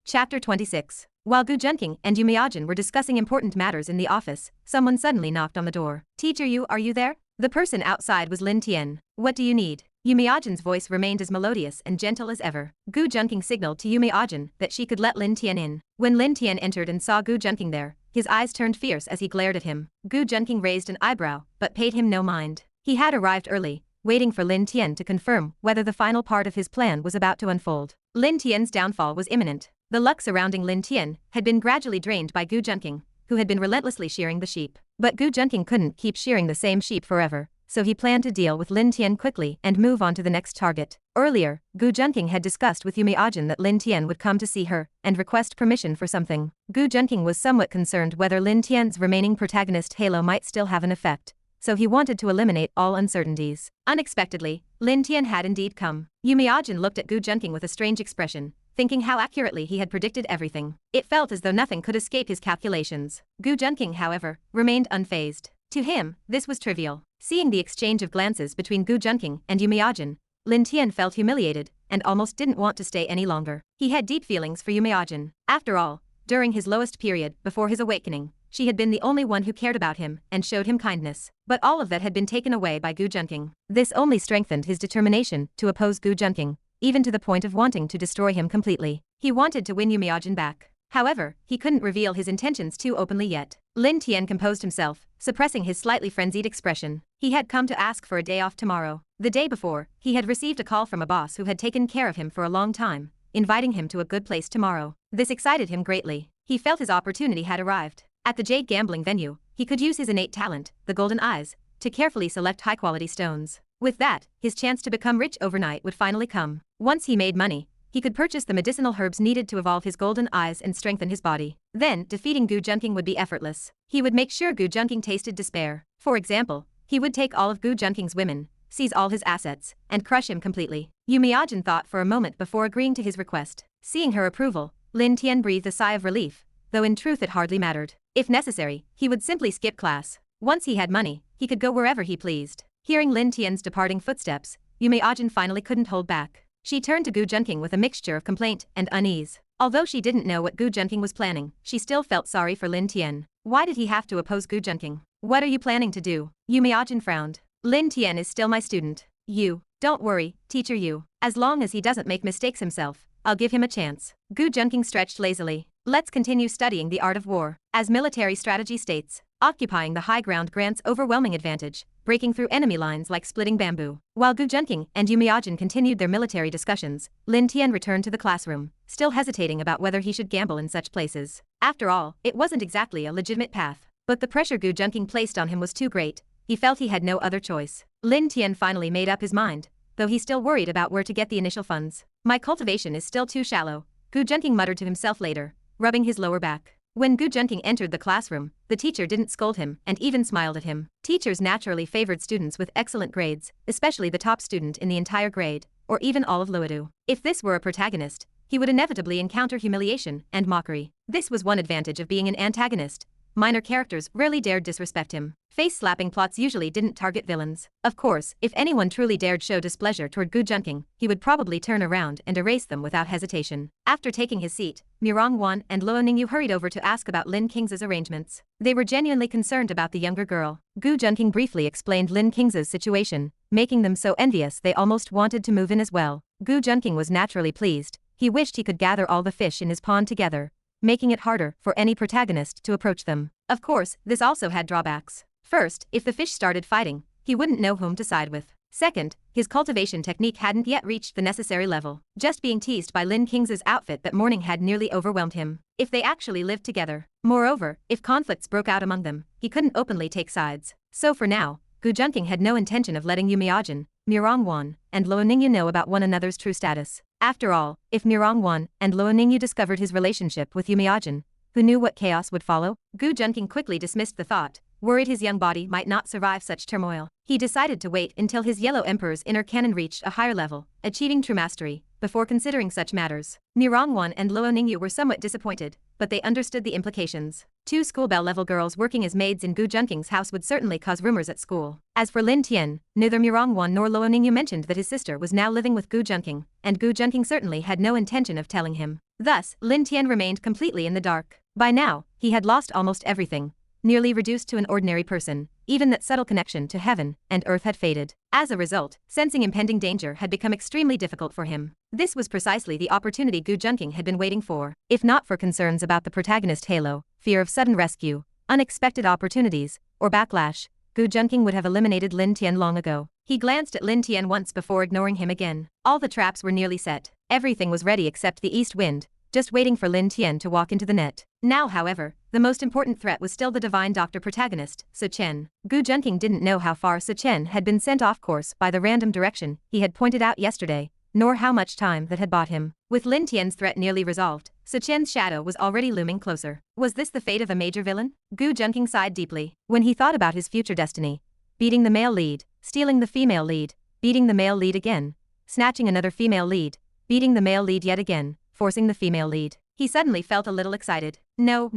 Chapter 26. While Gu Junqing and Yu Miajin were discussing important matters in the office, someone suddenly knocked on the door. "Teacher Yu, are you there?" The person outside was Lin Tian. "What do you need?" Yu Miajin's voice remained as melodious and gentle as ever. Gu Junqing signaled to Yu Miajin that she could let Lin Tian in. When Lin Tian entered and saw Gu Junqing there, his eyes turned fierce as he glared at him. Gu Junqing raised an eyebrow, but paid him no mind. He had arrived early, waiting for Lin Tian to confirm whether the final part of his plan was about to unfold. Lin Tian's downfall was imminent. The luck surrounding Lin Tian had been gradually drained by Gu Junqing, who had been relentlessly shearing the sheep. But Gu Junqing couldn't keep shearing the same sheep forever, so he planned to deal with Lin Tian quickly and move on to the next target. Earlier, Gu Junqing had discussed with Yu Miajin that Lin Tian would come to see her and request permission for something. Gu Junqing was somewhat concerned whether Lin Tian's remaining protagonist halo might still have an effect, so he wanted to eliminate all uncertainties. Unexpectedly, Lin Tian had indeed come. Yu Miajin looked at Gu Junqing with a strange expression, thinking how accurately he had predicted everything. It felt as though nothing could escape his calculations. Gu Junqing, however, remained unfazed. To him, this was trivial. Seeing the exchange of glances between Gu Junqing and Yu Miajin, Lin Tian felt humiliated and almost didn't want to stay any longer. He had deep feelings for Yu Miajin. After all, during his lowest period before his awakening, she had been the only one who cared about him and showed him kindness. But all of that had been taken away by Gu Junqing. This only strengthened his determination to oppose Gu Junqing, even to the point of wanting to destroy him completely. He wanted to win Yu Miajin back. However, he couldn't reveal his intentions too openly yet. Lin Tian composed himself, suppressing his slightly frenzied expression. He had come to ask for a day off tomorrow. The day before, he had received a call from a boss who had taken care of him for a long time, inviting him to a good place tomorrow. This excited him greatly. He felt his opportunity had arrived. At the Jade gambling venue, he could use his innate talent, the golden eyes, to carefully select high-quality stones. With that, his chance to become rich overnight would finally come. Once he made money, he could purchase the medicinal herbs needed to evolve his golden eyes and strengthen his body. Then, defeating Gu Junqing would be effortless. He would make sure Gu Junqing tasted despair. For example, he would take all of Gu Junqing's women, seize all his assets, and crush him completely. Yu Miajin thought for a moment before agreeing to his request. Seeing her approval, Lin Tian breathed a sigh of relief, though in truth it hardly mattered. If necessary, he would simply skip class. Once he had money, he could go wherever he pleased. Hearing Lin Tian's departing footsteps, Yu Miajin finally couldn't hold back. She turned to Gu Junqing with a mixture of complaint and unease. Although she didn't know what Gu Junqing was planning, she still felt sorry for Lin Tian. Why did he have to oppose Gu Junqing? "What are you planning to do?" Yu Miajin frowned. "Lin Tian is still my student. Don't worry, teacher Yu. As long as he doesn't make mistakes himself, I'll give him a chance." Gu Junqing stretched lazily. "Let's continue studying the art of war. As military strategy states, occupying the high ground grants overwhelming advantage, breaking through enemy lines like splitting bamboo." While Gu Junqing and Yu Miajin continued their military discussions, Lin Tian returned to the classroom, still hesitating about whether he should gamble in such places. After all, it wasn't exactly a legitimate path. But the pressure Gu Junqing placed on him was too great. He felt he had no other choice. Lin Tian finally made up his mind, though he still worried about where to get the initial funds. "My cultivation is still too shallow," Gu Junqing muttered to himself later, rubbing his lower back. When Gu Junqing entered the classroom, the teacher didn't scold him and even smiled at him. Teachers naturally favored students with excellent grades, especially the top student in the entire grade, or even all of Luodu. If this were a protagonist, he would inevitably encounter humiliation and mockery. This was one advantage of being an antagonist. Minor characters rarely dared disrespect him. Face-slapping plots usually didn't target villains. Of course, if anyone truly dared show displeasure toward Gu Junqing, he would probably turn around and erase them without hesitation. After taking his seat, Murong and Ningyu hurried over to ask about Lin Qingz's arrangements. They were genuinely concerned about the younger girl. Gu Junqing briefly explained Lin Qingz's situation, making them so envious they almost wanted to move in as well. Gu Junqing was naturally pleased. He wished he could gather all the fish in his pond together, making it harder for any protagonist to approach them. Of course, this also had drawbacks. First, if the fish started fighting, he wouldn't know whom to side with. Second, his cultivation technique hadn't yet reached the necessary level. Just being teased by Lin Qingz's outfit that morning had nearly overwhelmed him. If they actually lived together. Moreover, if conflicts broke out among them, he couldn't openly take sides. So for now, Gu Junqing had no intention of letting Yu Miajin, Murong and Ningyu know about one another's true status. After all, if Murong and Ningyu discovered his relationship with Yu Miajin, who knew what chaos would follow? Gu Junqing quickly dismissed the thought, worried his young body might not survive such turmoil. He decided to wait until his Yellow Emperor's inner canon reached a higher level, achieving true mastery, before considering such matters. Murong and Ningyu were somewhat disappointed, but they understood the implications. 2 schoolbell-level girls working as maids in Gu Junqing's house would certainly cause rumors at school. As for Lin Tian, neither Murong Wan nor Luo Ningyu mentioned that his sister was now living with Gu Junqing, and Gu Junqing certainly had no intention of telling him. Thus, Lin Tian remained completely in the dark. By now, he had lost almost everything, nearly reduced to an ordinary person. Even that subtle connection to heaven and earth had faded. As a result, sensing impending danger had become extremely difficult for him. This was precisely the opportunity Gu Junqing had been waiting for. If not for concerns about the protagonist halo, fear of sudden rescue, unexpected opportunities, or backlash, Gu Junqing would have eliminated Lin Tian long ago. He glanced at Lin Tian once before ignoring him again. All the traps were nearly set. Everything was ready except the east wind, just waiting for Lin Tian to walk into the net. Now, however, the most important threat was still the divine doctor protagonist, Chen. Gu Junqing didn't know how far Chen had been sent off course by the random direction he had pointed out yesterday, nor how much time that had bought him. With Lin Tian's threat nearly resolved, Chen's shadow was already looming closer. Was this the fate of a major villain? Gu Junqing sighed deeply. When he thought about his future destiny, beating the male lead, stealing the female lead, beating the male lead again, snatching another female lead, beating the male lead yet again, forcing the female lead, he suddenly felt a little excited. No.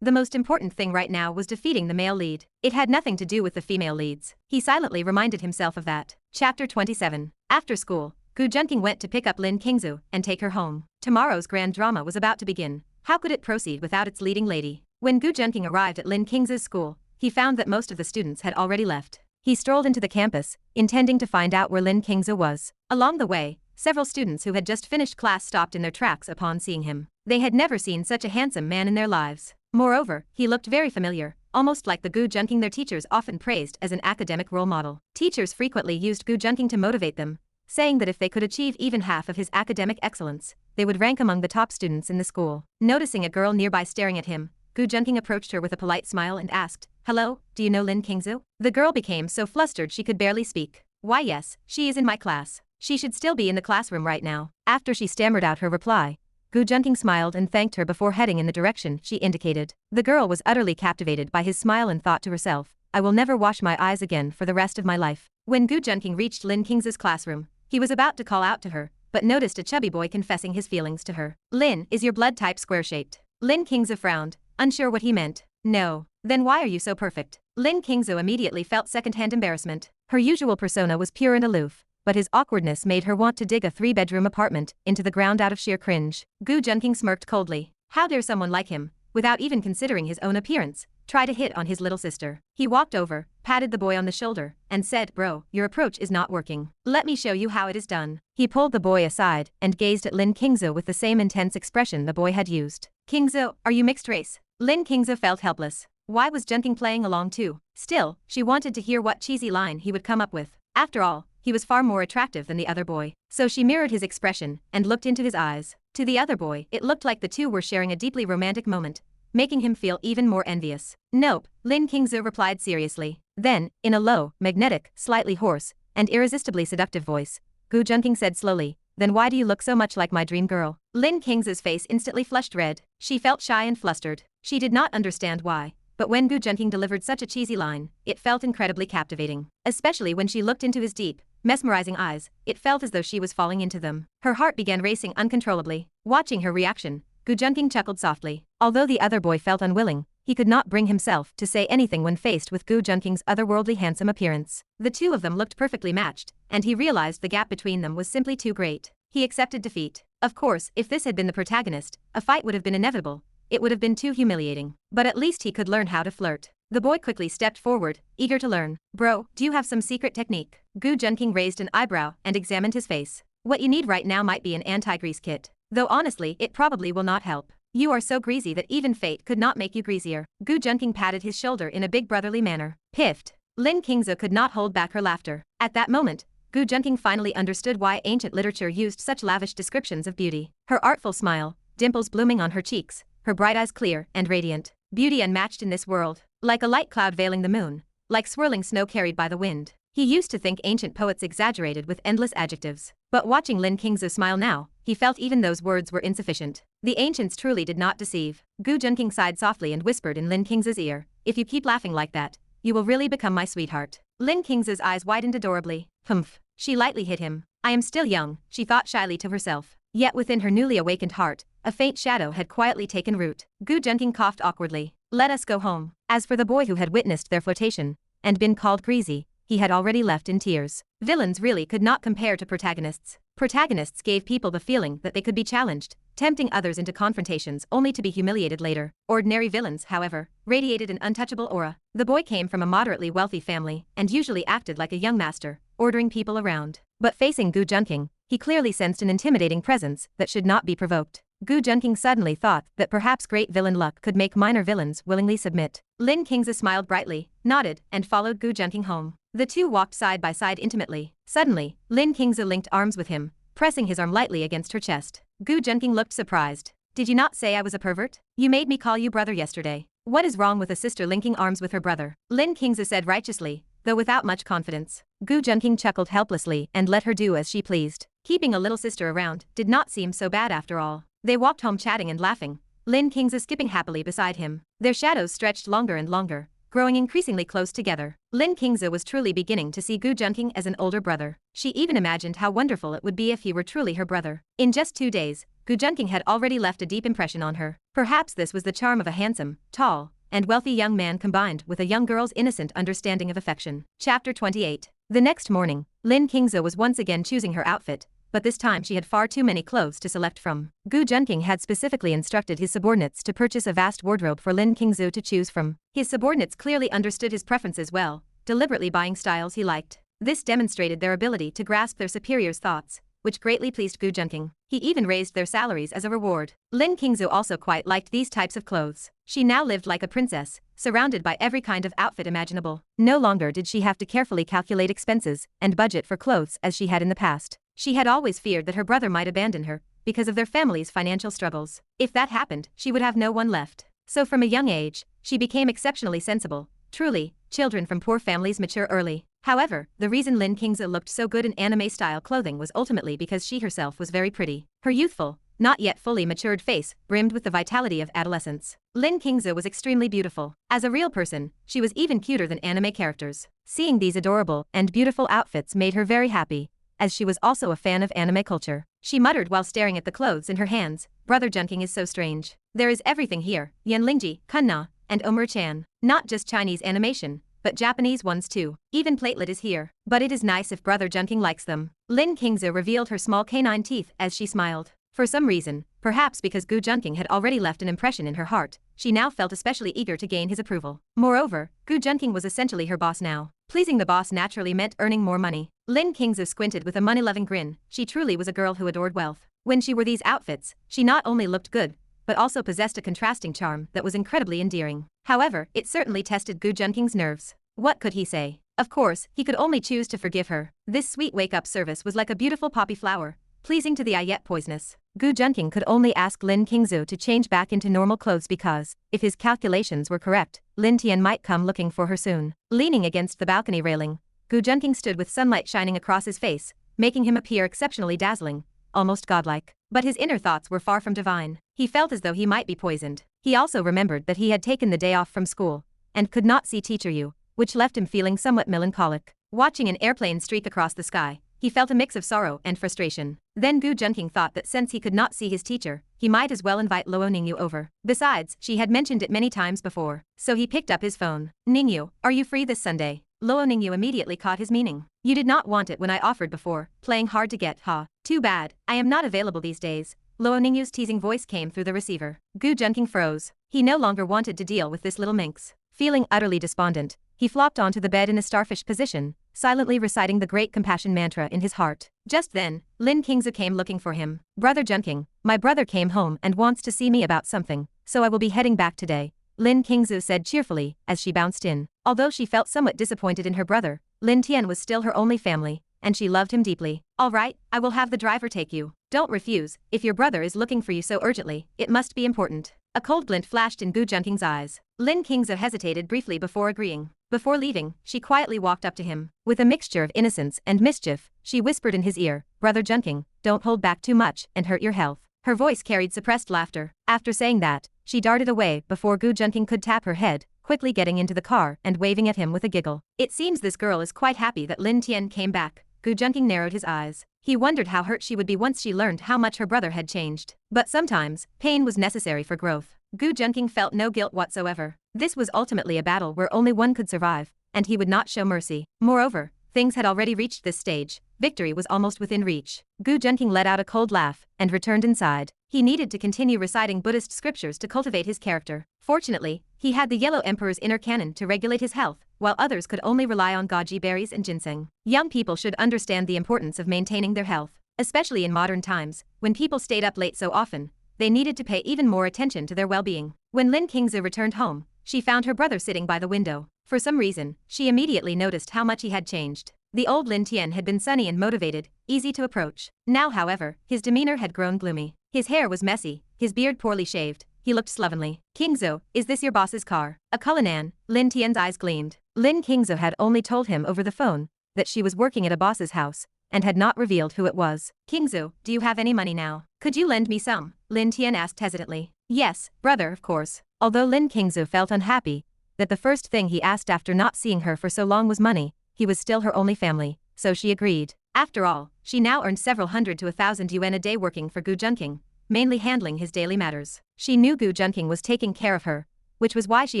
The most important thing right now was defeating the male lead. It had nothing to do with the female leads. He silently reminded himself of that. Chapter 27. After school, Gu Junqing went to pick up Lin Qingzhu and take her home. Tomorrow's grand drama was about to begin. How could it proceed without its leading lady? When Gu Junqing arrived at Lin Qingzhu's school, he found that most of the students had already left. He strolled into the campus, intending to find out where Lin Qingzhu was. Along the way, several students who had just finished class stopped in their tracks upon seeing him. They had never seen such a handsome man in their lives. Moreover, he looked very familiar, almost like the Gu Junqing their teachers often praised as an academic role model. Teachers frequently used Gu Junqing to motivate them, saying that if they could achieve even half of his academic excellence, they would rank among the top students in the school. Noticing a girl nearby staring at him, Gu Junqing approached her with a polite smile and asked, "Hello, do you know Lin Qingzhu?" The girl became so flustered she could barely speak. "Why yes, she is in my class. She should still be in the classroom right now." After she stammered out her reply, Gu Junqing smiled and thanked her before heading in the direction she indicated. The girl was utterly captivated by his smile and thought to herself, "I will never wash my eyes again for the rest of my life." When Gu Junqing reached Lin Qingzhu's classroom, he was about to call out to her, but noticed a chubby boy confessing his feelings to her. "Lin, is your blood type square-shaped?" Lin Qingzhu frowned, unsure what he meant. "No." "Then why are you so perfect?" Lin Qingzhu immediately felt second-hand embarrassment. Her usual persona was pure and aloof, but his awkwardness made her want to dig a 3-bedroom apartment into the ground out of sheer cringe. Gu Junqing smirked coldly. How dare someone like him, without even considering his own appearance, try to hit on his little sister? He walked over, patted the boy on the shoulder, and said, "Bro, your approach is not working. Let me show you how it is done." He pulled the boy aside and gazed at Lin Qingzhu with the same intense expression the boy had used. "Qingzhu, are you mixed race?" Lin Qingzhu felt helpless. Why was Junqing playing along too? Still, she wanted to hear what cheesy line he would come up with. After all, he was far more attractive than the other boy. So she mirrored his expression and looked into his eyes. To the other boy, it looked like the two were sharing a deeply romantic moment, making him feel even more envious. "Nope," Lin Qingzhu replied seriously. Then, in a low, magnetic, slightly hoarse, and irresistibly seductive voice, Gu Junqing said slowly, "Then why do you look so much like my dream girl?" Lin Qingzhu's face instantly flushed red. She felt shy and flustered. She did not understand why. But when Gu Junqing delivered such a cheesy line, it felt incredibly captivating. Especially when she looked into his deep, mesmerizing eyes, it felt as though she was falling into them. Her heart began racing uncontrollably. Watching her reaction, Gu Junqing chuckled softly. Although the other boy felt unwilling, he could not bring himself to say anything when faced with Gu Junqing's otherworldly handsome appearance. The two of them looked perfectly matched, and he realized the gap between them was simply too great. He accepted defeat. Of course, if this had been the protagonist, a fight would have been inevitable. It would have been too humiliating. But at least he could learn how to flirt. The boy quickly stepped forward, eager to learn. "Bro, do you have some secret technique?" Gu Junqing raised an eyebrow and examined his face. "What you need right now might be an anti-grease kit. Though honestly, it probably will not help. You are so greasy that even fate could not make you greasier." Gu Junqing patted his shoulder in a big brotherly manner. Piffed. Lin Qingzhu could not hold back her laughter. At that moment, Gu Junqing finally understood why ancient literature used such lavish descriptions of beauty. Her artful smile, dimples blooming on her cheeks, her bright eyes clear and radiant. Beauty unmatched in this world. Like a light cloud veiling the moon. Like swirling snow carried by the wind. He used to think ancient poets exaggerated with endless adjectives. But watching Lin Qingzhu smile now, he felt even those words were insufficient. The ancients truly did not deceive. Gu Junqing sighed softly and whispered in Lin Qingzhu's ear, "If you keep laughing like that, you will really become my sweetheart." Lin Qingzhu's eyes widened adorably. Humph. She lightly hit him. "I am still young," she thought shyly to herself. Yet within her newly awakened heart, a faint shadow had quietly taken root. Gu Junqing coughed awkwardly. Let us go home. As for the boy who had witnessed their flirtation and been called greasy, he had already left in tears. Villains really could not compare to protagonists. Protagonists gave people the feeling that they could be challenged, tempting others into confrontations only to be humiliated later. Ordinary villains, however, radiated an untouchable aura. The boy came from a moderately wealthy family and usually acted like a young master, ordering people around. But facing Gu Junqing, he clearly sensed an intimidating presence that should not be provoked. Gu Junqing suddenly thought that perhaps great villain luck could make minor villains willingly submit. Lin Qingzhu smiled brightly, nodded, and followed Gu Junqing home. The two walked side by side intimately. Suddenly, Lin Qingzhu linked arms with him, pressing his arm lightly against her chest. Gu Junqing looked surprised. Did you not say I was a pervert? You made me call you brother yesterday. What is wrong with a sister linking arms with her brother? Lin Qingzhu said righteously, though without much confidence. Gu Junqing chuckled helplessly and let her do as she pleased. Keeping a little sister around did not seem so bad after all. They walked home chatting and laughing, Lin Qingzhu skipping happily beside him. Their shadows stretched longer and longer, growing increasingly close together. Lin Qingzhu was truly beginning to see Gu Junqing as an older brother. She even imagined how wonderful it would be if he were truly her brother. In just 2 days, Gu Junqing had already left a deep impression on her. Perhaps this was the charm of a handsome, tall, and wealthy young man combined with a young girl's innocent understanding of affection. Chapter 28. The next morning, Lin Qingzhu was once again choosing her outfit, but this time she had far too many clothes to select from. Gu Junqing had specifically instructed his subordinates to purchase a vast wardrobe for Lin Qingzhu to choose from. His subordinates clearly understood his preferences well, deliberately buying styles he liked. This demonstrated their ability to grasp their superior's thoughts, which greatly pleased Gu Junqing. He even raised their salaries as a reward. Lin Qingzhu also quite liked these types of clothes. She now lived like a princess, surrounded by every kind of outfit imaginable. No longer did she have to carefully calculate expenses and budget for clothes as she had in the past. She had always feared that her brother might abandon her because of their family's financial struggles. If that happened, she would have no one left. So from a young age, she became exceptionally sensible. Truly, children from poor families mature early. However, the reason Lin Qingzhu looked so good in anime-style clothing was ultimately because she herself was very pretty. Her youthful, not yet fully matured face brimmed with the vitality of adolescence. Lin Qingzhu was extremely beautiful. As a real person, she was even cuter than anime characters. Seeing these adorable and beautiful outfits made her very happy, as she was also a fan of anime culture. She muttered while staring at the clothes in her hands, "Brother Junqing is so strange. There is everything here, Yanlingji, Kunna, and Omer-chan. Not just Chinese animation, but Japanese ones too. Even platelet is here. But it is nice if Brother Junqing likes them." Lin Qingzhu revealed her small canine teeth as she smiled. For some reason, perhaps because Gu Junqing had already left an impression in her heart, she now felt especially eager to gain his approval. Moreover, Gu Junqing was essentially her boss now. Pleasing the boss naturally meant earning more money. Lin Qingzhu squinted with a money-loving grin. She truly was a girl who adored wealth. When she wore these outfits, she not only looked good, but also possessed a contrasting charm that was incredibly endearing. However, it certainly tested Gu Junqing's nerves. What could he say? Of course, he could only choose to forgive her. This sweet wake-up service was like a beautiful poppy flower, pleasing to the eye yet poisonous. Gu Junqing could only ask Lin Qingzhu to change back into normal clothes because, if his calculations were correct, Lin Tian might come looking for her soon. Leaning against the balcony railing, Gu Junqing stood with sunlight shining across his face, making him appear exceptionally dazzling, almost godlike. But his inner thoughts were far from divine. He felt as though he might be poisoned. He also remembered that he had taken the day off from school, and could not see Teacher Yu, which left him feeling somewhat melancholic. Watching an airplane streak across the sky, he felt a mix of sorrow and frustration. Then Gu Junqing thought that since he could not see his teacher, he might as well invite Luo Ningyu over. Besides, she had mentioned it many times before. So he picked up his phone. "Ningyu, are you free this Sunday?" Luo Ningyu immediately caught his meaning. "You did not want it when I offered before, playing hard to get, huh? Too bad, I am not available these days." Luo Ningyu's teasing voice came through the receiver. Gu Junqing froze. He no longer wanted to deal with this little minx. Feeling utterly despondent, he flopped onto the bed in a starfish position, silently reciting the great compassion mantra in his heart. Just then, Lin Qingzhu came looking for him. "Brother Junqing, my brother came home and wants to see me about something, so I will be heading back today," Lin Qingzhu said cheerfully as she bounced in. Although she felt somewhat disappointed in her brother, Lin Tian was still her only family, and she loved him deeply. "All right, I will have the driver take you. Don't refuse. If your brother is looking for you so urgently, it must be important." A cold glint flashed in Gu Junqing's eyes. Lin Qingzhu hesitated briefly before agreeing. Before leaving, she quietly walked up to him. With a mixture of innocence and mischief, she whispered in his ear, "Brother Junqing, don't hold back too much and hurt your health." Her voice carried suppressed laughter. After saying that, she darted away before Gu Junqing could tap her head, quickly getting into the car and waving at him with a giggle. It seems this girl is quite happy that Lin Tian came back. Gu Junqing narrowed his eyes. He wondered how hurt she would be once she learned how much her brother had changed. But sometimes, pain was necessary for growth. Gu Junqing felt no guilt whatsoever. This was ultimately a battle where only one could survive, and he would not show mercy. Moreover, things had already reached this stage. Victory was almost within reach. Gu Junqing let out a cold laugh and returned inside. He needed to continue reciting Buddhist scriptures to cultivate his character. Fortunately, he had the Yellow Emperor's inner cannon to regulate his health, while others could only rely on goji berries and ginseng. Young people should understand the importance of maintaining their health, especially in modern times, when people stayed up late so often. They needed to pay even more attention to their well-being. When Qingzhu returned home, she found her brother sitting by the window. For some reason, she immediately noticed how much he had changed. The old Lin Tian had been sunny and motivated, easy to approach. Now, however, his demeanor had grown gloomy. His hair was messy, his beard poorly shaved. He looked slovenly. "Qingzhu, is this your boss's car?" A Cullinan, Lin Tian's eyes gleamed. Qingzhu had only told him over the phone that she was working at a boss's house, and had not revealed who it was. "Qingzhu, do you have any money now? Could you lend me some?" Lin Tian asked hesitantly. "Yes, brother, of course." Although Qingzhu felt unhappy that the first thing he asked after not seeing her for so long was money, he was still her only family, so she agreed. After all, she now earned several hundred to 1,000 yuan a day working for Gu Junqing, mainly handling his daily matters. She knew Gu Junqing was taking care of her, which was why she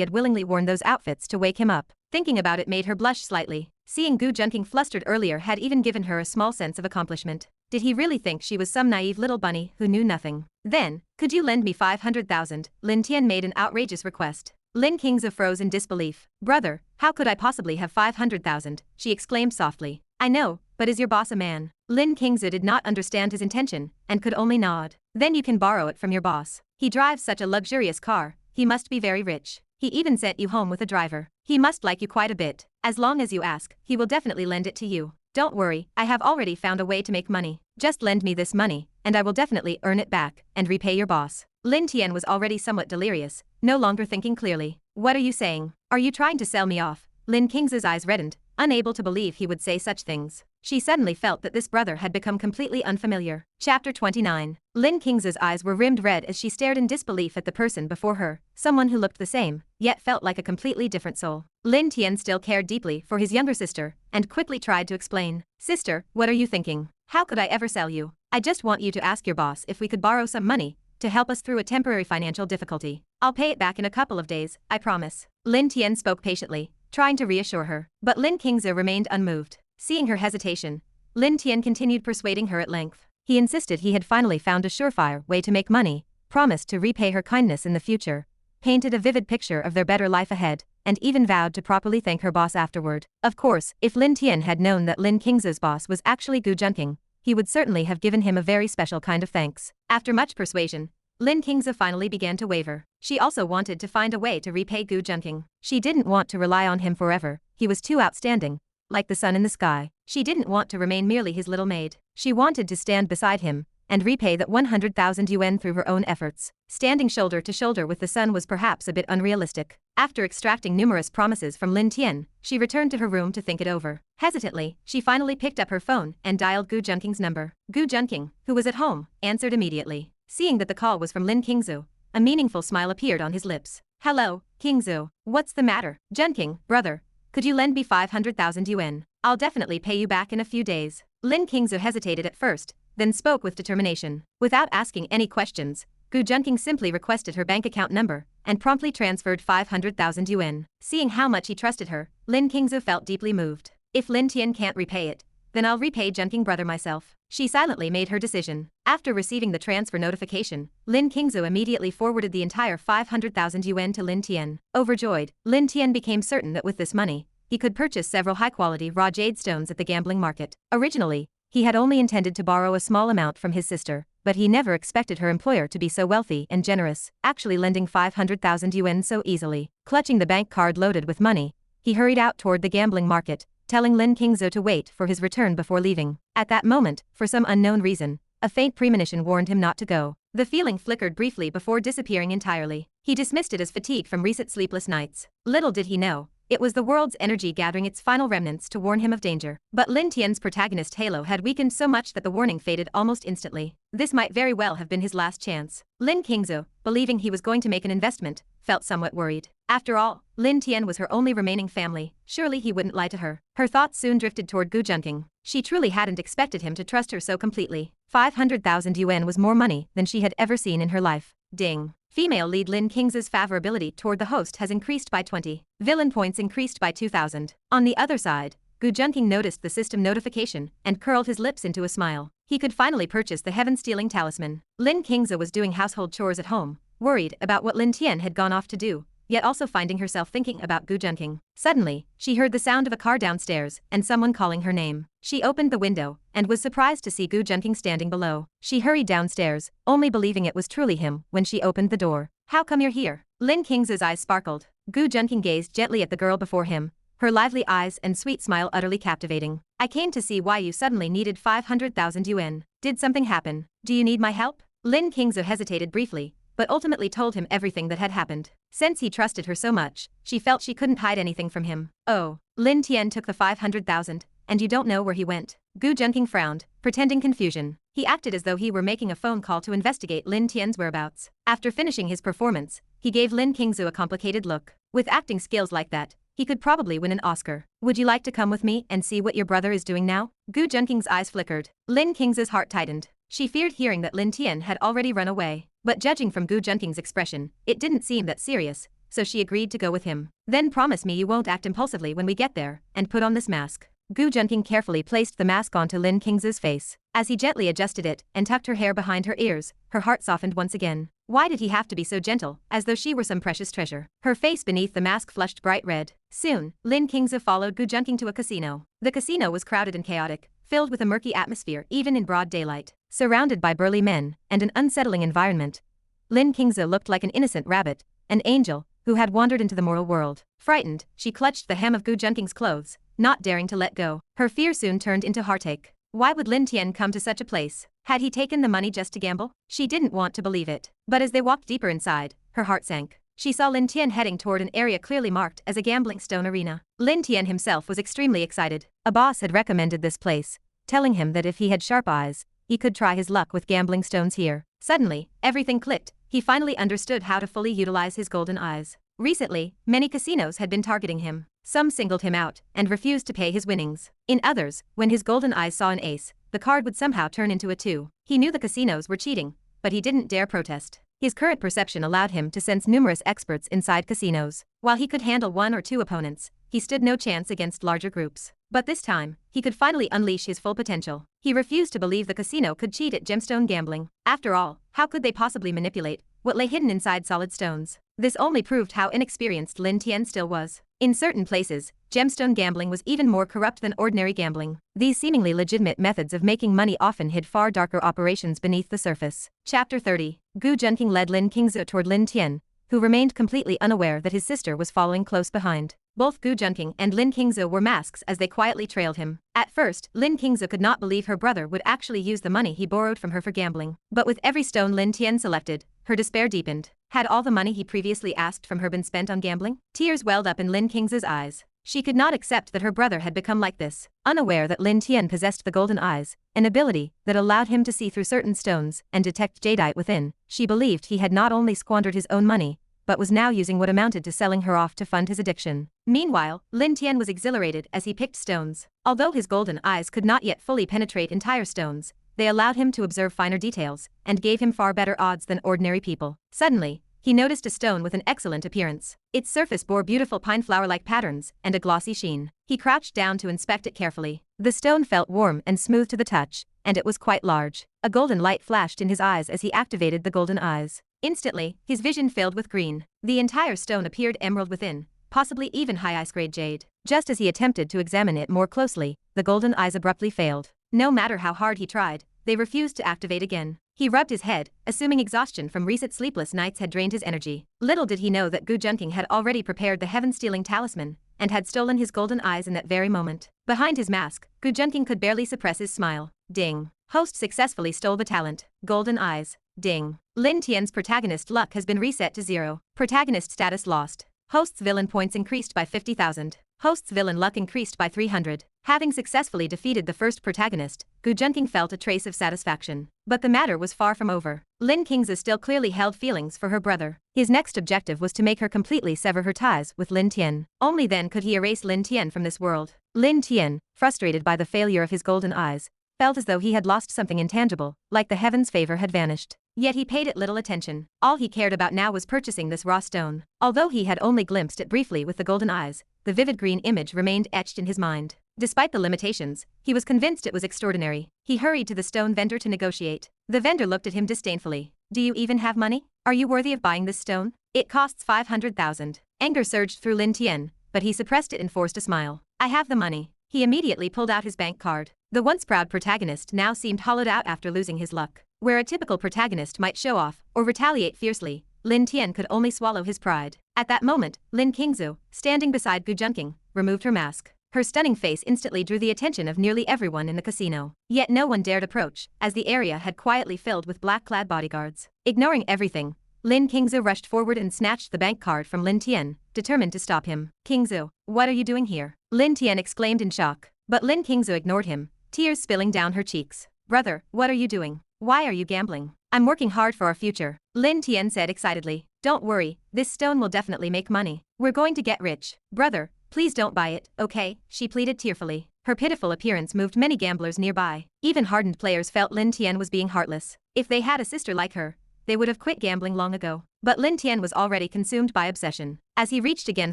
had willingly worn those outfits to wake him up. Thinking about it made her blush slightly. Seeing Gu Junqing flustered earlier had even given her a small sense of accomplishment. Did he really think she was some naive little bunny who knew nothing? "Then, could you lend me 500,000? Lin Tian made an outrageous request. Qingzhu froze in disbelief. "Brother, how could I possibly have 500,000? She exclaimed softly. "I know, but is your boss a man?" Qingzhu did not understand his intention, and could only nod. "Then you can borrow it from your boss. He drives such a luxurious car, he must be very rich. He even sent you home with a driver. He must like you quite a bit. As long as you ask, he will definitely lend it to you. Don't worry, I have already found a way to make money. Just lend me this money, and I will definitely earn it back and repay your boss." Lin Tian was already somewhat delirious, no longer thinking clearly. "What are you saying? Are you trying to sell me off?" Qingzhu's eyes reddened, unable to believe he would say such things. She suddenly felt that this brother had become completely unfamiliar. Chapter 29. Qingzhu's eyes were rimmed red as she stared in disbelief at the person before her, someone who looked the same, yet felt like a completely different soul. Lin Tian still cared deeply for his younger sister, and quickly tried to explain. "Sister, what are you thinking? How could I ever sell you? I just want you to ask your boss if we could borrow some money to help us through a temporary financial difficulty. I'll pay it back in a couple of days, I promise." Lin Tian spoke patiently, trying to reassure her. But Qingzhu remained unmoved. Seeing her hesitation, Lin Tian continued persuading her at length. He insisted he had finally found a surefire way to make money, promised to repay her kindness in the future, painted a vivid picture of their better life ahead, and even vowed to properly thank her boss afterward. Of course, if Lin Tian had known that Qingzhu's boss was actually Gu Junqing, he would certainly have given him a very special kind of thanks. After much persuasion, Qingzhu finally began to waver. She also wanted to find a way to repay Gu Junqing. She didn't want to rely on him forever, he was too outstanding, like the sun in the sky. She didn't want to remain merely his little maid. She wanted to stand beside him and repay that 100,000 yuan through her own efforts. Standing shoulder to shoulder with the sun was perhaps a bit unrealistic. After extracting numerous promises from Lin Tian, she returned to her room to think it over. Hesitantly, she finally picked up her phone and dialed Gu Junqing's number. Gu Junqing, who was at home, answered immediately. Seeing that the call was from Qingzhu, a meaningful smile appeared on his lips. "Hello, Qingzhu. What's the matter?" "Junqing, brother, could you lend me 500,000 yuan? I'll definitely pay you back in a few days." Qingzhu hesitated at first, then spoke with determination. Without asking any questions, Gu Junqing simply requested her bank account number and promptly transferred 500,000 yuan. Seeing how much he trusted her, Qingzhu felt deeply moved. "If Lin Tian can't repay it, then I'll repay Junqing brother myself." She silently made her decision. After receiving the transfer notification, Qingzhu immediately forwarded the entire 500,000 yuan to Lin Tian. Overjoyed, Lin Tian became certain that with this money, he could purchase several high-quality raw jade stones at the gambling market. Originally, he had only intended to borrow a small amount from his sister, but he never expected her employer to be so wealthy and generous, actually lending 500,000 yuan so easily. Clutching the bank card loaded with money, he hurried out toward the gambling market, telling Qingzhu to wait for his return before leaving. At that moment, for some unknown reason, a faint premonition warned him not to go. The feeling flickered briefly before disappearing entirely. He dismissed it as fatigue from recent sleepless nights. Little did he know, it was the world's energy gathering its final remnants to warn him of danger. But Lin Tian's protagonist halo had weakened so much that the warning faded almost instantly. This might very well have been his last chance. Qingzhu, believing he was going to make an investment, felt somewhat worried. After all, Lin Tian was her only remaining family, surely he wouldn't lie to her. Her thoughts soon drifted toward Gu Junqing. She truly hadn't expected him to trust her so completely. 500,000 yuan was more money than she had ever seen in her life. Ding. Female lead Lin Qingzu's favorability toward the host has increased by 20. Villain points increased by 2,000. On the other side, Junqing noticed the system notification and curled his lips into a smile. He could finally purchase the heaven-stealing talisman. Lin Qingzu was doing household chores at home, worried about what Lin Tian had gone off to do, yet also finding herself thinking about Junqing. Suddenly, she heard the sound of a car downstairs and someone calling her name. She opened the window and was surprised to see Junqing standing below. She hurried downstairs, only believing it was truly him when she opened the door. "How come you're here?" Lin Qingzu's eyes sparkled. Junqing gazed gently at the girl before him, her lively eyes and sweet smile utterly captivating. "I came to see why you suddenly needed 500,000 yuan. Did something happen? Do you need my help?" Lin Qingzu hesitated briefly, but ultimately told him everything that had happened. Since he trusted her so much, she felt she couldn't hide anything from him. "Oh, Lin Tian took the 500,000, and you don't know where he went?" Junqing frowned, pretending confusion. He acted as though he were making a phone call to investigate Lin Tian's whereabouts. After finishing his performance, he gave Lin Qingzu a complicated look. With acting skills like that, he could probably win an Oscar. "Would you like to come with me and see what your brother is doing now?" Junqing's eyes flickered. Lin Qingzu's heart tightened. She feared hearing that Lin Tian had already run away, but judging from Junqing's expression, it didn't seem that serious, so she agreed to go with him. "Then promise me you won't act impulsively when we get there, and put on this mask." Junqing carefully placed the mask onto Lin Qingzu's face. As he gently adjusted it and tucked her hair behind her ears, her heart softened once again. Why did he have to be so gentle, as though she were some precious treasure? Her face beneath the mask flushed bright red. Soon, Lin Qingzu followed Junqing to a casino. The casino was crowded and chaotic, filled with a murky atmosphere even in broad daylight. Surrounded by burly men and an unsettling environment, Lin Qingzu looked like an innocent rabbit, an angel, who had wandered into the moral world. Frightened, she clutched the hem of Junqing's clothes, not daring to let go. Her fear soon turned into heartache. Why would Lin Tian come to such a place? Had he taken the money just to gamble? She didn't want to believe it. But as they walked deeper inside, her heart sank. She saw Lin Tian heading toward an area clearly marked as a gambling stone arena. Lin Tian himself was extremely excited. A boss had recommended this place, telling him that if he had sharp eyes, he could try his luck with gambling stones here. Suddenly, everything clicked. He finally understood how to fully utilize his golden eyes. Recently, many casinos had been targeting him. Some singled him out and refused to pay his winnings. In others, when his golden eyes saw an ace, the card would somehow turn into a 2. He knew the casinos were cheating, but he didn't dare protest. His current perception allowed him to sense numerous experts inside casinos. While he could handle 1 or 2 opponents, he stood no chance against larger groups. But this time, he could finally unleash his full potential. He refused to believe the casino could cheat at gemstone gambling. After all, how could they possibly manipulate what lay hidden inside solid stones? This only proved how inexperienced Lin Tian still was. In certain places, gemstone gambling was even more corrupt than ordinary gambling. These seemingly legitimate methods of making money often hid far darker operations beneath the surface. Chapter 30. Junqing led Lin Qingzu toward Lin Tian, who remained completely unaware that his sister was following close behind. Both Junqing and Lin Qingzu wore masks as they quietly trailed him. At first, Lin Qingzu could not believe her brother would actually use the money he borrowed from her for gambling. But with every stone Lin Tian selected, her despair deepened. Had all the money he previously asked from her been spent on gambling? Tears welled up in Lin Qingzu's eyes. She could not accept that her brother had become like this. Unaware that Lin Tian possessed the golden eyes, an ability that allowed him to see through certain stones and detect jadeite within, she believed he had not only squandered his own money, but was now using what amounted to selling her off to fund his addiction. Meanwhile, Lin Tian was exhilarated as he picked stones. Although his golden eyes could not yet fully penetrate entire stones, they allowed him to observe finer details and gave him far better odds than ordinary people. Suddenly, he noticed a stone with an excellent appearance. Its surface bore beautiful pine flower-like patterns and a glossy sheen. He crouched down to inspect it carefully. The stone felt warm and smooth to the touch, and it was quite large. A golden light flashed in his eyes as he activated the golden eyes. Instantly, his vision filled with green. The entire stone appeared emerald within, possibly even high ice-grade jade. Just as he attempted to examine it more closely, the golden eyes abruptly failed. No matter how hard he tried, they refused to activate again. He rubbed his head, assuming exhaustion from recent sleepless nights had drained his energy. Little did he know that Junqing had already prepared the heaven-stealing talisman, and had stolen his golden eyes in that very moment. Behind his mask, Junqing could barely suppress his smile. Ding. Host successfully stole the talent. Golden eyes. Ding. Lin Tian's protagonist luck has been reset to 0. Protagonist status lost. Host's villain points increased by 50,000. Host's villain luck increased by 300. Having successfully defeated the first protagonist, Junqing felt a trace of satisfaction. But the matter was far from over. Lin Qingzu still clearly held feelings for her brother. His next objective was to make her completely sever her ties with Lin Tian. Only then could he erase Lin Tian from this world. Lin Tian, frustrated by the failure of his golden eyes, felt as though he had lost something intangible, like the heaven's favor had vanished. Yet he paid it little attention. All he cared about now was purchasing this raw stone. Although he had only glimpsed it briefly with the golden eyes, the vivid green image remained etched in his mind. Despite the limitations, he was convinced it was extraordinary. He hurried to the stone vendor to negotiate. The vendor looked at him disdainfully. Do you even have money? Are you worthy of buying this stone? It costs 500,000. Anger surged through Lin Tian, but he suppressed it and forced a smile. I have the money. He immediately pulled out his bank card. The once proud protagonist now seemed hollowed out after losing his luck. Where a typical protagonist might show off or retaliate fiercely, Lin Tian could only swallow his pride. At that moment, Qingzhu, standing beside Junqing, removed her mask. Her stunning face instantly drew the attention of nearly everyone in the casino. Yet no one dared approach, as the area had quietly filled with black-clad bodyguards. Ignoring everything, Qingzhu rushed forward and snatched the bank card from Lin Tian, determined to stop him. Qingzhu, what are you doing here? Lin Tian exclaimed in shock. But Qingzhu ignored him, tears spilling down her cheeks. Brother, what are you doing? Why are you gambling? I'm working hard for our future, Lin Tian said excitedly. Don't worry, this stone will definitely make money. We're going to get rich. Brother, please don't buy it, okay? She pleaded tearfully. Her pitiful appearance moved many gamblers nearby. Even hardened players felt Lin Tian was being heartless. If they had a sister like her, they would have quit gambling long ago. But Lin Tian was already consumed by obsession. As he reached again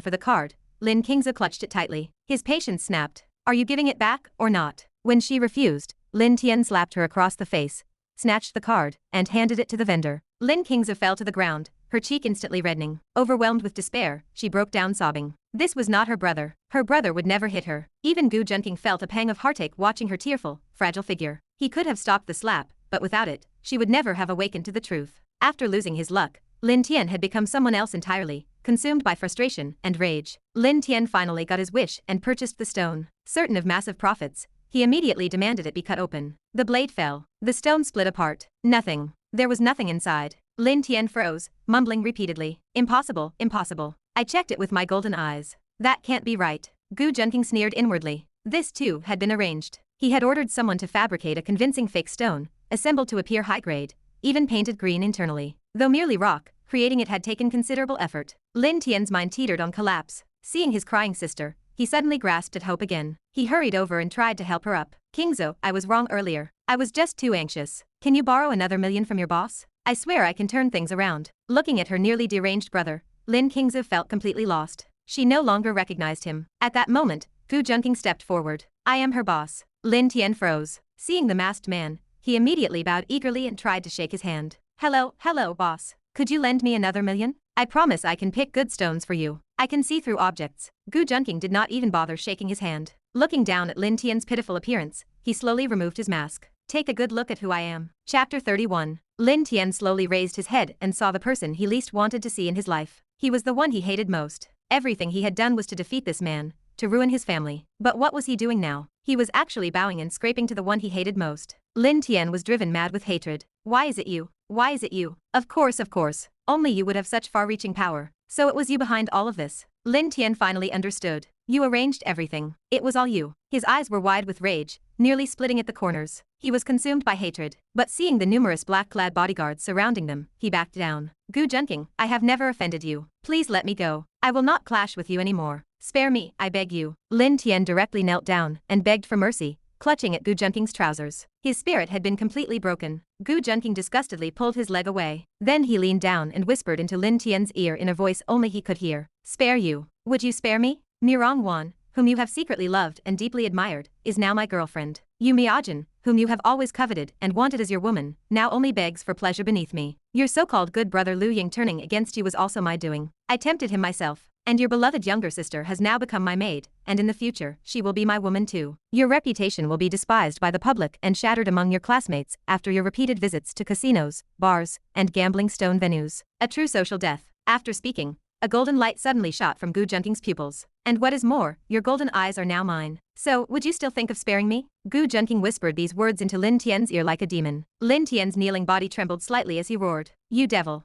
for the card, Qingzhu clutched it tightly. His patience snapped. Are you giving it back or not? When she refused, Lin Tian slapped her across the face, snatched the card, and handed it to the vendor. Qingzhu fell to the ground, her cheek instantly reddening. Overwhelmed with despair, she broke down sobbing. This was not her brother. Her brother would never hit her. Even Junqing felt a pang of heartache watching her tearful, fragile figure. He could have stopped the slap, but without it, she would never have awakened to the truth. After losing his luck, Lin Tian had become someone else entirely, consumed by frustration and rage. Lin Tian finally got his wish and purchased the stone. Certain of massive profits, he immediately demanded it be cut open. The blade fell. The stone split apart. Nothing. There was nothing inside. Lin Tian froze, mumbling repeatedly. Impossible, impossible. I checked it with my golden eyes. That can't be right. Junqing sneered inwardly. This too had been arranged. He had ordered someone to fabricate a convincing fake stone, assembled to appear high-grade, even painted green internally. Though merely rock, creating it had taken considerable effort. Lin Tian's mind teetered on collapse. Seeing his crying sister, he suddenly grasped at hope again. He hurried over and tried to help her up. Qingzhu, I was wrong earlier. I was just too anxious. Can you borrow another million from your boss? I swear I can turn things around. Looking at her nearly deranged brother, Qingzhu felt completely lost. She no longer recognized him. At that moment, Junqing stepped forward. I am her boss. Lin Tian froze. Seeing the masked man, he immediately bowed eagerly and tried to shake his hand. Hello, boss. Could you lend me another million? I promise I can pick good stones for you. I can see through objects. Junqing did not even bother shaking his hand. Looking down at Lin Tian's pitiful appearance, he slowly removed his mask. Take a good look at who I am. Chapter 31. Lin Tian slowly raised his head and saw the person he least wanted to see in his life. He was the one he hated most. Everything he had done was to defeat this man, to ruin his family. But what was he doing now? He was actually bowing and scraping to the one he hated most. Lin Tian was driven mad with hatred. Why is it you? Why is it you? Of course. Only you would have such far-reaching power. So it was you behind all of this. Lin Tian finally understood. You arranged everything. It was all you. His eyes were wide with rage, nearly splitting at the corners. He was consumed by hatred. But seeing the numerous black-clad bodyguards surrounding them, he backed down. Junqing, I have never offended you. Please let me go. I will not clash with you anymore. Spare me, I beg you. Lin Tian directly knelt down and begged for mercy, clutching at Junqing's trousers. His spirit had been completely broken. Junqing disgustedly pulled his leg away. Then he leaned down and whispered into Lin Tian's ear in a voice only he could hear. Spare you? Would you spare me? Murong Wan, whom you have secretly loved and deeply admired, is now my girlfriend. You Miajin, whom you have always coveted and wanted as your woman, now only begs for pleasure beneath me. Your so-called good brother Liu Ying turning against you was also my doing. I tempted him myself. And your beloved younger sister has now become my maid, and in the future, she will be my woman too. Your reputation will be despised by the public and shattered among your classmates after your repeated visits to casinos, bars, and gambling stone venues. A true social death. After speaking, a golden light suddenly shot from Junqing's pupils. And what is more, your golden eyes are now mine. So, would you still think of sparing me? Junqing whispered these words into Lin Tian's ear like a demon. Lin Tian's kneeling body trembled slightly as he roared. You devil.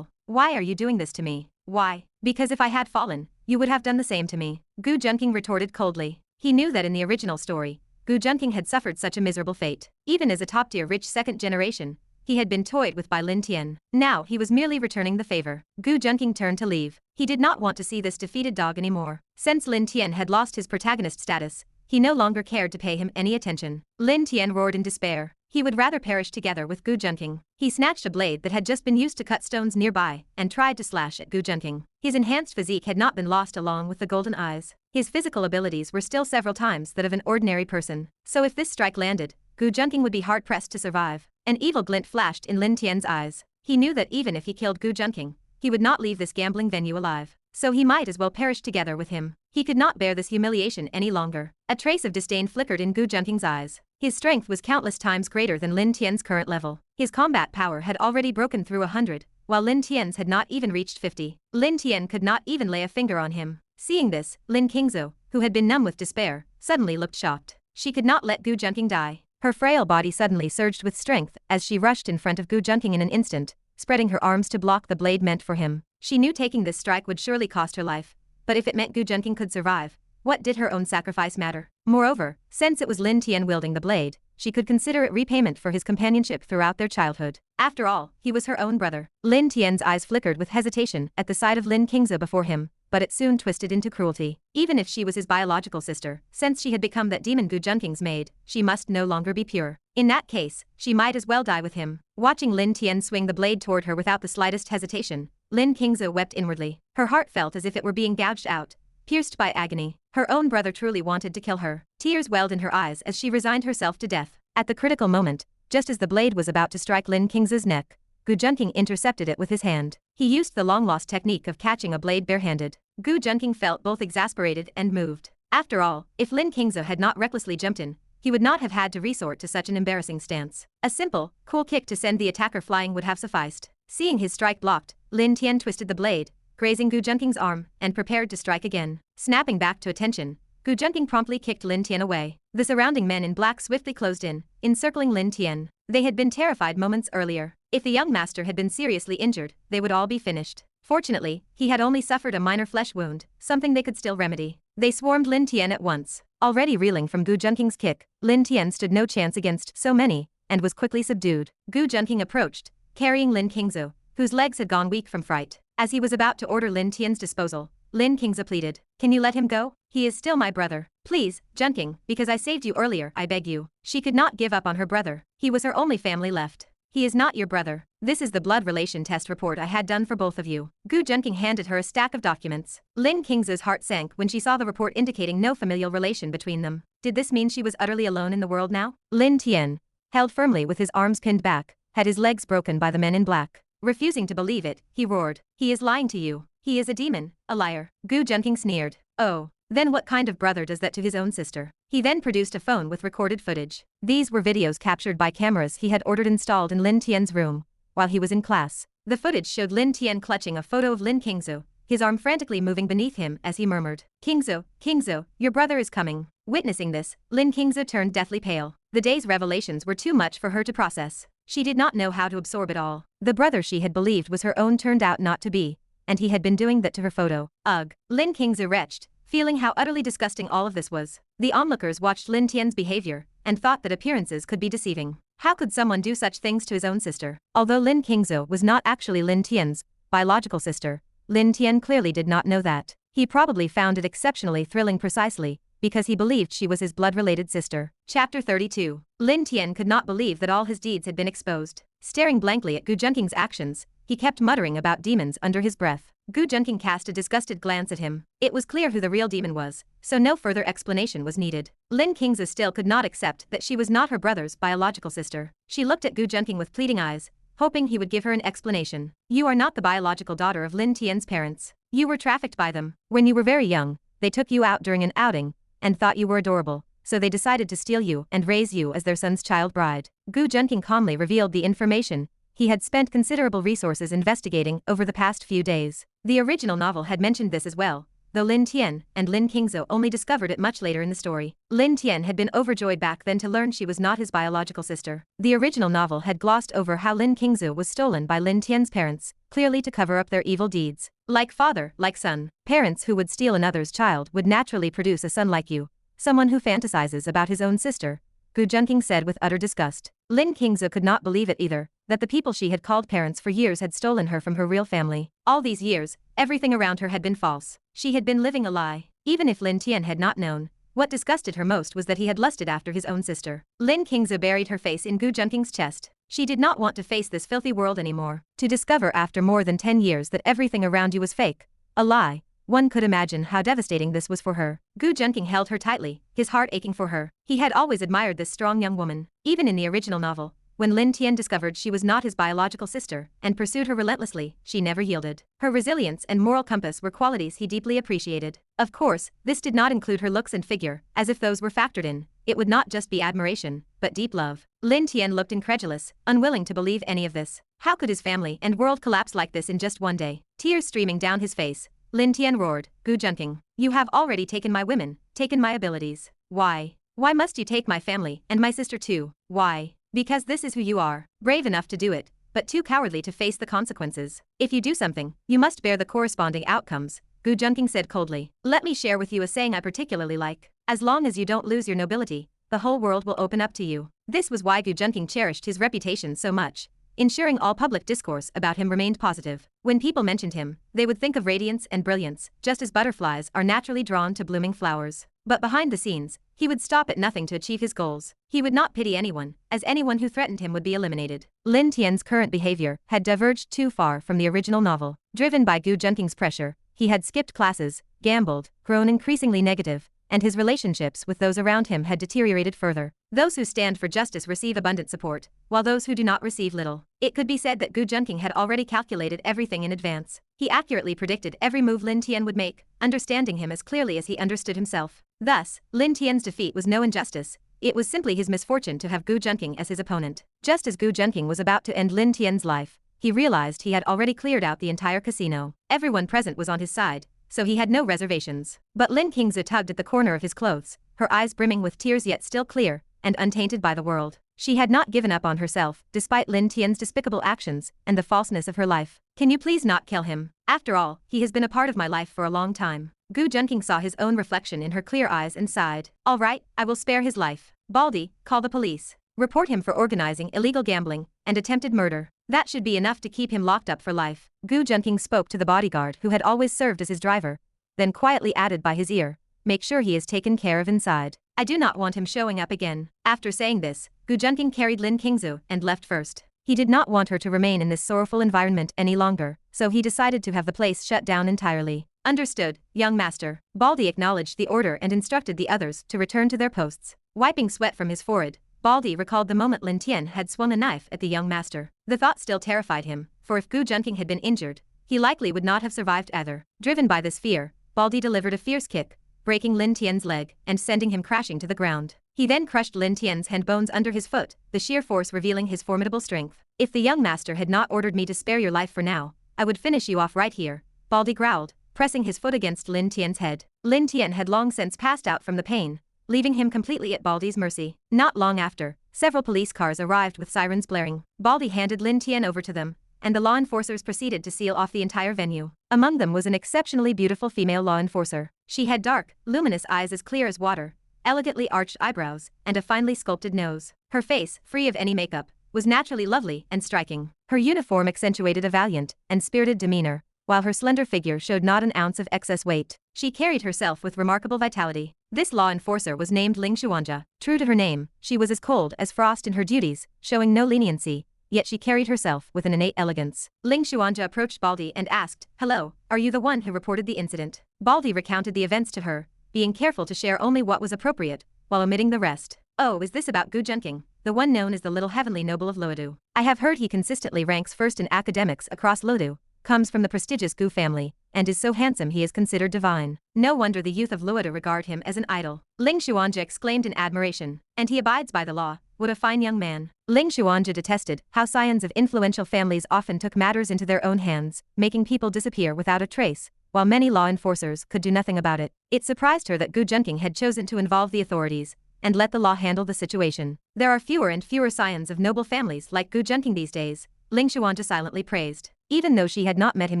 Why are you doing this to me? Why? Because if I had fallen, you would have done the same to me. Junqing retorted coldly. He knew that in the original story, Junqing had suffered such a miserable fate. Even as a top-tier rich second generation, He had been toyed with by Lin Tian. Now he was merely returning the favor. Gu Junqing turned to leave. He did not want to see this defeated dog anymore. Since Lin Tian had lost his protagonist status, he no longer cared to pay him any attention. Lin Tian roared in despair. He would rather perish together with Gu Junqing. He snatched a blade that had just been used to cut stones nearby and tried to slash at Gu Junqing. His enhanced physique had not been lost along with the golden eyes. His physical abilities were still several times that of an ordinary person. So if this strike landed, Gu Junqing would be hard-pressed to survive. An evil glint flashed in Lin Tian's eyes. He knew that even if he killed Gu Junqing, he would not leave this gambling venue alive. So he might as well perish together with him. He could not bear this humiliation any longer. A trace of disdain flickered in Gu Junqing's eyes. His strength was countless times greater than Lin Tian's current level. His combat power had already broken through 100, while Lin Tian's had not even reached 50. Lin Tian could not even lay a finger on him. Seeing this, Lin Qingzhu, who had been numb with despair, suddenly looked shocked. She could not let Gu Junqing die. Her frail body suddenly surged with strength as she rushed in front of Gu Junqing in an instant, spreading her arms to block the blade meant for him. She knew taking this strike would surely cost her life, but if it meant Gu Junqing could survive, what did her own sacrifice matter? Moreover, since it was Lin Tian wielding the blade, she could consider it repayment for his companionship throughout their childhood. After all, he was her own brother. Lin Tian's eyes flickered with hesitation at the sight of Lin Qingzhu before him, but it soon twisted into cruelty. Even if she was his biological sister, since she had become that demon Gu Junqing's maid, she must no longer be pure. In that case, she might as well die with him. Watching Lin Tian swing the blade toward her without the slightest hesitation, Lin Qingzhu wept inwardly. Her heart felt as if it were being gouged out, pierced by agony. Her own brother truly wanted to kill her. Tears welled in her eyes as she resigned herself to death. At the critical moment, just as the blade was about to strike Lin Qingzhu's neck, Gu Junqing intercepted it with his hand. He used the long-lost technique of catching a blade barehanded. Gu Junqing felt both exasperated and moved. After all, if Lin Qingzhu had not recklessly jumped in, he would not have had to resort to such an embarrassing stance. A simple, cool kick to send the attacker flying would have sufficed. Seeing his strike blocked, Lin Tian twisted the blade, grazing Gu Junqing's arm, and prepared to strike again. Snapping back to attention, Gu Junqing promptly kicked Lin Tian away. The surrounding men in black swiftly closed in, encircling Lin Tian. They had been terrified moments earlier. If the young master had been seriously injured, they would all be finished. Fortunately, he had only suffered a minor flesh wound, something they could still remedy. They swarmed Lin Tian at once. Already reeling from Gu Junqing's kick, Lin Tian stood no chance against so many, and was quickly subdued. Gu Junqing approached, carrying Lin Qingzhu, whose legs had gone weak from fright. As he was about to order Lin Tian's disposal, Lin Qingzhu pleaded, "Can you let him go? He is still my brother. Please, Junqing, because I saved you earlier, I beg you." She could not give up on her brother. He was her only family left. "He is not your brother. This is the blood relation test report I had done for both of you." Gu Junqing handed her a stack of documents. Lin Qingzhu's heart sank when she saw the report indicating no familial relation between them. Did this mean she was utterly alone in the world now? Lin Tian, held firmly with his arms pinned back, had his legs broken by the men in black. Refusing to believe it, he roared, "He is lying to you. He is a demon, a liar." Gu Junqing sneered. "Oh, then what kind of brother does that to his own sister?" He then produced a phone with recorded footage. These were videos captured by cameras he had ordered installed in Lin Tian's room while he was in class. The footage showed Lin Tian clutching a photo of Lin Qingzhu, his arm frantically moving beneath him as he murmured, "Qingzhu, Qingzhu, your brother is coming." Witnessing this, Lin Qingzhu turned deathly pale. The day's revelations were too much for her to process. She did not know how to absorb it all. The brother she had believed was her own turned out not to be, and he had been doing that to her photo. Ugh. Lin Qingzhu retched, feeling how utterly disgusting all of this was. The onlookers watched Lin Tian's behavior and thought that appearances could be deceiving. How could someone do such things to his own sister? Although Lin Qingzhu was not actually Lin Tian's biological sister, Lin Tian clearly did not know that. He probably found it exceptionally thrilling precisely because he believed she was his blood-related sister. Chapter 32. Lin Tian could not believe that all his deeds had been exposed. Staring blankly at Gu Junqing's actions, he kept muttering about demons under his breath. Gu Junqing cast a disgusted glance at him. It was clear who the real demon was, so no further explanation was needed. Lin Qingzhu still could not accept that she was not her brother's biological sister. She looked at Gu Junqing with pleading eyes, hoping he would give her an explanation. "You are not the biological daughter of Lin Tian's parents. You were trafficked by them. When you were very young, they took you out during an outing and thought you were adorable, so they decided to steal you and raise you as their son's child bride." Gu Junqing calmly revealed the information he had spent considerable resources investigating over the past few days. The original novel had mentioned this as well, though Lin Tian and Lin Qingzhu only discovered it much later in the story. Lin Tian had been overjoyed back then to learn she was not his biological sister. The original novel had glossed over how Lin Qingzhu was stolen by Lin Tian's parents, clearly to cover up their evil deeds. Like father, like son. Parents who would steal another's child would naturally produce a son like you, someone who fantasizes about his own sister, Gu Junqing said with utter disgust. Lin Qingzhu could not believe it either, that the people she had called parents for years had stolen her from her real family. All these years, everything around her had been false. She had been living a lie. Even if Lin Tian had not known, what disgusted her most was that he had lusted after his own sister. Lin Qingzhu buried her face in Gu Junqing's chest. She did not want to face this filthy world anymore. To discover after more than 10 years that everything around you was fake, a lie, one could imagine how devastating this was for her. Gu Junqing held her tightly, his heart aching for her. He had always admired this strong young woman. Even in the original novel, when Lin Tian discovered she was not his biological sister and pursued her relentlessly, she never yielded. Her resilience and moral compass were qualities he deeply appreciated. Of course, this did not include her looks and figure, as if those were factored in. It would not just be admiration, but deep love. Lin Tian looked incredulous, unwilling to believe any of this. How could his family and world collapse like this in just one day? Tears streaming down his face, Lin Tian roared, Gu Junqing, you have already taken my women, taken my abilities. Why? Why must you take my family and my sister too? Why? Because this is who you are, brave enough to do it, but too cowardly to face the consequences. If you do something, you must bear the corresponding outcomes, Gu Junqing said coldly. Let me share with you a saying I particularly like. As long as you don't lose your nobility, the whole world will open up to you. This was why Gu Junqing cherished his reputation so much, ensuring all public discourse about him remained positive. When people mentioned him, they would think of radiance and brilliance, just as butterflies are naturally drawn to blooming flowers. But behind the scenes, he would stop at nothing to achieve his goals. He would not pity anyone, as anyone who threatened him would be eliminated. Lin Tian's current behavior had diverged too far from the original novel. Driven by Gu Junqing's pressure, he had skipped classes, gambled, grown increasingly negative, and his relationships with those around him had deteriorated further. Those who stand for justice receive abundant support, while those who do not receive little. It could be said that Gu Junqing had already calculated everything in advance. He accurately predicted every move Lin Tian would make, understanding him as clearly as he understood himself. Thus, Lin Tian's defeat was no injustice, it was simply his misfortune to have Gu Junqing as his opponent. Just as Gu Junqing was about to end Lin Tian's life, he realized he had already cleared out the entire casino. Everyone present was on his side, so he had no reservations. But Lin Qingzhu tugged at the corner of his clothes, her eyes brimming with tears yet still clear and untainted by the world. She had not given up on herself, despite Lin Tian's despicable actions and the falseness of her life. Can you please not kill him? After all, he has been a part of my life for a long time. Gu Junqing saw his own reflection in her clear eyes and sighed. All right, I will spare his life. Baldy, call the police. Report him for organizing illegal gambling and attempted murder. That should be enough to keep him locked up for life. Gu Junqing spoke to the bodyguard who had always served as his driver, then quietly added by his ear, make sure he is taken care of inside. I do not want him showing up again. After saying this, Gu Junqing carried Lin Qingzhu and left first. He did not want her to remain in this sorrowful environment any longer, so he decided to have the place shut down entirely. Understood, young master. Baldy acknowledged the order and instructed the others to return to their posts. Wiping sweat from his forehead, Baldy recalled the moment Lin Tian had swung a knife at the young master. The thought still terrified him, for if Gu Junqing had been injured, he likely would not have survived either. Driven by this fear, Baldy delivered a fierce kick, breaking Lin Tian's leg and sending him crashing to the ground. He then crushed Lin Tian's hand bones under his foot, the sheer force revealing his formidable strength. If the young master had not ordered me to spare your life for now, I would finish you off right here, Baldy growled, pressing his foot against Lin Tian's head. Lin Tian had long since passed out from the pain, leaving him completely at Baldy's mercy. Not long after, several police cars arrived with sirens blaring. Baldy handed Lin Tian over to them, and the law enforcers proceeded to seal off the entire venue. Among them was an exceptionally beautiful female law enforcer. She had dark, luminous eyes as clear as water, elegantly arched eyebrows, and a finely sculpted nose. Her face, free of any makeup, was naturally lovely and striking. Her uniform accentuated a valiant and spirited demeanor, while her slender figure showed not an ounce of excess weight. She carried herself with remarkable vitality. This law enforcer was named Ling Xuanja. True to her name, she was as cold as frost in her duties, showing no leniency, yet she carried herself with an innate elegance. Ling Xuanja approached Baldy and asked, "Hello, are you the one who reported the incident?" Baldy recounted the events to her, being careful to share only what was appropriate, while omitting the rest. "Oh, is this about Gu Junqing, the one known as the Little Heavenly Noble of Luodu? I have heard he consistently ranks first in academics across Luodu, comes from the prestigious Gu family, and is so handsome he is considered divine. No wonder the youth of Luodu regard him as an idol." Ling Xuanja exclaimed in admiration. "And he abides by the law, what a fine young man." Ling Xuanja detested how scions of influential families often took matters into their own hands, making people disappear without a trace, while many law enforcers could do nothing about it. It surprised her that Gu Junqing had chosen to involve the authorities and let the law handle the situation. There are fewer and fewer scions of noble families like Gu Junqing these days, Ling Xuanja silently praised. Even though she had not met him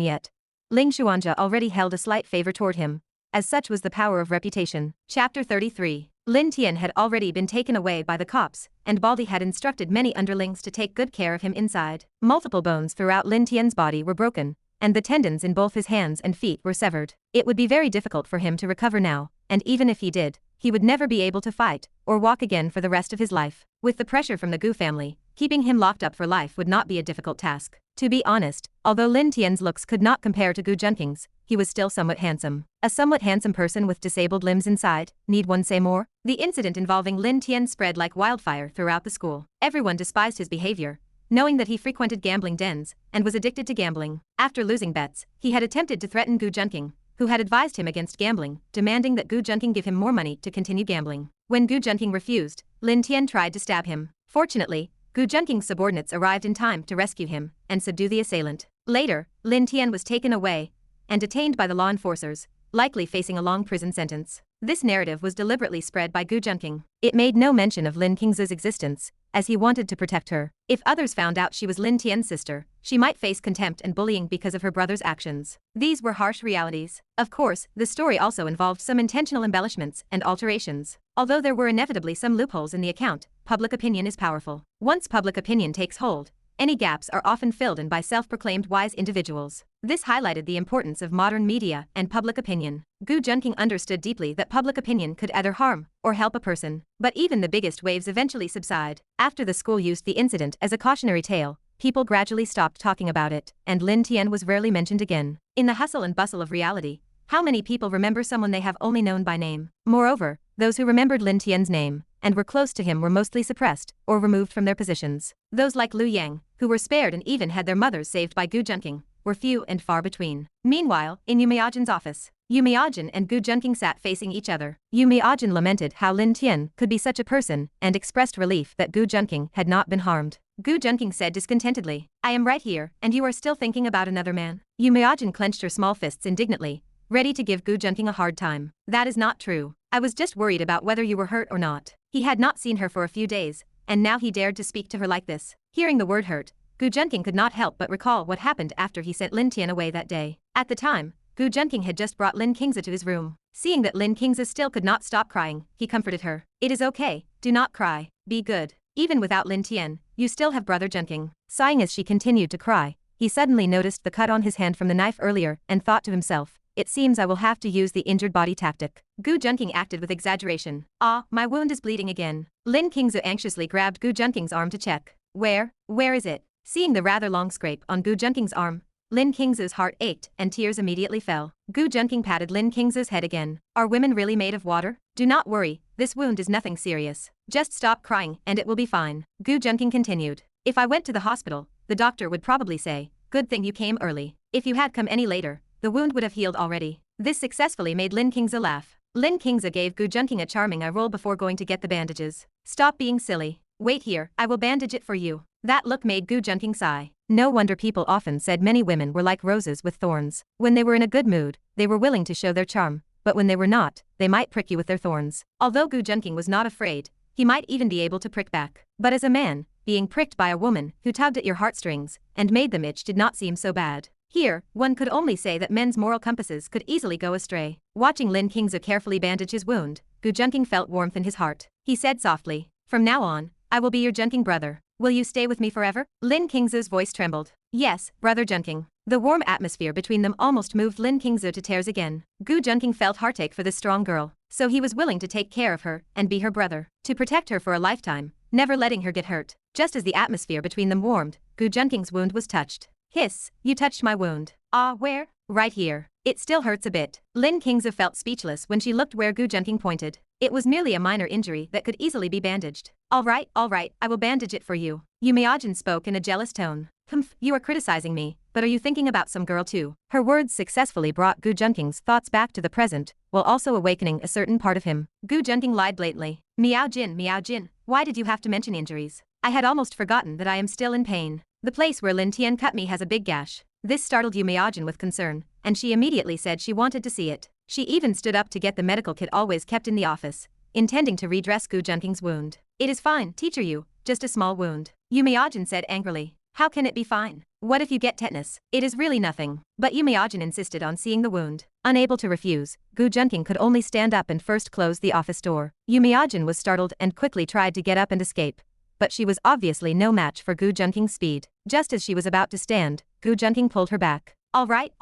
yet, Ling Xuanja already held a slight favor toward him, as such was the power of reputation. Chapter 33. Lin Tian had already been taken away by the cops, and Baldy had instructed many underlings to take good care of him inside. Multiple bones throughout Lin Tian's body were broken, and the tendons in both his hands and feet were severed. It would be very difficult for him to recover now, and even if he did, he would never be able to fight or walk again for the rest of his life. With the pressure from the Gu family, keeping him locked up for life would not be a difficult task. To be honest, although Lin Tian's looks could not compare to Gu Junqing's, he was still somewhat handsome. A somewhat handsome person with disabled limbs inside, need one say more? The incident involving Lin Tian spread like wildfire throughout the school. Everyone despised his behavior, knowing that he frequented gambling dens and was addicted to gambling. After losing bets, he had attempted to threaten Gu Junqing, who had advised him against gambling, demanding that Gu Junqing give him more money to continue gambling. When Gu Junqing refused, Lin Tian tried to stab him. Fortunately, Gu Junqing's subordinates arrived in time to rescue him and subdue the assailant. Later, Lin Tian was taken away and detained by the law enforcers, likely facing a long prison sentence. This narrative was deliberately spread by Gu Junqing. It made no mention of Lin Qingzu's existence, as he wanted to protect her. If others found out she was Lin Tian's sister, she might face contempt and bullying because of her brother's actions. These were harsh realities. Of course, the story also involved some intentional embellishments and alterations. Although there were inevitably some loopholes in the account, public opinion is powerful. Once public opinion takes hold, any gaps are often filled in by self-proclaimed wise individuals. This highlighted the importance of modern media and public opinion. Gu Junqing understood deeply that public opinion could either harm or help a person. But even the biggest waves eventually subside. After the school used the incident as a cautionary tale, people gradually stopped talking about it, and Lin Tian was rarely mentioned again. In the hustle and bustle of reality, how many people remember someone they have only known by name? Moreover, those who remembered Lin Tian's name and were close to him were mostly suppressed or removed from their positions. Those like Liu Yang, who were spared and even had their mothers saved by Gu Junqing, were few and far between. Meanwhile, in Yu Miajin's office, Yu Miajin and Gu Junqing sat facing each other. Yu Miajin lamented how Lin Tian could be such a person and expressed relief that Gu Junqing had not been harmed. Gu Junqing said discontentedly, "I am right here, and you are still thinking about another man." Yu Miajin clenched her small fists indignantly, ready to give Gu Junqing a hard time. "That is not true. I was just worried about whether you were hurt or not." He had not seen her for a few days, and now he dared to speak to her like this. Hearing the word hurt, Gu Junqing could not help but recall what happened after he sent Lin Tian away that day. At the time, Gu Junqing had just brought Lin Qingzhu to his room. Seeing that Lin Qingzhu still could not stop crying, he comforted her. "It is okay, do not cry, be good. Even without Lin Tian, you still have brother Junqing." Sighing as she continued to cry, he suddenly noticed the cut on his hand from the knife earlier and thought to himself, "It seems I will have to use the injured body tactic." Gu Junqing acted with exaggeration. "Ah, my wound is bleeding again." Lin Qingzhu anxiously grabbed Gu Junqing's arm to check. Where is it?" Seeing the rather long scrape on Gu Junqing's arm, Lin Qingzhu's heart ached and tears immediately fell. Gu Junqing patted Lin Qingzhu's head again. "Are women really made of water? Do not worry, this wound is nothing serious. Just stop crying and it will be fine." Gu Junqing continued. "If I went to the hospital, the doctor would probably say, 'Good thing you came early. If you had come any later, the wound would have healed already.'" This successfully made Lin Qingzhu laugh. Lin Qingzhu gave Gu Junqing a charming eye roll before going to get the bandages. "Stop being silly. Wait here, I will bandage it for you." That look made Gu Junqing sigh. No wonder people often said many women were like roses with thorns. When they were in a good mood, they were willing to show their charm, but when they were not, they might prick you with their thorns. Although Gu Junqing was not afraid, he might even be able to prick back. But as a man, being pricked by a woman who tugged at your heartstrings and made them itch did not seem so bad. Here, one could only say that men's moral compasses could easily go astray. Watching Lin Qingzhu carefully bandage his wound, Gu Junqing felt warmth in his heart. He said softly, "From now on, I will be your Junqing brother. Will you stay with me forever?" Lin Qingzhu's voice trembled. "Yes, brother Junqing." The warm atmosphere between them almost moved Lin Qingzhu to tears again. Gu Junqing felt heartache for this strong girl, so he was willing to take care of her and be her brother, to protect her for a lifetime, never letting her get hurt. Just as the atmosphere between them warmed, Gu Junqing's wound was touched. "Hiss, you touched my wound." "Ah, where?" "Right here. It still hurts a bit." Lin Qingzhu felt speechless when she looked where Gu Junqing pointed. It was merely a minor injury that could easily be bandaged. All right, I will bandage it for you." Yu Miajin spoke in a jealous tone. "Humph, you are criticizing me, but are you thinking about some girl too?" Her words successfully brought Gu Junqing's thoughts back to the present, while also awakening a certain part of him. Gu Junqing lied blatantly. Miao Jin, why did you have to mention injuries? I had almost forgotten that I am still in pain. The place where Lin Tian cut me has a big gash." This startled Yu Miajin with concern, and she immediately said she wanted to see it. She even stood up to get the medical kit always kept in the office, intending to redress Gu Junqing's wound. "It is fine, teacher Yu, just a small wound." Yu Miajin said angrily. "How can it be fine? What if you get tetanus? It is really nothing. But Yu Miajin insisted on seeing the wound. Unable to refuse, Gu Junqing could only stand up and first close the office door. Yu Miajin was startled and quickly tried to get up and escape. But she was obviously no match for Gu Junqing's speed. Just as she was about to stand, Gu Junqing pulled her back. All right,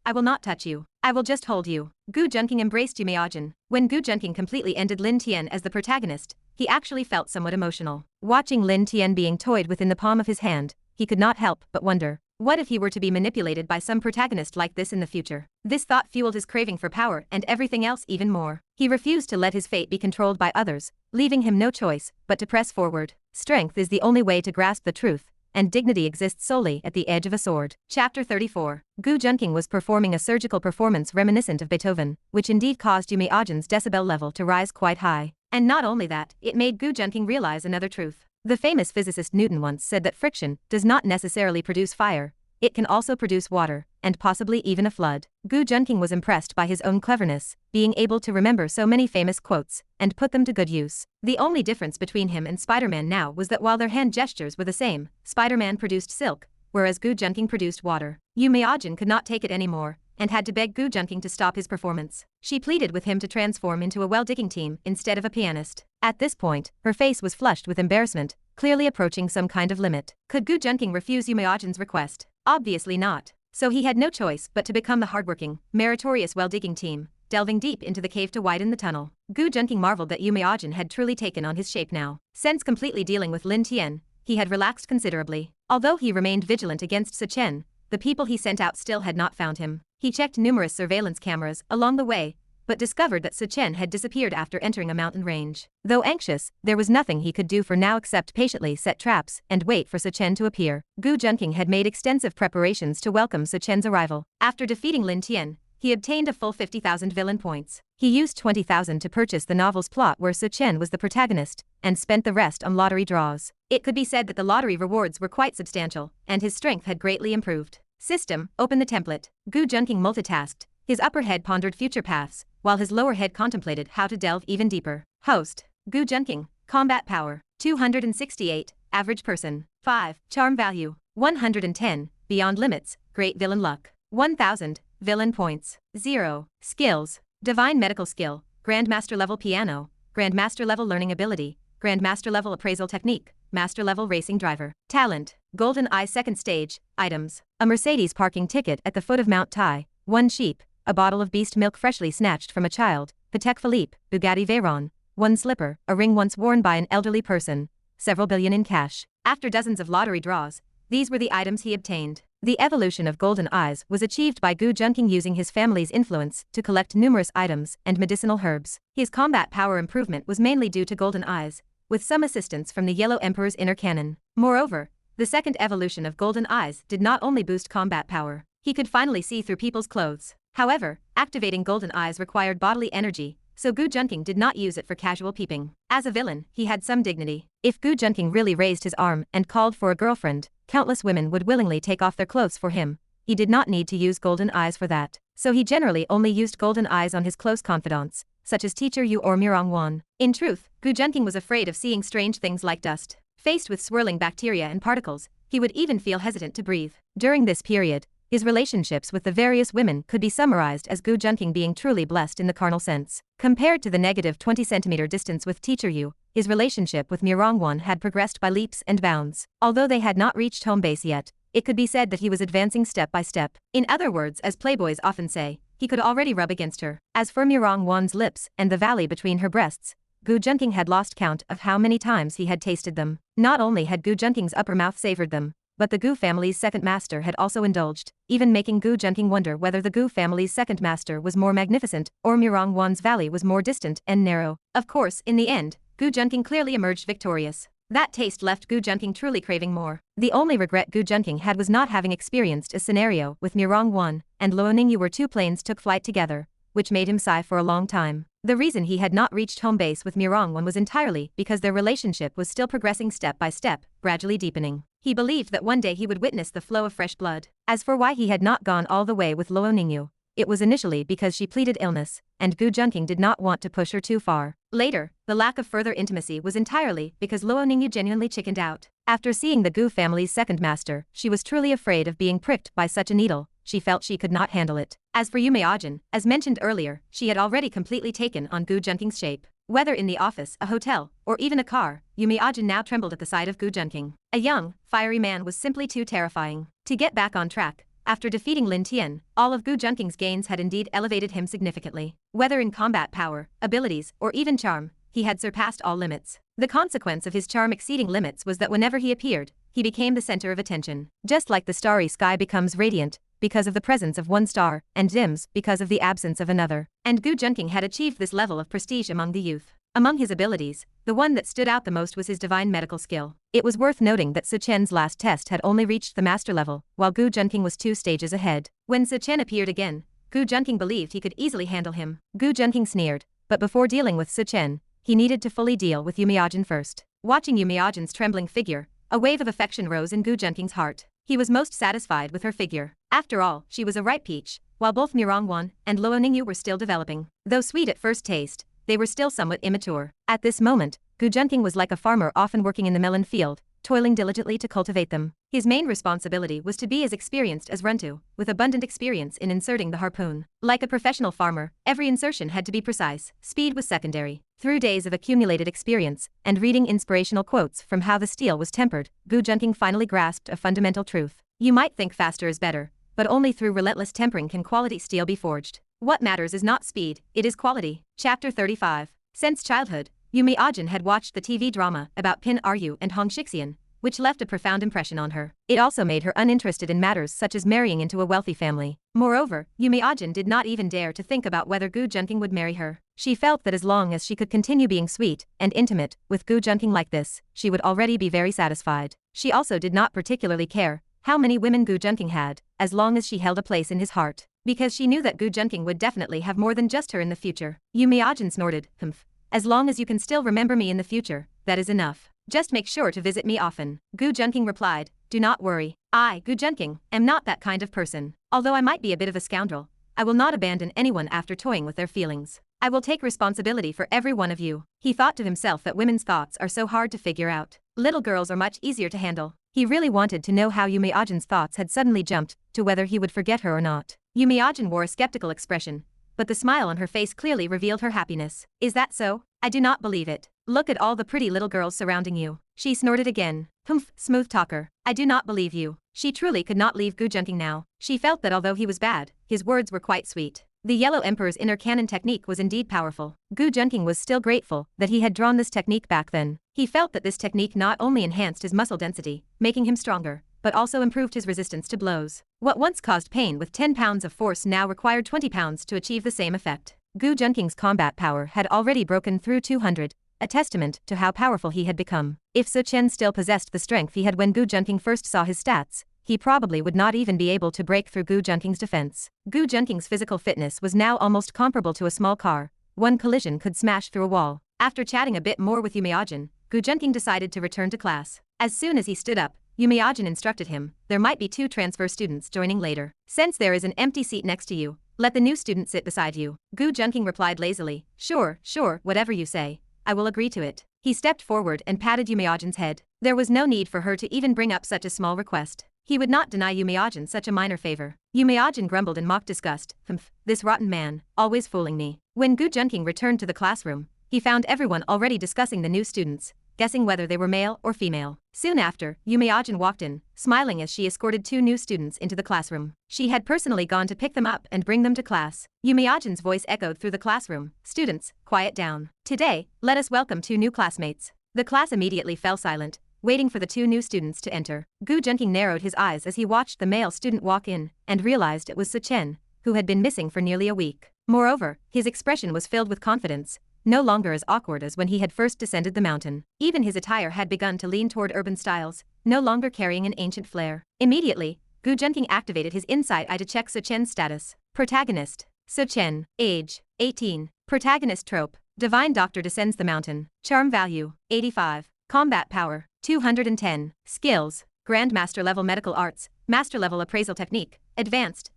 I will not touch you. I will just hold you. Gu Junqing embraced Yu Miajin. When Gu Junqing completely ended Lin Tian as the protagonist, he actually felt somewhat emotional. Watching Lin Tian being toyed within the palm of his hand, he could not help but wonder, what if he were to be manipulated by some protagonist like this in the future? This thought fueled his craving for power and everything else even more. He refused to let his fate be controlled by others, leaving him no choice but to press forward. Strength is the only way to grasp the truth, and dignity exists solely at the edge of a sword. Chapter 34. Gu Junqing was performing a surgical performance reminiscent of Beethoven, which indeed caused Yu Miajin's decibel level to rise quite high. And not only that, it made Gu Junqing realize another truth. The famous physicist Newton once said that friction does not necessarily produce fire, it can also produce water, and possibly even a flood. Gu Junqing was impressed by his own cleverness, being able to remember so many famous quotes, and put them to good use. The only difference between him and Spider-Man now was that while their hand gestures were the same, Spider-Man produced silk, whereas Gu Junqing produced water. Yu Miajin could not take it anymore, and had to beg Gu Junqing to stop his performance. She pleaded with him to transform into a well-digging team instead of a pianist. At this point, her face was flushed with embarrassment, clearly approaching some kind of limit. Could Gu Junqing refuse Yu Miajin's request? Obviously not. So he had no choice but to become the hardworking, meritorious well-digging team, delving deep into the cave to widen the tunnel. Gu Junqing marveled that Yu Miajin had truly taken on his shape now. Since completely dealing with Lin Tian, he had relaxed considerably. Although he remained vigilant against Chen, the people he sent out still had not found him. He checked numerous surveillance cameras along the way, but discovered that Chen had disappeared after entering a mountain range. Though anxious, there was nothing he could do for now except patiently set traps and wait for Chen to appear. Gu Junqing had made extensive preparations to welcome Chen's arrival. After defeating Lin Tian, he obtained a full 50,000 villain points. He used 20,000 to purchase the novel's plot where Chen was the protagonist, and spent the rest on lottery draws. It could be said that the lottery rewards were quite substantial, and his strength had greatly improved. System, open the template. Gu Junqing multitasked. His upper head pondered future paths, while his lower head contemplated how to delve even deeper. Host, Gu Junqing. Combat power, 268. Average person, 5. Charm value, 110. Beyond limits, great villain luck, 1000. Villain points, 0. Skills, divine medical skill, Grandmaster level piano, Grandmaster level learning ability, Grandmaster level appraisal technique, Master level racing driver. Talent, Golden Eye second stage. Items, a Mercedes parking ticket at the foot of Mount Tai, 1 sheep, a bottle of beast milk freshly snatched from a child, Patek Philippe, Bugatti Veyron, 1 slipper, a ring once worn by an elderly person, several billion in cash. After dozens of lottery draws, these were the items he obtained. The evolution of golden eyes was achieved by Gu Junqing using his family's influence to collect numerous items and medicinal herbs. His combat power improvement was mainly due to golden eyes, with some assistance from the Yellow Emperor's inner cannon. Moreover, the second evolution of golden eyes did not only boost combat power, he could finally see through people's clothes. However, activating golden eyes required bodily energy, so Gu Junqing did not use it for casual peeping. As a villain, he had some dignity. If Gu Junqing really raised his arm and called for a girlfriend, countless women would willingly take off their clothes for him. He did not need to use golden eyes for that, so he generally only used golden eyes on his close confidants, such as Teacher Yu or Murong Wan. In truth, Gu Junqing was afraid of seeing strange things like dust. Faced with swirling bacteria and particles, he would even feel hesitant to breathe. During this period, his relationships with the various women could be summarized as Gu Junqing being truly blessed in the carnal sense. Compared to the negative 20 centimeter distance with Teacher Yu, his relationship with Murong Wan had progressed by leaps and bounds. Although they had not reached home base yet, it could be said that he was advancing step by step. In other words, as playboys often say, he could already rub against her. As for Murong Wan's lips and the valley between her breasts, Gu Junqing had lost count of how many times he had tasted them. Not only had Gu Junqing's upper mouth savored them, but the Gu family's second master had also indulged, even making Gu Junqing wonder whether the Gu family's second master was more magnificent or Murong Wan's valley was more distant and narrow. Of course, in the end, Gu Junqing clearly emerged victorious. That taste left Gu Junqing truly craving more. The only regret Gu Junqing had was not having experienced a scenario with Murong Wan and Ningyu where two planes took flight together, which made him sigh for a long time. The reason he had not reached home base with Murong Wan was entirely because their relationship was still progressing step by step, gradually deepening. He believed that one day he would witness the flow of fresh blood. As for why he had not gone all the way with Ningyu, it was initially because she pleaded illness, and Gu Junqing did not want to push her too far. Later, the lack of further intimacy was entirely because Ningyu genuinely chickened out. After seeing the Gu family's second master, she was truly afraid of being pricked by such a needle. She felt she could not handle it. As for Yumeojin, as mentioned earlier, she had already completely taken on Gu Junking's shape. Whether in the office, a hotel, or even a car, Yumeojin now trembled at the sight of Gu Junqing. A young, fiery man was simply too terrifying. To get back on track, after defeating Lin Tian, all of Gu Junking's gains had indeed elevated him significantly. Whether in combat power, abilities, or even charm, he had surpassed all limits. The consequence of his charm exceeding limits was that whenever he appeared, he became the center of attention. Just like the starry sky becomes radiant because of the presence of one star, and dims because of the absence of another. And Gu Junqing had achieved this level of prestige among the youth. Among his abilities, the one that stood out the most was his divine medical skill. It was worth noting that Chen's last test had only reached the master level, while Gu Junqing was 2 stages ahead. When Chen appeared again, Gu Junqing believed he could easily handle him. Gu Junqing sneered, but before dealing with Chen, he needed to fully deal with Yumeojin first. Watching Yumeojin's trembling figure, a wave of affection rose in Gu Junking's heart. He was most satisfied with her figure. After all, she was a ripe peach, while both Murong and Ningyu were still developing. Though sweet at first taste, they were still somewhat immature. At this moment, Gu Junqing was like a farmer often working in the melon field, toiling diligently to cultivate them. His main responsibility was to be as experienced as Runtu, with abundant experience in inserting the harpoon. Like a professional farmer, every insertion had to be precise. Speed was secondary. Through days of accumulated experience and reading inspirational quotes from how the steel was tempered, Gu Junqing finally grasped a fundamental truth. You might think faster is better, but only through relentless tempering can quality steel be forged. What matters is not speed, it is quality. Chapter 35. Since childhood, Yumeojin had watched the TV drama about Pin Ryu and Hong Shixian, which left a profound impression on her. It also made her uninterested in matters such as marrying into a wealthy family. Moreover, Yumeojin did not even dare to think about whether Gu Junqing would marry her. She felt that as long as she could continue being sweet and intimate with Gu Junqing like this, she would already be very satisfied. She also did not particularly care how many women Gu Junqing had, as long as she held a place in his heart, because she knew that Gu Junqing would definitely have more than just her in the future. Yumeojin snorted, "Humph. As long as you can still remember me in the future, that is enough. Just make sure to visit me often." Gu Junqing replied, "Do not worry. I, Gu Junqing, am not that kind of person. Although I might be a bit of a scoundrel, I will not abandon anyone after toying with their feelings. I will take responsibility for every one of you." He thought to himself that women's thoughts are so hard to figure out. Little girls are much easier to handle. He really wanted to know how Yumeojin's thoughts had suddenly jumped to whether he would forget her or not. Yumeojin wore a skeptical expression, but the smile on her face clearly revealed her happiness. "Is that so? I do not believe it. Look at all the pretty little girls surrounding you." She snorted again. "Humph, smooth talker. I do not believe you." She truly could not leave Gu Junqing now. She felt that although he was bad, his words were quite sweet. The Yellow Emperor's inner cannon technique was indeed powerful. Gu Junqing was still grateful that he had drawn this technique back then. He felt that this technique not only enhanced his muscle density, making him stronger, but also improved his resistance to blows. What once caused pain with 10 pounds of force now required 20 pounds to achieve the same effect. Gu Junqing's combat power had already broken through 200, a testament to how powerful he had become. If Chen still possessed the strength he had when Gu Junqing first saw his stats, he probably would not even be able to break through Gu Junking's defense. Gu Junking's physical fitness was now almost comparable to a small car. One collision could smash through a wall. After chatting a bit more with Yumeojin, Gu Junqing decided to return to class. As soon as he stood up, Yumeojin instructed him, there might be 2 transfer students joining later. Since there is an empty seat next to you, let the new student sit beside you. Gu Junqing replied lazily, sure, whatever you say. I will agree to it." He stepped forward and patted Yumeojin's head. There was no need for her to even bring up such a small request. He would not deny Yumeojin such a minor favor. Yumeojin grumbled in mock disgust, "Humph, this rotten man, always fooling me." When Gu Junqing returned to the classroom, he found everyone already discussing the new students, guessing whether they were male or female. Soon after, Yumeojin walked in, smiling as she escorted 2 new students into the classroom. She had personally gone to pick them up and bring them to class. Yumeojin's voice echoed through the classroom, "Students, quiet down. Today, let us welcome 2 new classmates." The class immediately fell silent, waiting for the 2 new students to enter. Gu Junqing narrowed his eyes as he watched the male student walk in, and realized it was Chen, who had been missing for nearly a week. Moreover, his expression was filled with confidence, no longer as awkward as when he had first descended the mountain. Even his attire had begun to lean toward urban styles, no longer carrying an ancient flair. Immediately, Gu Junqing activated his insight eye to check Chen's status. Protagonist: Chen. Age: 18. Protagonist trope: Divine Doctor descends the mountain. Charm value: 85. Combat power: 210. Skills: Grandmaster level medical arts, Master level appraisal technique, Advanced.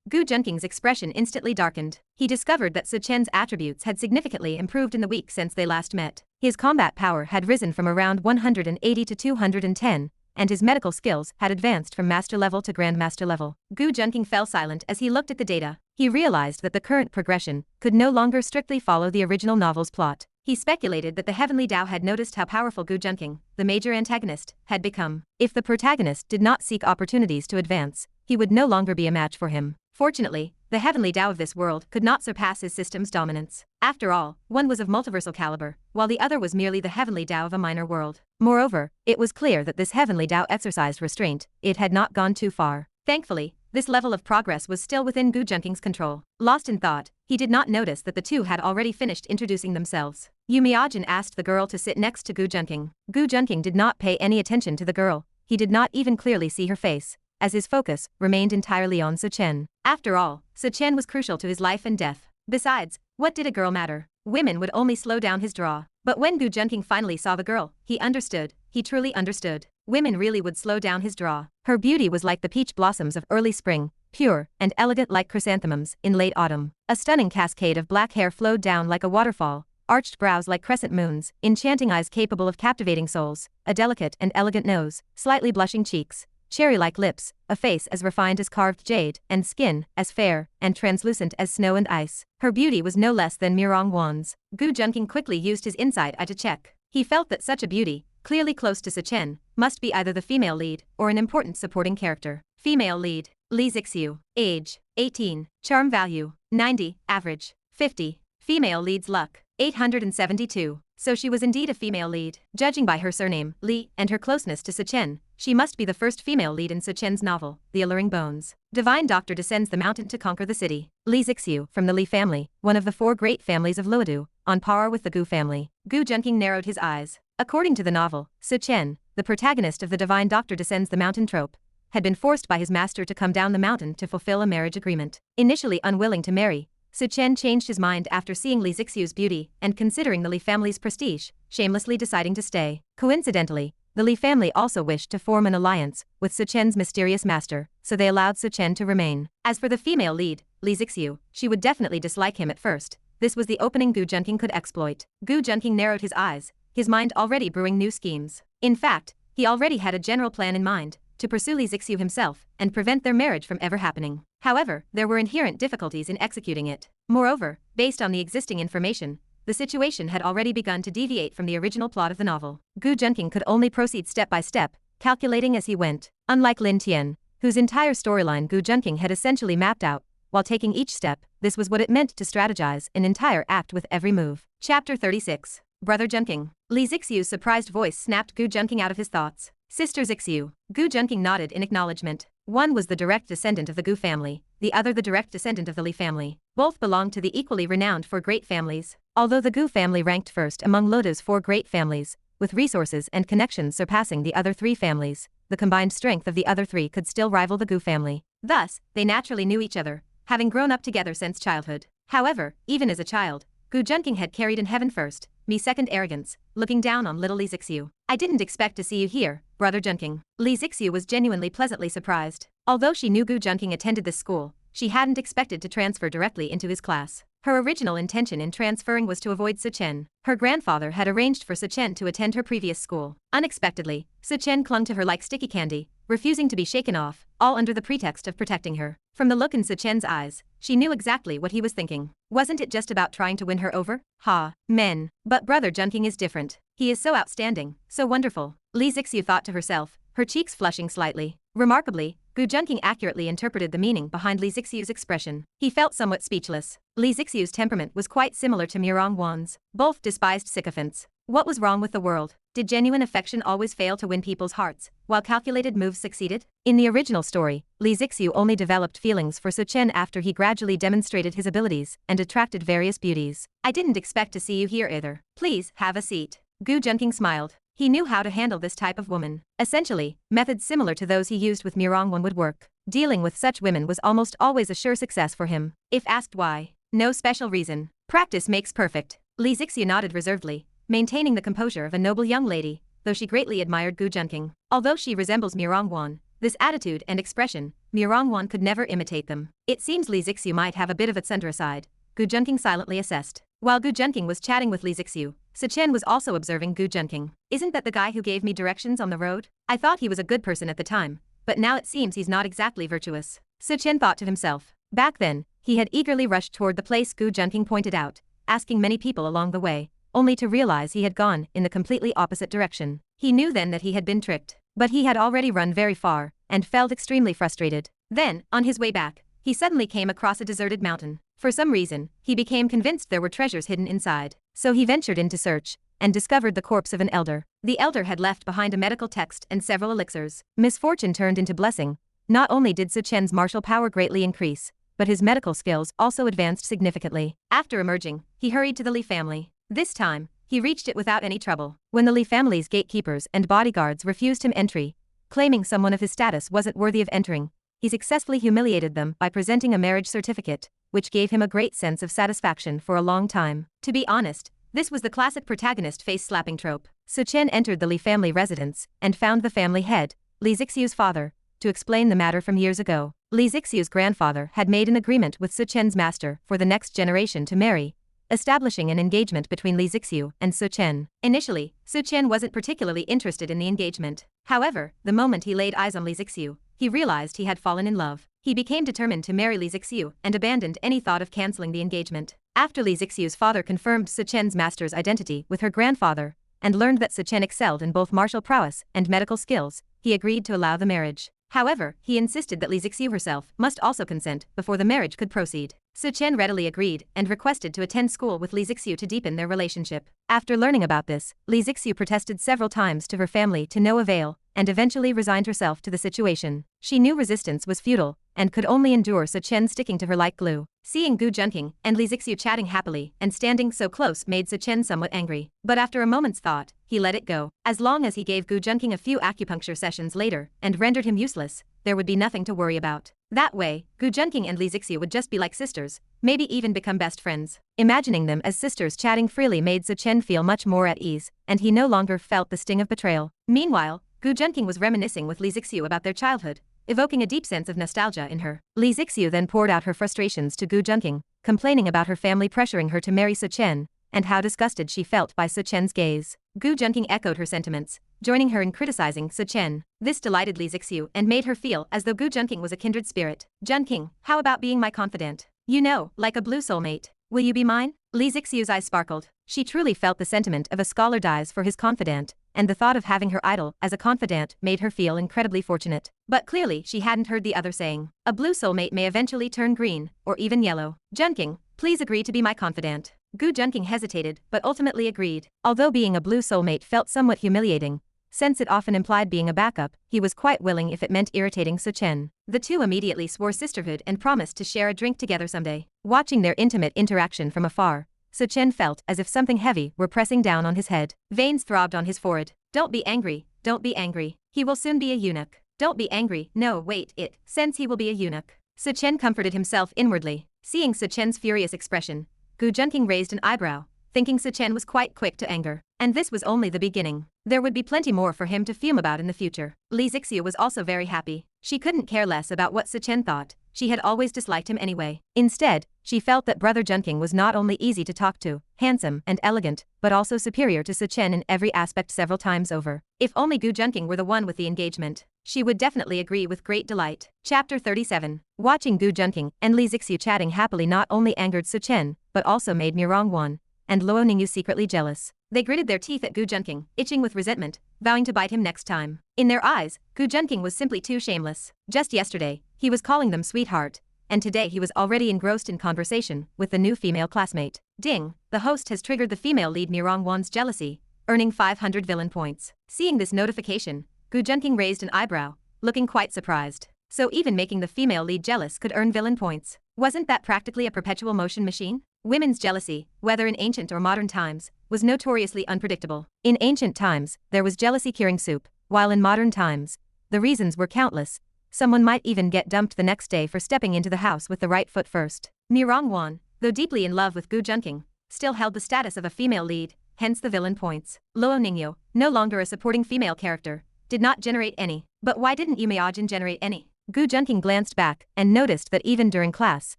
Gu Junking's expression instantly darkened. He discovered that Chen's attributes had significantly improved in the week since they last met. His combat power had risen from around 180 to 210, and his medical skills had advanced from master level to grandmaster level. Gu Junqing fell silent as he looked at the data. He realized that the current progression could no longer strictly follow the original novel's plot. He speculated that the Heavenly Tao had noticed how powerful Gu Junqing, the major antagonist, had become. If the protagonist did not seek opportunities to advance, he would no longer be a match for him. Fortunately, the Heavenly Tao of this world could not surpass his system's dominance. After all, one was of multiversal caliber, while the other was merely the Heavenly Tao of a minor world. Moreover, it was clear that this Heavenly Tao exercised restraint. It had not gone too far. Thankfully, this level of progress was still within Gu Junqing's control. Lost in thought, he did not notice that the two had already finished introducing themselves. Yu Miajin asked the girl to sit next to Gu Junqing. Gu Junqing did not pay any attention to the girl. He did not even clearly see her face, as his focus remained entirely on Chen. After all, Chen was crucial to his life and death. Besides, what did a girl matter? Women would only slow down his draw. But when Gu Junqing finally saw the girl, he understood. He truly understood. Women really would slow down his draw. Her beauty was like the peach blossoms of early spring, pure and elegant like chrysanthemums in late autumn. A stunning cascade of black hair flowed down like a waterfall, arched brows like crescent moons, enchanting eyes capable of captivating souls, a delicate and elegant nose, slightly blushing cheeks, cherry-like lips, a face as refined as carved jade, and skin as fair and translucent as snow and ice. Her beauty was no less than Murong Wan's. Gu Junqing quickly used his insight eye to check. He felt that such a beauty, clearly close to Chen, must be either the female lead or an important supporting character. Female lead, Li Zixiu. Age, 18. Charm value, 90. Average, 50. Female lead's luck, 872. So she was indeed a female lead. Judging by her surname, Li, and her closeness to Chen, she must be the first female lead in Chen's novel, The Alluring Bones. Divine Doctor descends the mountain to conquer the city. Li Zixiu, from the Li family, one of the four great families of Luodu, on par with the Gu family. Gu Junqing narrowed his eyes. According to the novel, Chen, the protagonist of the Divine Doctor descends the mountain trope, had been forced by his master to come down the mountain to fulfill a marriage agreement. Initially unwilling to marry, Chen changed his mind after seeing Li Zixiu's beauty and considering the Li family's prestige, shamelessly deciding to stay. Coincidentally, the Li family also wished to form an alliance with Chen's mysterious master, so they allowed Chen to remain. As for the female lead, Li Zixiu, she would definitely dislike him at first. This was the opening Gu Junqing could exploit. Gu Junqing narrowed his eyes, his mind already brewing new schemes. In fact, he already had a general plan in mind, to pursue Li Zixiu himself and prevent their marriage from ever happening. However, there were inherent difficulties in executing it. Moreover, based on the existing information, the situation had already begun to deviate from the original plot of the novel. Gu Junqing could only proceed step by step, calculating as he went. Unlike Lin Tian, whose entire storyline Gu Junqing had essentially mapped out, while taking each step, this was what it meant to strategize an entire act with every move. Chapter 36. Brother Junqing. Li Zixiu's surprised voice snapped Gu Junqing out of his thoughts. Sister Zixiu. Gu Junqing nodded in acknowledgement. One was the direct descendant of the Gu family, the other the direct descendant of the Li family. Both belonged to the equally renowned four great families. Although the Gu family ranked first among Luodu's four great families, with resources and connections surpassing the other three families, the combined strength of the other three could still rival the Gu family. Thus, they naturally knew each other, having grown up together since childhood. However, even as a child, Gu Junqing had carried in heaven first, me second arrogance, looking down on little Li Zixiu. I didn't expect to see you here, Brother Junqing. Li Zixiu was genuinely pleasantly surprised. Although she knew Gu Junqing attended this school, she hadn't expected to transfer directly into his class. Her original intention in transferring was to avoid Chen. Her grandfather had arranged for Chen to attend her previous school. Unexpectedly, Chen clung to her like sticky candy, refusing to be shaken off, all under the pretext of protecting her. From the look in Chen's eyes, she knew exactly what he was thinking. Wasn't it just about trying to win her over? Ha, men. But Brother Junqing is different. He is so outstanding, so wonderful. Li Zixiu thought to herself, her cheeks flushing slightly. Remarkably, Gu Junqing accurately interpreted the meaning behind Li Zixiu's expression. He felt somewhat speechless. Li Zixiu's temperament was quite similar to Murong Wan's. Both despised sycophants. What was wrong with the world? Did genuine affection always fail to win people's hearts, while calculated moves succeeded? In the original story, Li Zixiu only developed feelings for Chen after he gradually demonstrated his abilities and attracted various beauties. I didn't expect to see you here either. Please, have a seat. Gu Junqing smiled. He knew how to handle this type of woman. Essentially, methods similar to those he used with Murong Wan would work. Dealing with such women was almost always a sure success for him. If asked why, no special reason. Practice makes perfect. Li Zixiu nodded reservedly, maintaining the composure of a noble young lady, though she greatly admired Gu Junqing. Although she resembles Murong Wan, this attitude and expression, Murong Wan could never imitate them. It seems Li Zixiu might have a bit of a Tsundra side, Gu Junqing silently assessed. While Gu Junqing was chatting with Li Zixiu, Chen was also observing Gu Junqing. Isn't that the guy who gave me directions on the road? I thought he was a good person at the time, but now it seems he's not exactly virtuous. Chen thought to himself. Back then, he had eagerly rushed toward the place Gu Junqing pointed out, asking many people along the way, only to realize he had gone in the completely opposite direction. He knew then that he had been tricked, but he had already run very far, and felt extremely frustrated. Then, on his way back, he suddenly came across a deserted mountain. For some reason, he became convinced there were treasures hidden inside. So he ventured in to search, and discovered the corpse of an elder. The elder had left behind a medical text and several elixirs. Misfortune turned into blessing. Not only did Chen's martial power greatly increase, but his medical skills also advanced significantly. After emerging, he hurried to the Li family. This time, he reached it without any trouble. When the Li family's gatekeepers and bodyguards refused him entry, claiming someone of his status wasn't worthy of entering, he successfully humiliated them by presenting a marriage certificate, which gave him a great sense of satisfaction for a long time. To be honest, this was the classic protagonist face-slapping trope. Chen entered the Li family residence and found the family head, Li Zixu's father, to explain the matter from years ago. Li Zixu's grandfather had made an agreement with Chen's master for the next generation to marry, establishing an engagement between Li Zixiu and Chen. Initially, Chen wasn't particularly interested in the engagement. However, the moment he laid eyes on Li Zixiu, he realized he had fallen in love. He became determined to marry Li Zixiu and abandoned any thought of canceling the engagement. After Li Zixiu's father confirmed Chen's master's identity with her grandfather, and learned that Chen excelled in both martial prowess and medical skills, he agreed to allow the marriage. However, he insisted that Li Zixiu herself must also consent before the marriage could proceed. Chen readily agreed and requested to attend school with Li Zixiu to deepen their relationship. After learning about this, Li Zixiu protested several times to her family to no avail, and eventually resigned herself to the situation. She knew resistance was futile, and could only endure Chen sticking to her like glue. Seeing Gu Junqing and Li Zixiu chatting happily and standing so close made Chen somewhat angry. But after a moment's thought, he let it go. As long as he gave Gu Junqing a few acupuncture sessions later and rendered him useless, there would be nothing to worry about. That way, Gu Junqing and Li Zixiu would just be like sisters, maybe even become best friends. Imagining them as sisters chatting freely made Chen feel much more at ease, and he no longer felt the sting of betrayal. Meanwhile, Gu Junqing was reminiscing with Li Zixiu about their childhood, evoking a deep sense of nostalgia in her. Li Zixiu then poured out her frustrations to Gu Junqing, complaining about her family pressuring her to marry Chen, and how disgusted she felt by Chen's gaze. Gu Junqing echoed her sentiments, joining her in criticizing Chen. This delighted Li Zixiu and made her feel as though Gu Junqing was a kindred spirit. Junqing, how about being my confidant? You know, like a blue soulmate. Will you be mine? Li Zixiu's eyes sparkled. She truly felt the sentiment of a scholar dies for his confidant, and the thought of having her idol as a confidant made her feel incredibly fortunate. But clearly she hadn't heard the other saying. A blue soulmate may eventually turn green, or even yellow. Junqing, please agree to be my confidant. Gu Junqing hesitated but ultimately agreed. Although being a blue soulmate felt somewhat humiliating, since it often implied being a backup, he was quite willing if it meant irritating Chen. The two immediately swore sisterhood and promised to share a drink together someday. Watching their intimate interaction from afar, Chen felt as if something heavy were pressing down on his head. Veins throbbed on his forehead. Don't be angry, don't be angry. He will soon be a eunuch. Don't be angry, no wait, since he will be a eunuch. Chen comforted himself inwardly. Seeing Chen's furious expression, Gu Junqing raised an eyebrow, thinking Chen was quite quick to anger. And this was only the beginning. There would be plenty more for him to fume about in the future. Li Zixiu was also very happy. She couldn't care less about what Chen thought. She had always disliked him anyway. Instead, she felt that brother Junqing was not only easy to talk to, handsome and elegant, but also superior to Chen in every aspect several times over. If only Gu Junqing were the one with the engagement, she would definitely agree with great delight. Chapter 37. Watching Gu Junqing and Li Zixiu chatting happily not only angered Chen, but also made Murong and Ningyu secretly jealous. They gritted their teeth at Gu Junqing, itching with resentment, vowing to bite him next time. In their eyes, Gu Junqing was simply too shameless. Just yesterday, he was calling them sweetheart, and today he was already engrossed in conversation with the new female classmate. Ding, the host has triggered the female lead Murong's jealousy, earning 500 villain points. Seeing this notification, Gu Junqing raised an eyebrow, looking quite surprised. So even making the female lead jealous could earn villain points. Wasn't that practically a perpetual motion machine? Women's jealousy, whether in ancient or modern times, was notoriously unpredictable. In ancient times, there was jealousy curing soup, while in modern times, the reasons were countless. Someone might even get dumped the next day for stepping into the house with the right foot first. Murong, though deeply in love with Gu Junqing, still held the status of a female lead, hence the villain points. Ningyu, no longer a supporting female character, did not generate any. But why didn't Yumiajin generate any? Gu Junqing glanced back and noticed that even during class,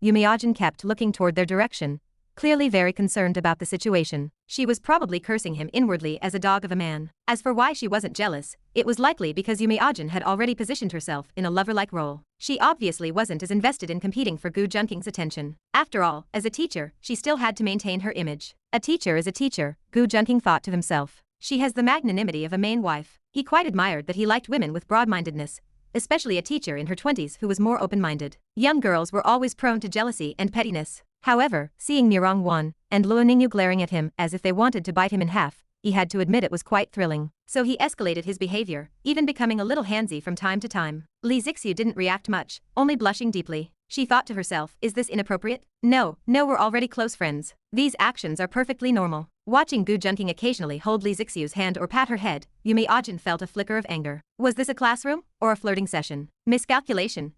Yumiajin kept looking toward their direction, clearly very concerned about the situation. She was probably cursing him inwardly as a dog of a man. As for why she wasn't jealous, it was likely because Yumiajin had already positioned herself in a lover-like role. She obviously wasn't as invested in competing for Gu Junqing's attention. After all, as a teacher, she still had to maintain her image. A teacher is a teacher, Gu Junqing thought to himself. She has the magnanimity of a main wife. He quite admired that he liked women with broad-mindedness, especially a teacher in her 20s who was more open-minded. Young girls were always prone to jealousy and pettiness. However, seeing Murong Wan and Ningyu glaring at him as if they wanted to bite him in half, he had to admit it was quite thrilling. So he escalated his behavior, even becoming a little handsy from time to time. Li Zixu didn't react much, only blushing deeply. She thought to herself, is this inappropriate? No, we're already close friends. These actions are perfectly normal. Watching Gu Junqing occasionally hold Li Zixu's hand or pat her head, Yumiajin felt a flicker of anger. Was this a classroom or a flirting session? Miscalculation.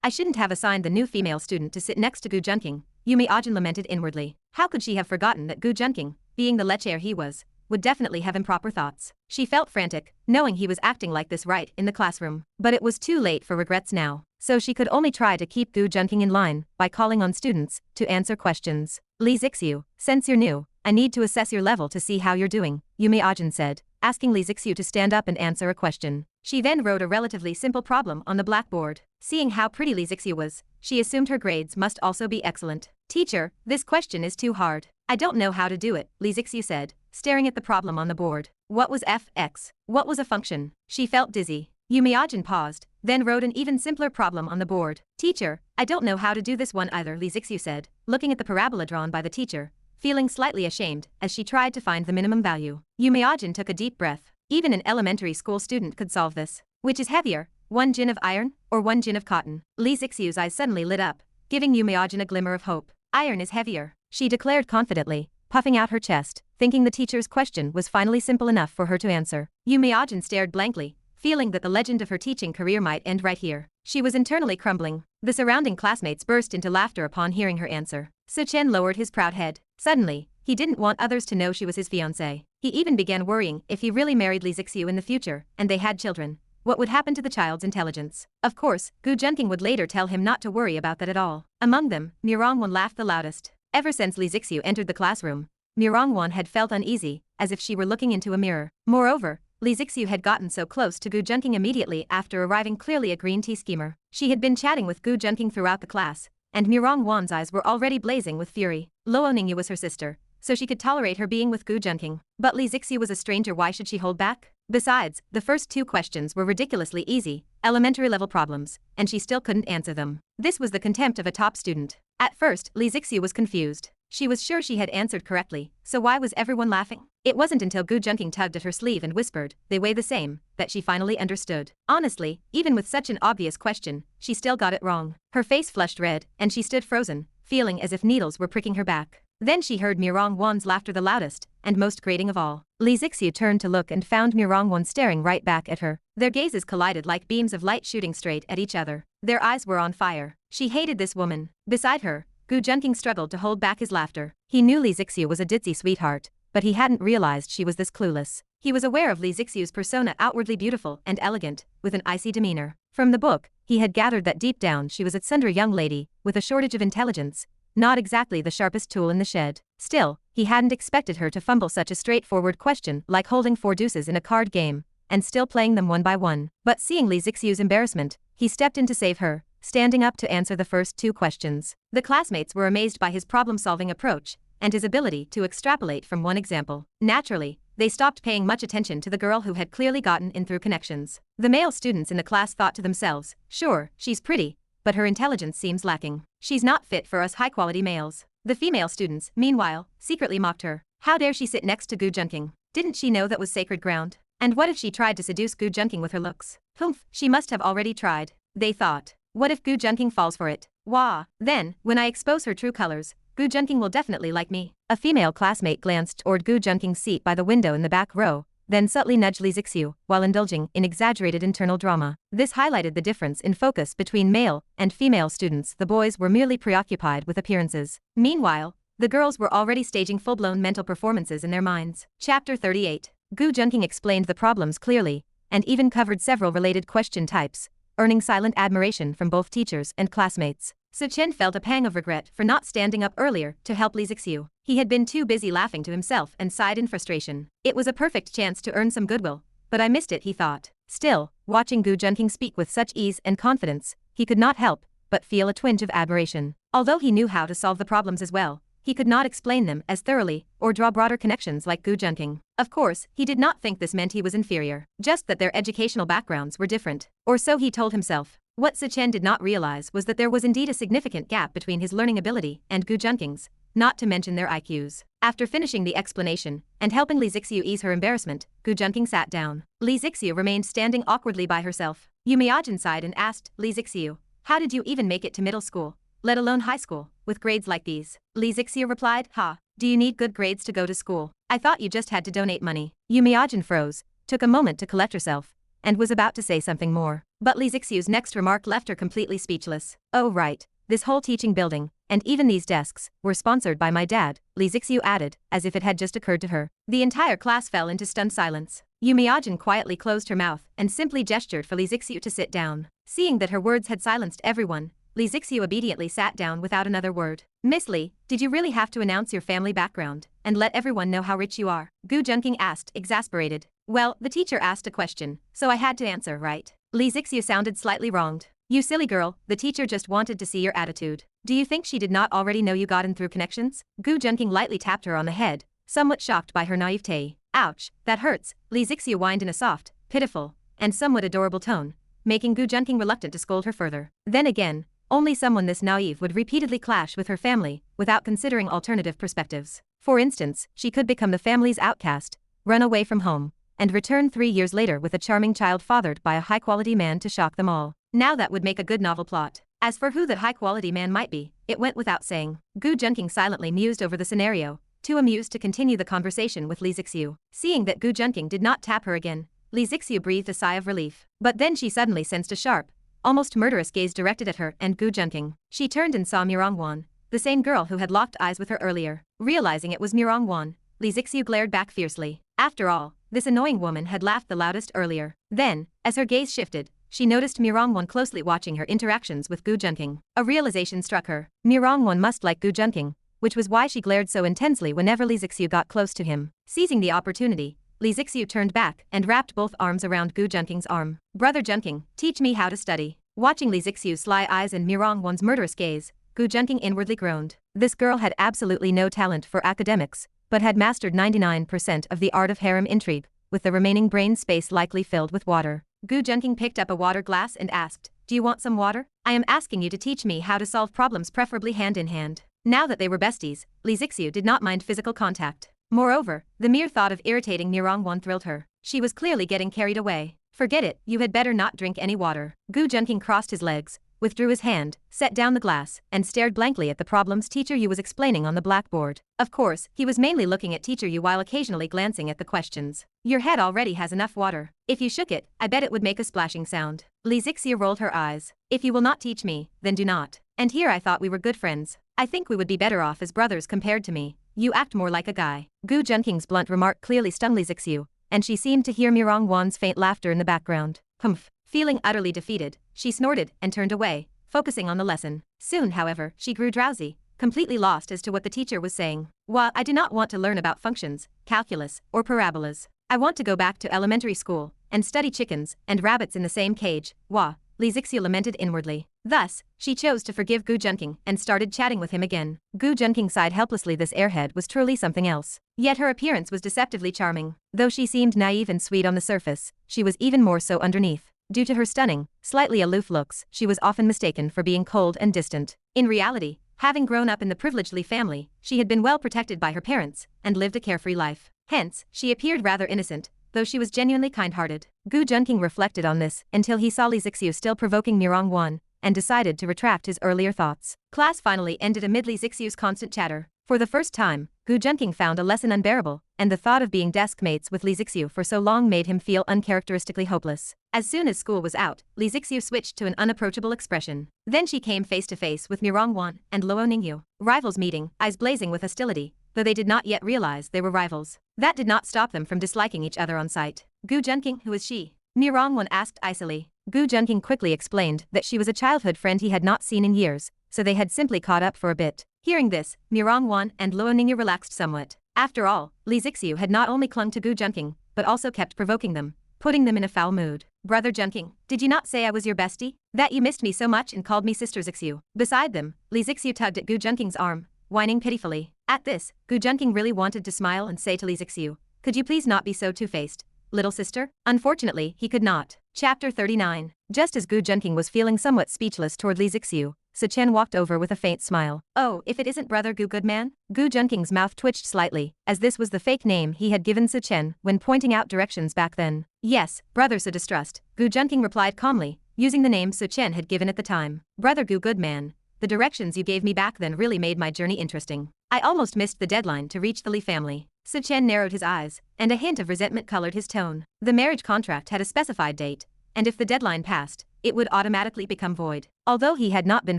I shouldn't have assigned the new female student to sit next to Gu Junqing, Yumiajin lamented inwardly. How could she have forgotten that Gu Junqing, being the lecher he was, would definitely have improper thoughts? She felt frantic, knowing he was acting like this right in the classroom. But it was too late for regrets now, so she could only try to keep Gu Junqing in line by calling on students to answer questions. Li Zixu, since you're new, I need to assess your level to see how you're doing, Yumiajin said, asking Li Zixu to stand up and answer a question. She then wrote a relatively simple problem on the blackboard. Seeing how pretty Li Zixu was, she assumed her grades must also be excellent. Teacher, this question is too hard. I don't know how to do it, Li Zixu said, staring at the problem on the board. What was f(x)? What was a function? She felt dizzy. Yumiajin paused, then wrote an even simpler problem on the board. Teacher, I don't know how to do this one either, Li Zixu said, looking at the parabola drawn by the teacher, feeling slightly ashamed as she tried to find the minimum value. Yumiajin took a deep breath. Even an elementary school student could solve this. Which is heavier, 1 jin of iron or 1 jin of cotton? Li Zixu's eyes suddenly lit up, giving Yumiajin a glimmer of hope. Iron is heavier, she declared confidently, puffing out her chest, thinking the teacher's question was finally simple enough for her to answer. Yumiajin stared blankly, feeling that the legend of her teaching career might end right here. She was internally crumbling. The surrounding classmates burst into laughter upon hearing her answer. Chen lowered his proud head. Suddenly, he didn't want others to know she was his fiancée. He even began worrying if he really married Li Zixu in the future, and they had children, what would happen to the child's intelligence? Of course, Gu Junqing would later tell him not to worry about that at all. Among them, Murong Wan laughed the loudest. Ever since Li Zixu entered the classroom, Murong Wan had felt uneasy, as if she were looking into a mirror. Moreover, Li Zixu had gotten so close to Gu Junqing immediately after arriving, clearly a green tea schemer. She had been chatting with Gu Junqing throughout the class, and Murong Wan's eyes were already blazing with fury. Ningyu was her sister, so she could tolerate her being with Gu Junqing. But Li Zixu was a stranger, why should she hold back? Besides, the first 2 questions were ridiculously easy, elementary level problems, and she still couldn't answer them. This was the contempt of a top student. At first, Li Zixu was confused. She was sure she had answered correctly, so why was everyone laughing? It wasn't until Gu Junqing tugged at her sleeve and whispered, "They weigh the same," that she finally understood. Honestly, even with such an obvious question, she still got it wrong. Her face flushed red, and she stood frozen, feeling as if needles were pricking her back. Then she heard Murong Wan's laughter, the loudest and most grating of all. Li Zixu turned to look and found Murong Wan staring right back at her. Their gazes collided like beams of light shooting straight at each other. Their eyes were on fire. She hated this woman. Beside her, Gu Junqing struggled to hold back his laughter. He knew Li Zixu was a ditzy sweetheart, but he hadn't realized she was this clueless. He was aware of Li Zixu's persona, outwardly beautiful and elegant, with an icy demeanor. From the book, he had gathered that deep down she was a slender young lady, with a shortage of intelligence, not exactly the sharpest tool in the shed. Still, he hadn't expected her to fumble such a straightforward question like holding 4 deuces in a card game, and still playing them one by one. But seeing Li Zixu's embarrassment, he stepped in to save her, standing up to answer the first 2 questions. The classmates were amazed by his problem-solving approach, and his ability to extrapolate from one example. Naturally, they stopped paying much attention to the girl who had clearly gotten in through connections. The male students in the class thought to themselves, "Sure, she's pretty, but her intelligence seems lacking. She's not fit for us high-quality males." The female students, meanwhile, secretly mocked her. How dare she sit next to Gu Junqing? Didn't she know that was sacred ground? And what if she tried to seduce Gu Junqing with her looks? Humph, she must have already tried, they thought. What if Gu Junqing falls for it? Wah! Then, when I expose her true colors, Gu Junqing will definitely like me. A female classmate glanced toward Gu Junqing's seat by the window in the back row, then subtly nudged Li Zixu, while indulging in exaggerated internal drama. This highlighted the difference in focus between male and female students. The boys were merely preoccupied with appearances. Meanwhile, the girls were already staging full-blown mental performances in their minds. Chapter 38. Gu Junqing explained the problems clearly, and even covered several related question types, earning silent admiration from both teachers and classmates. so Chen felt a pang of regret for not standing up earlier to help Li Zixiu. He had been too busy laughing to himself and sighed in frustration. It was a perfect chance to earn some goodwill, but I missed it, he thought. Still, watching Gu Junqing speak with such ease and confidence, he could not help but feel a twinge of admiration. Although he knew how to solve the problems as well, he could not explain them as thoroughly or draw broader connections like Gu Junqing. Of course, he did not think this meant he was inferior, just that their educational backgrounds were different. Or so he told himself. What Chen did not realize was that there was indeed a significant gap between his learning ability and Gu Junqing's, not to mention their IQs. After finishing the explanation and helping Li Zixiu ease her embarrassment, Gu Junqing sat down. Li Zixiu remained standing awkwardly by herself. Yu Miajin sighed and asked Li Zixiu, "How did you even make it to middle school, let alone high school, with grades like these?" Li Zixiu replied, "Ha, do you need good grades to go to school? I thought you just had to donate money." Yu Miajin froze, took a moment to collect herself, and was about to say something more. But Li Zixiu's next remark left her completely speechless. "Oh right, this whole teaching building, and even these desks, were sponsored by my dad," Li Zixiu added, as if it had just occurred to her. The entire class fell into stunned silence. Yu Miajin quietly closed her mouth and simply gestured for Li Zixiu to sit down. Seeing that her words had silenced everyone, Li Zixiu obediently sat down without another word. "Miss Li, did you really have to announce your family background and let everyone know how rich you are?" Gu Junqing asked, exasperated. "Well, the teacher asked a question, so I had to answer, right?" Li Zixiu sounded slightly wronged. "You silly girl, the teacher just wanted to see your attitude. Do you think she did not already know you got in through connections?" Gu Junqing lightly tapped her on the head, somewhat shocked by her naivete. "Ouch, that hurts," Li Zixiu whined in a soft, pitiful, and somewhat adorable tone, making Gu Junqing reluctant to scold her further. Then again, only someone this naive would repeatedly clash with her family without considering alternative perspectives. For instance, she could become the family's outcast, run away from home, and return 3 years later with a charming child fathered by a high-quality man to shock them all. Now that would make a good novel plot. As for who that high-quality man might be, it went without saying. Gu Junqing silently mused over the scenario, too amused to continue the conversation with Li Zixiu. Seeing that Gu Junqing did not tap her again, Li Zixiu breathed a sigh of relief. But then she suddenly sensed a sharp, almost murderous gaze directed at her and Gu Junqing. She turned and saw Murong, the same girl who had locked eyes with her earlier. Realizing it was Murong, Li Zixiu glared back fiercely. After all, this annoying woman had laughed the loudest earlier. Then, as her gaze shifted, she noticed Murong closely watching her interactions with Gu Junqing. A realization struck her. Murong must like Gu Junqing, which was why she glared so intensely whenever Li Zixiu got close to him. Seizing the opportunity, Li Zixiu turned back and wrapped both arms around Gu Junqing's arm. "Brother Junqing, teach me how to study." Watching Li Zixiu's sly eyes and Murong's murderous gaze, Gu Junqing inwardly groaned. This girl had absolutely no talent for academics, but had mastered 99% of the art of harem intrigue, with the remaining brain space likely filled with water. Gu Junqing picked up a water glass and asked, "Do you want some water? I am asking you to teach me how to solve problems, preferably hand in hand." Now that they were besties, Li Zixiu did not mind physical contact. Moreover, the mere thought of irritating Murong thrilled her. She was clearly getting carried away. "Forget it, you had better not drink any water." Gu Junqing crossed his legs, withdrew his hand, set down the glass, and stared blankly at the problems Teacher Yu was explaining on the blackboard. Of course, he was mainly looking at Teacher Yu while occasionally glancing at the questions. "Your head already has enough water. If you shook it, I bet it would make a splashing sound." Li Zixiu rolled her eyes. "If you will not teach me, then do not. And here I thought we were good friends. I think we would be better off as brothers compared to me. You act more like a guy." Gu Junqing's blunt remark clearly stung Li Zixiu, and she seemed to hear Murong's faint laughter in the background. Humph. Feeling utterly defeated, she snorted and turned away, focusing on the lesson. Soon, however, she grew drowsy, completely lost as to what the teacher was saying. "While I do not want to learn about functions, calculus, or parabolas, I want to go back to elementary school and study chickens and rabbits in the same cage." Wah, Li Zixiu lamented inwardly. Thus, she chose to forgive Gu Junqing and started chatting with him again. Gu Junqing sighed helplessly. This airhead was truly something else. Yet her appearance was deceptively charming. Though she seemed naive and sweet on the surface, she was even more so underneath. Due to her stunning, slightly aloof looks, she was often mistaken for being cold and distant. In reality, having grown up in the privileged Li family, she had been well protected by her parents and lived a carefree life. Hence, she appeared rather innocent, though she was genuinely kind-hearted. Gu Junqing reflected on this until he saw Li Zixiu still provoking Murong and decided to retract his earlier thoughts. Class finally ended amid Li Zixiu's constant chatter. For the first time, Gu Junqing found a lesson unbearable, and the thought of being desk mates with Li Zixiu for so long made him feel uncharacteristically hopeless. As soon as school was out, Li Zixiu switched to an unapproachable expression. Then she came face to face with Murong and Luo Ningyu. Rivals meeting, eyes blazing with hostility, though they did not yet realize they were rivals. That did not stop them from disliking each other on sight. "Gu Junqing, who is she?" Murong asked icily. Gu Junqing quickly explained that she was a childhood friend he had not seen in years, so they had simply caught up for a bit. Hearing this, Murong and Ningyu relaxed somewhat. After all, Li Zixiu had not only clung to Gu Junqing, but also kept provoking them, putting them in a foul mood. Brother Junqing, did you not say I was your bestie? That you missed me so much and called me Sister Zixiu? Beside them, Li Zixiu tugged at Gu Junqing's arm, whining pitifully. At this, Gu Junqing really wanted to smile and say to Li Zixiu, could you please not be so two-faced, little sister? Unfortunately, he could not. Chapter 39. Just as Gu Junqing was feeling somewhat speechless toward Li Zixiu, Chen walked over with a faint smile. Oh, if it isn't Brother Gu Goodman? Gu Junqing's mouth twitched slightly, as this was the fake name he had given Chen when pointing out directions back then. Yes, Brother Su Distrust, Gu Junqing replied calmly, using the name Chen had given at the time. Brother Gu Goodman, the directions you gave me back then really made my journey interesting. I almost missed the deadline to reach the Li family. Chen narrowed his eyes, and a hint of resentment colored his tone. The marriage contract had a specified date, and if the deadline passed, it would automatically become void. Although he had not been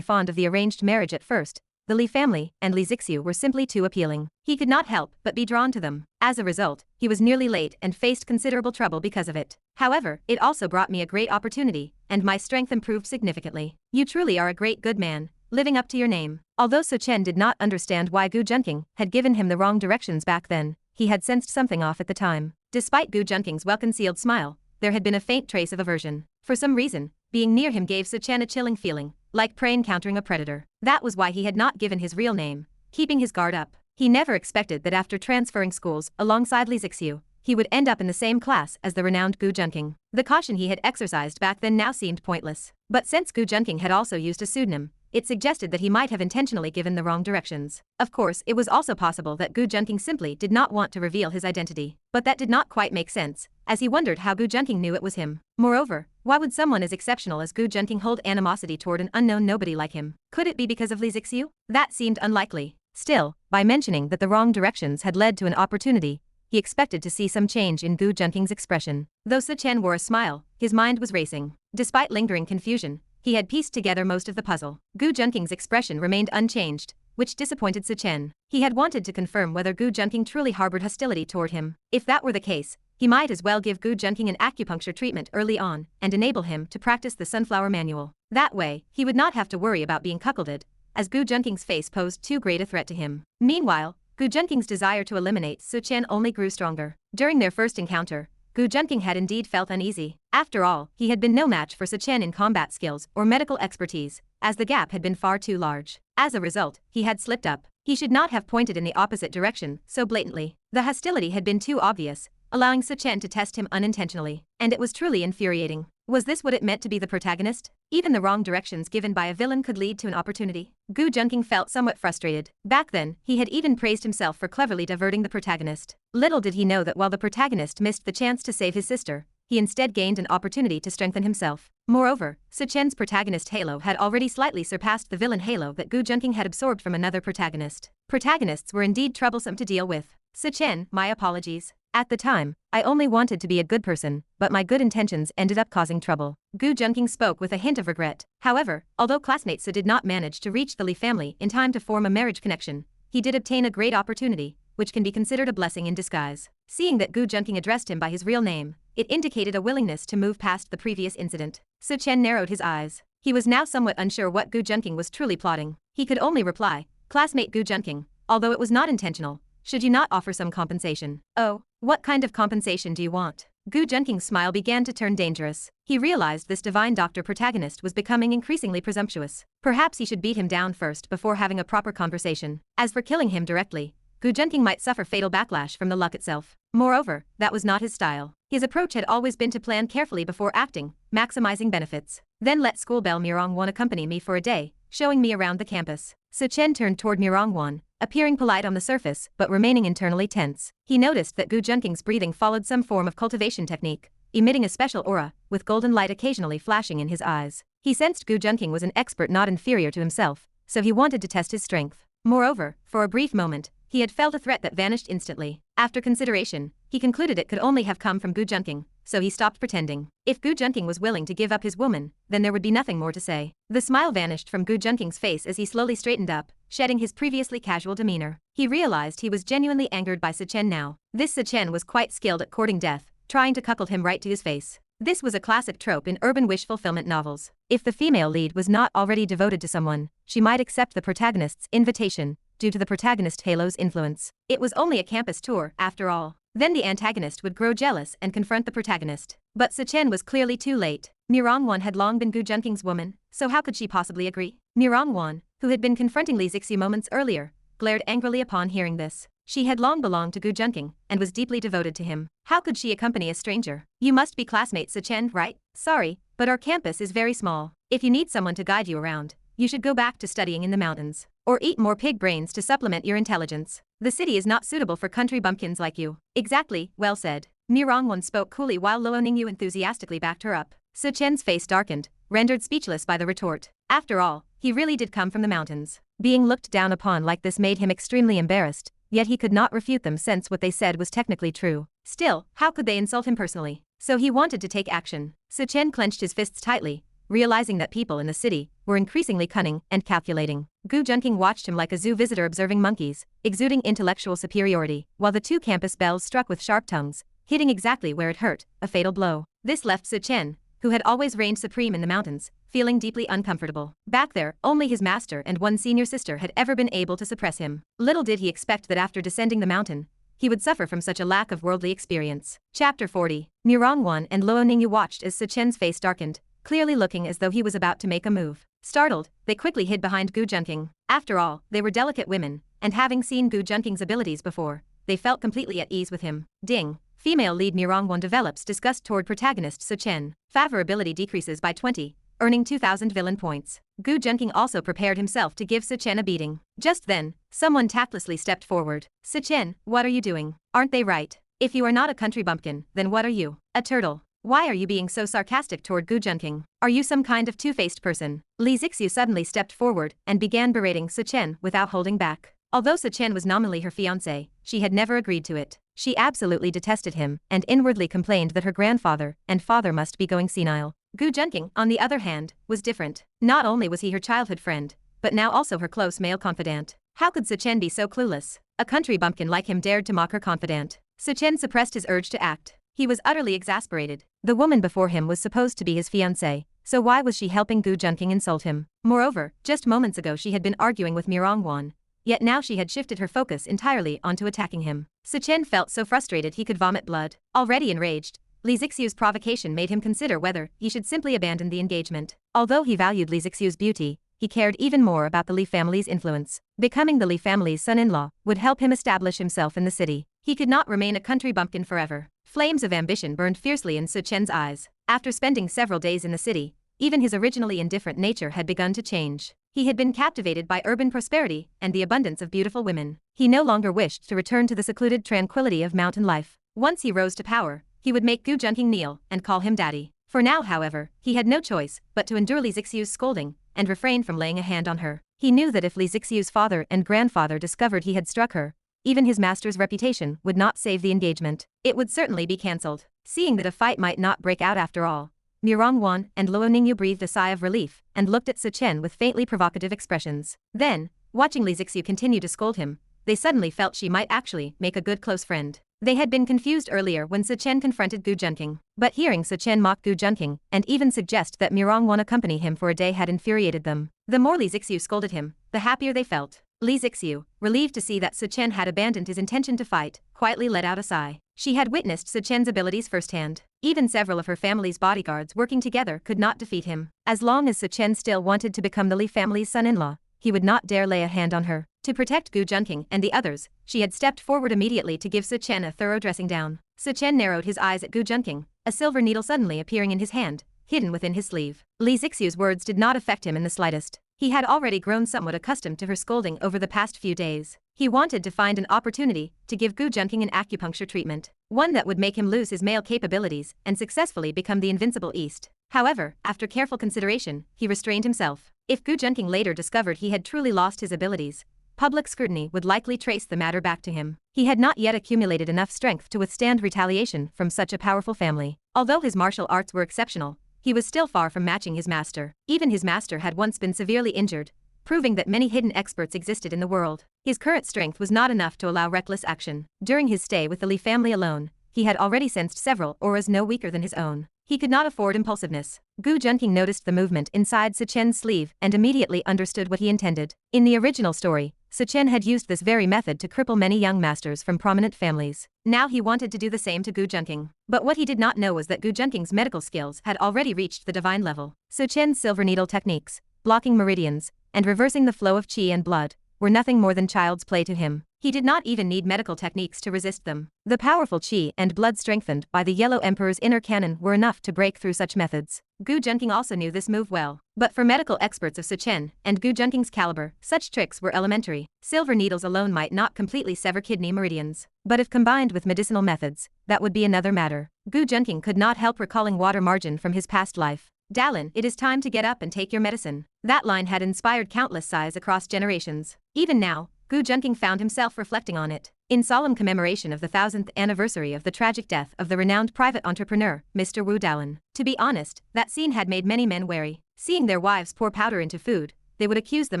fond of the arranged marriage at first, the Li family and Li Zixiu were simply too appealing. He could not help but be drawn to them. As a result, he was nearly late and faced considerable trouble because of it. However, it also brought me a great opportunity, and my strength improved significantly. You truly are a great good man, living up to your name. Although Chen did not understand why Gu Junqing had given him the wrong directions back then, he had sensed something off at the time. Despite Gu Junqing's well-concealed smile, there had been a faint trace of aversion. For some reason, being near him gave Chen a chilling feeling, like prey encountering a predator. That was why he had not given his real name, keeping his guard up. He never expected that after transferring schools alongside Li Zixiu, he would end up in the same class as the renowned Gu Junqing. The caution he had exercised back then now seemed pointless. But since Gu Junqing had also used a pseudonym, it suggested that he might have intentionally given the wrong directions. Of course, it was also possible that Gu Junqing simply did not want to reveal his identity. But that did not quite make sense, as he wondered how Gu Junqing knew it was him. Moreover, why would someone as exceptional as Gu Junqing hold animosity toward an unknown nobody like him? Could it be because of Li Zixiu? That seemed unlikely. Still, by mentioning that the wrong directions had led to an opportunity, he expected to see some change in Gu Junqing's expression. Though Chen wore a smile, his mind was racing. Despite lingering confusion, he had pieced together most of the puzzle. Gu Junqing's expression remained unchanged, which disappointed Chen. He had wanted to confirm whether Gu Junqing truly harbored hostility toward him. If that were the case, he might as well give Gu Junqing an acupuncture treatment early on and enable him to practice the sunflower manual. That way, he would not have to worry about being cuckolded, as Gu Junqing's face posed too great a threat to him. Meanwhile, Gu Junqing's desire to eliminate Chen only grew stronger. During their first encounter, Gu Junqing had indeed felt uneasy. After all, he had been no match for Chen in combat skills or medical expertise, as the gap had been far too large. As a result, he had slipped up. He should not have pointed in the opposite direction so blatantly. The hostility had been too obvious, allowing Chen to test him unintentionally, and it was truly infuriating. Was this what it meant to be the protagonist? Even the wrong directions given by a villain could lead to an opportunity. Gu Junqing felt somewhat frustrated. Back then, he had even praised himself for cleverly diverting the protagonist. Little did he know that while the protagonist missed the chance to save his sister, he instead gained an opportunity to strengthen himself. Moreover, Chen's protagonist halo had already slightly surpassed the villain halo that Gu Junqing had absorbed from another protagonist. Protagonists were indeed troublesome to deal with. Chen, my apologies. At the time, I only wanted to be a good person, but my good intentions ended up causing trouble. Gu Junqing spoke with a hint of regret. However, although classmate Su did not manage to reach the Li family in time to form a marriage connection, he did obtain a great opportunity, which can be considered a blessing in disguise. Seeing that Gu Junqing addressed him by his real name, it indicated a willingness to move past the previous incident. Chen narrowed his eyes. He was now somewhat unsure what Gu Junqing was truly plotting. He could only reply, classmate Gu Junqing, although it was not intentional, should you not offer some compensation? Oh, what kind of compensation do you want? Gu Junqing's smile began to turn dangerous. He realized this divine doctor protagonist was becoming increasingly presumptuous. Perhaps he should beat him down first before having a proper conversation. As for killing him directly, Gu Junqing might suffer fatal backlash from the luck itself. Moreover, that was not his style. His approach had always been to plan carefully before acting, maximizing benefits. Then let schoolbell Murong accompany me for a day, showing me around the campus. Chen turned toward Murong, appearing polite on the surface but remaining internally tense. He noticed that Gu Junqing's breathing followed some form of cultivation technique, emitting a special aura, with golden light occasionally flashing in his eyes. He sensed Gu Junqing was an expert not inferior to himself, so he wanted to test his strength. Moreover, for a brief moment, he had felt a threat that vanished instantly. After consideration, he concluded it could only have come from Gu Junqing, so he stopped pretending. If Gu Junqing was willing to give up his woman, then there would be nothing more to say. The smile vanished from Gu Junqing's face as he slowly straightened up, shedding his previously casual demeanor. He realized he was genuinely angered by Chen now. This Chen was quite skilled at courting death, trying to cuckold him right to his face. This was a classic trope in urban wish fulfillment novels. If the female lead was not already devoted to someone, she might accept the protagonist's invitation, due to the protagonist halo's influence. It was only a campus tour, after all. Then the antagonist would grow jealous and confront the protagonist. But Chen was clearly too late. Murong had long been Gu Junking's woman, so how could she possibly agree? Murong, who had been confronting Li Zixiu moments earlier, glared angrily upon hearing this. She had long belonged to Gu Junqing and was deeply devoted to him. How could she accompany a stranger? You must be classmate Chen, right? Sorry, but our campus is very small. If you need someone to guide you around, you should go back to studying in the mountains. Or eat more pig brains to supplement your intelligence. The city is not suitable for country bumpkins like you. Exactly, well said. Murong spoke coolly while Ningyu enthusiastically backed her up. Chen's face darkened, rendered speechless by the retort. After all, he really did come from the mountains. Being looked down upon like this made him extremely embarrassed, yet he could not refute them since what they said was technically true. Still, how could they insult him personally? So he wanted to take action. Chen clenched his fists tightly, realizing that people in the city were increasingly cunning and calculating. Gu Junqing watched him like a zoo visitor observing monkeys, exuding intellectual superiority, while the two campus bells struck with sharp tongues, hitting exactly where it hurt, a fatal blow. This left Chen, who had always reigned supreme in the mountains, feeling deeply uncomfortable. Back there, only his master and one senior sister had ever been able to suppress him. Little did he expect that after descending the mountain, he would suffer from such a lack of worldly experience. Chapter 40. Murong and Ningyu watched as Chen's face darkened, clearly looking as though he was about to make a move. Startled, they quickly hid behind Gu Junqing. After all, they were delicate women, and having seen Gu Junking's abilities before, they felt completely at ease with him. Ding. Female lead Murong develops disgust toward protagonist Chen. Favorability decreases by 20, earning 2,000 villain points. Gu Junqing also prepared himself to give Chen a beating. Just then, someone tactlessly stepped forward. Chen, what are you doing? Aren't they right? If you are not a country bumpkin, then what are you? A turtle. Why are you being so sarcastic toward Gu Junqing? Are you some kind of two-faced person? Li Zixiu suddenly stepped forward and began berating Chen without holding back. Although Chen was nominally her fiancé, she had never agreed to it. She absolutely detested him and inwardly complained that her grandfather and father must be going senile. Gu Junqing, on the other hand, was different. Not only was he her childhood friend, but now also her close male confidant. How could Chen be so clueless? A country bumpkin like him dared to mock her confidant. Chen suppressed his urge to act. He was utterly exasperated. The woman before him was supposed to be his fiancée, so why was she helping Gu Junqing insult him? Moreover, just moments ago she had been arguing with Murong, yet now she had shifted her focus entirely onto attacking him. Chen felt so frustrated he could vomit blood. Already enraged, Li Zixiu's provocation made him consider whether he should simply abandon the engagement. Although he valued Li Zixiu's beauty, he cared even more about the Li family's influence. Becoming the Li family's son-in-law would help him establish himself in the city. He could not remain a country bumpkin forever. Flames of ambition burned fiercely in Chen's eyes. After spending several days in the city, even his originally indifferent nature had begun to change. He had been captivated by urban prosperity and the abundance of beautiful women. He no longer wished to return to the secluded tranquility of mountain life. Once he rose to power, he would make Gu Junqing kneel and call him daddy. For now, however, he had no choice but to endure Li Zixiu's scolding and refrain from laying a hand on her. He knew that if Li Zixiu's father and grandfather discovered he had struck her, even his master's reputation would not save the engagement. It would certainly be cancelled. Seeing that a fight might not break out after all, Murong and Ningyu breathed a sigh of relief and looked at Chen with faintly provocative expressions. Then, watching Li Zixiu continue to scold him, they suddenly felt she might actually make a good close friend. They had been confused earlier when Chen confronted Gu Junqing, but hearing Chen mock Gu Junqing and even suggest that Murong accompany him for a day had infuriated them. The more Li Zixiu scolded him, the happier they felt. Li Zixiu, relieved to see that Chen had abandoned his intention to fight, quietly let out a sigh. She had witnessed Chen's abilities firsthand. Even several of her family's bodyguards working together could not defeat him. As long as Chen still wanted to become the Li family's son-in-law, he would not dare lay a hand on her. To protect Gu Junqing and the others, she had stepped forward immediately to give Chen a thorough dressing down. Chen narrowed his eyes at Gu Junqing, a silver needle suddenly appearing in his hand, hidden within his sleeve. Li Zixiu's words did not affect him in the slightest. He had already grown somewhat accustomed to her scolding over the past few days. He wanted to find an opportunity to give Gu Junqing an acupuncture treatment, one that would make him lose his male capabilities and successfully become the invincible East. However, after careful consideration, he restrained himself. If Gu Junqing later discovered he had truly lost his abilities, public scrutiny would likely trace the matter back to him. He had not yet accumulated enough strength to withstand retaliation from such a powerful family. Although his martial arts were exceptional, he was still far from matching his master. Even his master had once been severely injured, proving that many hidden experts existed in the world. His current strength was not enough to allow reckless action. During his stay with the Li family alone, he had already sensed several auras no weaker than his own. He could not afford impulsiveness. Gu Junqing noticed the movement inside Chen's sleeve and immediately understood what he intended. In the original story, Chen had used this very method to cripple many young masters from prominent families. Now he wanted to do the same to Gu Junqing. But what he did not know was that Gu Junqing's medical skills had already reached the divine level. Chen's silver needle techniques, blocking meridians, and reversing the flow of qi and blood, were nothing more than child's play to him. He did not even need medical techniques to resist them. The powerful qi and blood strengthened by the Yellow Emperor's inner cannon were enough to break through such methods. Gu Junqing also knew this move well. But for medical experts of Chen and Gu Junqing's caliber, such tricks were elementary. Silver needles alone might not completely sever kidney meridians. But if combined with medicinal methods, that would be another matter. Gu Junqing could not help recalling water margin from his past life. Dalin, it is time to get up and take your medicine. That line had inspired countless sighs across generations. Even now, Gu Junqing found himself reflecting on it. In solemn commemoration of the 1000th anniversary of the tragic death of the renowned private entrepreneur, Mr. Wu Dalin. To be honest, that scene had made many men wary. Seeing their wives pour powder into food, they would accuse them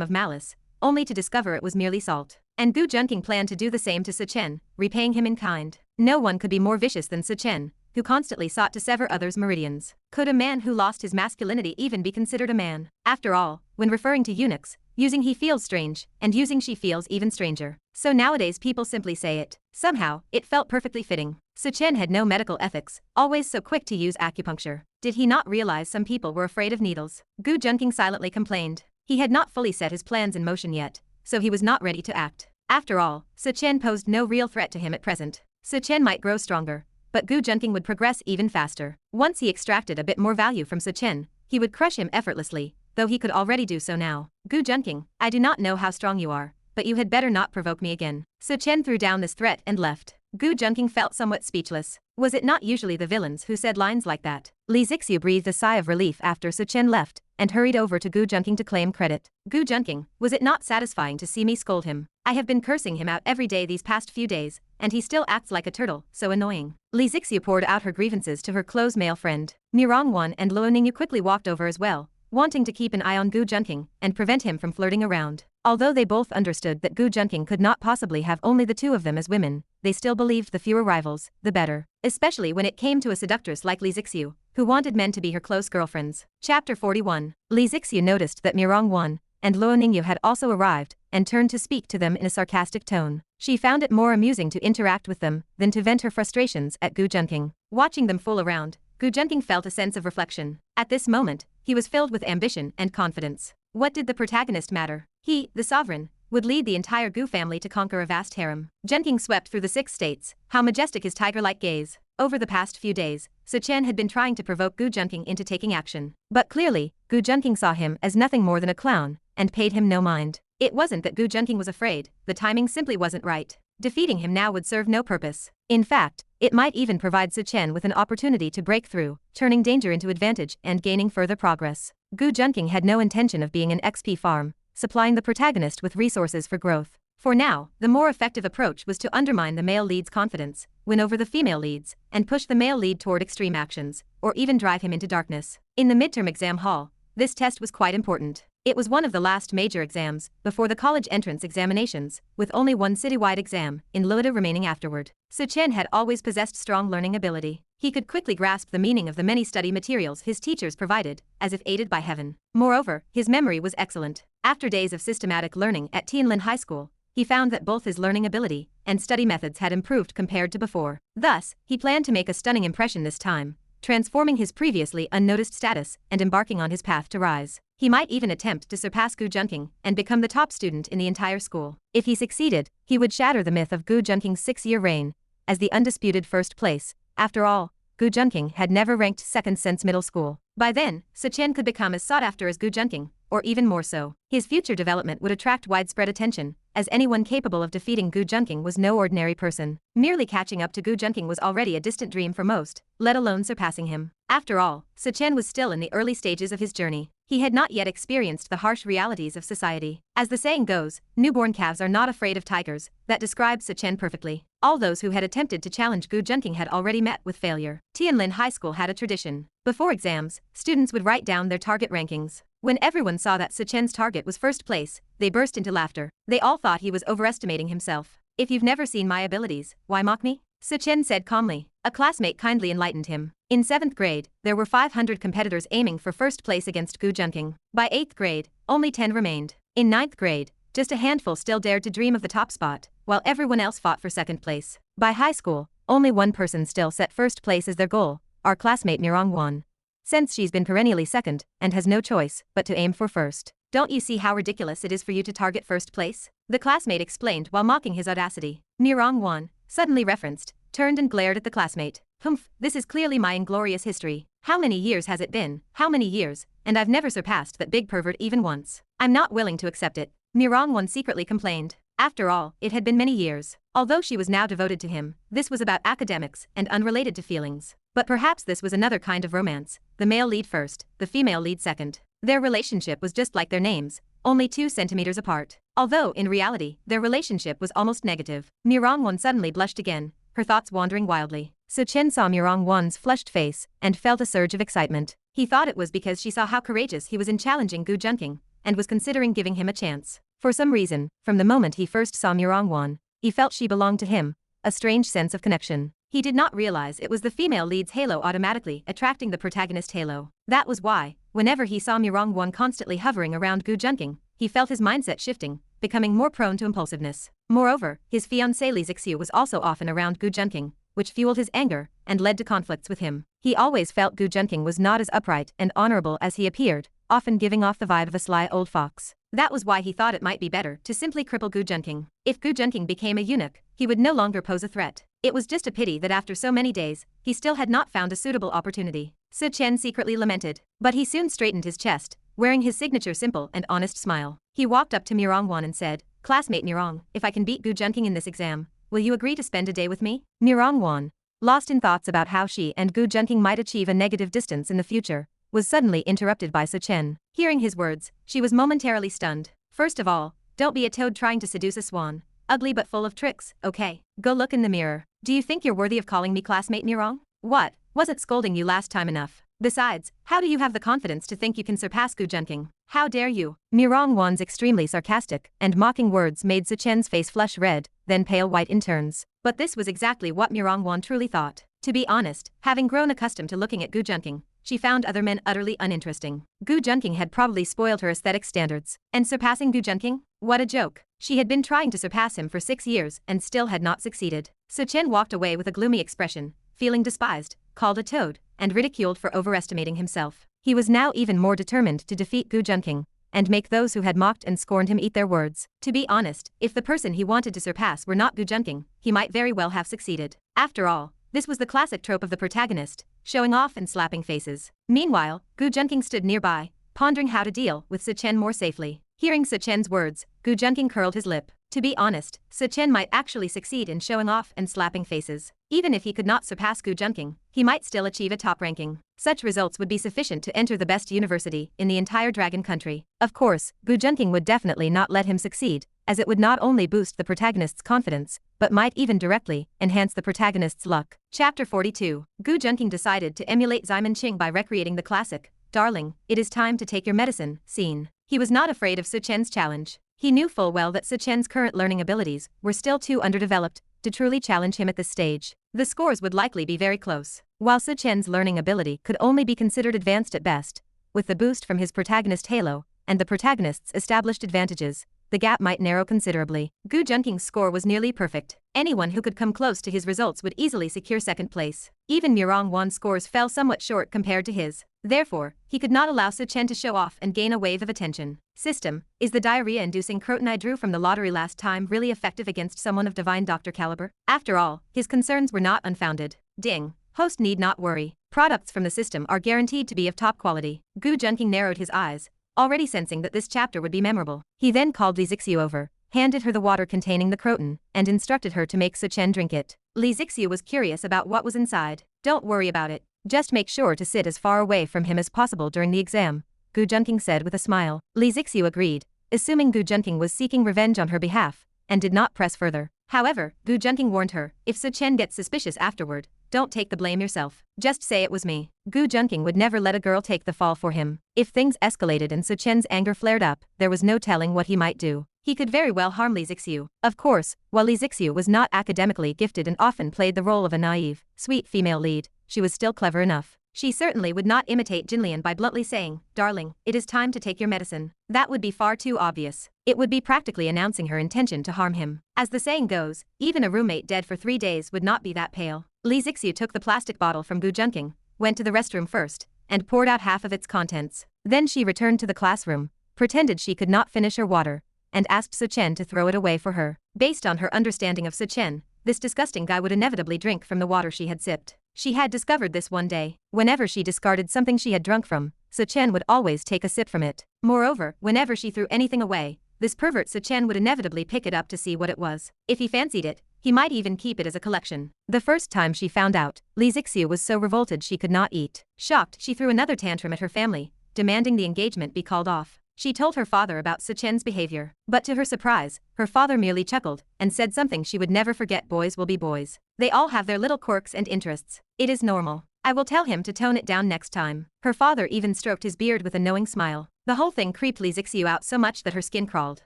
of malice, only to discover it was merely salt. And Gu Junqing planned to do the same to Chen, repaying him in kind. No one could be more vicious than Chen, who constantly sought to sever others' meridians. Could a man who lost his masculinity even be considered a man? After all, when referring to eunuchs, using he feels strange, and using she feels even stranger. So nowadays people simply say it. Somehow, it felt perfectly fitting. Chen had no medical ethics, always so quick to use acupuncture. Did he not realize some people were afraid of needles? Gu Junqing silently complained. He had not fully set his plans in motion yet, so he was not ready to act. After all, Chen posed no real threat to him at present. Chen might grow stronger, but Gu Junqing would progress even faster. Once he extracted a bit more value from Chen, he would crush him effortlessly, though he could already do so now. Gu Junqing, I do not know how strong you are, but you had better not provoke me again. Chen threw down this threat and left. Gu Junqing felt somewhat speechless. Was it not usually the villains who said lines like that? Li Zixiu breathed a sigh of relief after Chen left, and hurried over to Gu Junqing to claim credit. Gu Junqing, was it not satisfying to see me scold him? I have been cursing him out every day these past few days, and he still acts like a turtle, so annoying. Li Zixiu poured out her grievances to her close male friend. Murong and Ningyu quickly walked over as well, wanting to keep an eye on Gu Junqing and prevent him from flirting around. Although they both understood that Gu Junqing could not possibly have only the two of them as women, they still believed the fewer rivals, the better. Especially when it came to a seductress like Li Zixiu, who wanted men to be her close girlfriends. Chapter 41. Li Zixiu noticed that Murong and Ningyu had also arrived, and turned to speak to them in a sarcastic tone. She found it more amusing to interact with them than to vent her frustrations at Gu Junqing. Watching them fool around, Gu Junqing felt a sense of reflection. At this moment, he was filled with ambition and confidence. What did the protagonist matter? He, the sovereign, would lead the entire Gu family to conquer a vast harem. Junqing swept through the 6 states. How majestic his tiger-like gaze. Over the past few days, Chen had been trying to provoke Gu Junqing into taking action. But clearly, Gu Junqing saw him as nothing more than a clown, and paid him no mind. It wasn't that Gu Junqing was afraid, the timing simply wasn't right. Defeating him now would serve no purpose. In fact, it might even provide Chen with an opportunity to break through, turning danger into advantage and gaining further progress. Gu Junqing had no intention of being an XP farm, supplying the protagonist with resources for growth. For now, the more effective approach was to undermine the male lead's confidence, win over the female leads, and push the male lead toward extreme actions, or even drive him into darkness. In the midterm exam hall, this test was quite important. It was one of the last major exams, before the college entrance examinations, with only one citywide exam, in Lota remaining afterward. Chen had always possessed strong learning ability. He could quickly grasp the meaning of the many study materials his teachers provided, as if aided by heaven. Moreover, his memory was excellent. After days of systematic learning at Tianlin High School, he found that both his learning ability and study methods had improved compared to before. Thus, he planned to make a stunning impression this time, transforming his previously unnoticed status and embarking on his path to rise. He might even attempt to surpass Gu Junqing and become the top student in the entire school. If he succeeded, he would shatter the myth of Gu Junqing's 6-year reign as the undisputed first place. After all, Gu Junqing had never ranked second since middle school. By then, Chen could become as sought after as Gu Junqing, or even more so. His future development would attract widespread attention, as anyone capable of defeating Gu Junqing was no ordinary person. Merely catching up to Gu Junqing was already a distant dream for most, let alone surpassing him. After all, Chen was still in the early stages of his journey. He had not yet experienced the harsh realities of society. As the saying goes, newborn calves are not afraid of tigers. That describes Chen perfectly. All those who had attempted to challenge Gu Junqing had already met with failure. Tianlin High School had a tradition. Before exams, students would write down their target rankings. When everyone saw that Chen's target was first place, they burst into laughter. They all thought he was overestimating himself. If you've never seen my abilities, why mock me? Chen said calmly. A classmate kindly enlightened him. In 7th grade, there were 500 competitors aiming for first place against Junqing. By 8th grade, only 10 remained. In 9th grade, just a handful still dared to dream of the top spot, while everyone else fought for 2nd place. By high school, only one person still set first place as their goal, our classmate Murong won. Since she's been perennially 2nd, and has no choice but to aim for 1st. Don't you see how ridiculous it is for you to target 1st place? The classmate explained while mocking his audacity. Murong won, suddenly referenced, turned and glared at the classmate. Humph, this is clearly my inglorious history. How many years has it been? How many years? And I've never surpassed that big pervert even once. I'm not willing to accept it. Murong won secretly complained. After all, it had been many years. Although she was now devoted to him, this was about academics and unrelated to feelings. But perhaps this was another kind of romance. The male lead first, the female lead second. Their relationship was just like their names, only 2 centimeters apart. Although, in reality, their relationship was almost negative. Murong won suddenly blushed again, her thoughts wandering wildly. Chen saw Murong won's flushed face and felt a surge of excitement. He thought it was because she saw how courageous he was in challenging Junqing, and was considering giving him a chance. For some reason, from the moment he first saw Murong won, he felt she belonged to him, a strange sense of connection. He did not realize it was the female lead's halo automatically attracting the protagonist halo. That was why, whenever he saw Murong won constantly hovering around Junqing, he felt his mindset shifting, becoming more prone to impulsiveness. Moreover, his fiancée Li Zixiu was also often around Junqing, which fueled his anger and led to conflicts with him. He always felt Junqing was not as upright and honorable as he appeared, often giving off the vibe of a sly old fox. That was why he thought it might be better to simply cripple Junqing. If Junqing became a eunuch, he would no longer pose a threat. It was just a pity that after so many days, he still had not found a suitable opportunity. Chen secretly lamented. But he soon straightened his chest, wearing his signature simple and honest smile. He walked up to Murong won and said, "Classmate Murong, if I can beat Junqing in this exam, will you agree to spend a day with me?" Murong won, lost in thoughts about how she and Junqing might achieve a negative distance in the future, was suddenly interrupted by Chen. Hearing his words, she was momentarily stunned. First of all, don't be a toad trying to seduce a swan. Ugly but full of tricks, okay? Go look in the mirror. Do you think you're worthy of calling me classmate Murong? What? Wasn't scolding you last time enough? Besides, how do you have the confidence to think you can surpass Junqing? How dare you? Murong won's extremely sarcastic and mocking words made Chen's face flush red, then pale white in turns. But this was exactly what Murong won truly thought. To be honest, having grown accustomed to looking at Junqing, she found other men utterly uninteresting. Junqing had probably spoiled her aesthetic standards. And surpassing Junqing? What a joke. She had been trying to surpass him for 6 years and still had not succeeded. Chen walked away with a gloomy expression, feeling despised, called a toad, and ridiculed for overestimating himself. He was now even more determined to defeat Junqing and make those who had mocked and scorned him eat their words. To be honest, if the person he wanted to surpass were not Junqing, he might very well have succeeded. After all, this was the classic trope of the protagonist, showing off and slapping faces. Meanwhile, Junqing stood nearby, pondering how to deal with Chen more safely. Hearing Chen's words, Junqing curled his lip. To be honest, Chen might actually succeed in showing off and slapping faces. Even if he could not surpass Junqing, he might still achieve a top ranking. Such results would be sufficient to enter the best university in the entire Dragon Country. Of course, Junqing would definitely not let him succeed, as it would not only boost the protagonist's confidence, but might even directly enhance the protagonist's luck. Chapter 42. Junqing decided to emulate Simon Qing by recreating the classic, "Darling, it is time to take your medicine," scene. He was not afraid of Chen's challenge. He knew full well that Chen's current learning abilities were still too underdeveloped to truly challenge him at this stage. The scores would likely be very close. While Chen's learning ability could only be considered advanced at best, with the boost from his protagonist halo and the protagonist's established advantages, the gap might narrow considerably. Junqing's score was nearly perfect. Anyone who could come close to his results would easily secure 2nd place. Even Murong won's scores fell somewhat short compared to his. Therefore, he could not allow Chen to show off and gain a wave of attention. System, is the diarrhea-inducing croton I drew from the lottery last time really effective against someone of divine doctor caliber? After all, his concerns were not unfounded. Ding. Host need not worry. Products from the system are guaranteed to be of top quality. Junqing narrowed his eyes, already sensing that this chapter would be memorable. He then called Li Zixiu over, handed her the water containing the croton, and instructed her to make Chen drink it. Li Zixiu was curious about what was inside. Don't worry about it. Just make sure to sit as far away from him as possible during the exam, Junqing said with a smile. Li Zixiu agreed, assuming Junqing was seeking revenge on her behalf, and did not press further. However, Junqing warned her, if Chen gets suspicious afterward, don't take the blame yourself. Just say it was me. Junqing would never let a girl take the fall for him. If things escalated and Chen's anger flared up, there was no telling what he might do. he could very well harm Li Zixiu. Of course, while Li Zixiu was not academically gifted and often played the role of a naive, sweet female lead, she was still clever enough. She certainly would not imitate Jinlian by bluntly saying, "Darling, it is time to take your medicine." That would be far too obvious. It would be practically announcing her intention to harm him. As the saying goes, even a roommate dead for 3 days would not be that pale. Li Zixiu took the plastic bottle from Junqing, went to the restroom first, and poured out half of its contents. Then she returned to the classroom, pretended she could not finish her water, and asked Chen to throw it away for her. Based on her understanding of Chen, this disgusting guy would inevitably drink from the water she had sipped. She had discovered this one day. Whenever she discarded something she had drunk from, Chen would always take a sip from it. Moreover, whenever she threw anything away, this pervert Chen would inevitably pick it up to see what it was. If he fancied it, he might even keep it as a collection. The first time she found out, Li Zixiu was so revolted she could not eat. Shocked, she threw another tantrum at her family, demanding the engagement be called off. She told her father about Chen's behavior, but to her surprise, her father merely chuckled and said something she would never forget: boys will be boys. They all have their little quirks and interests. It is normal. I will tell him to tone it down next time. Her father even stroked his beard with a knowing smile. The whole thing creeped Li Zixiu out so much that her skin crawled.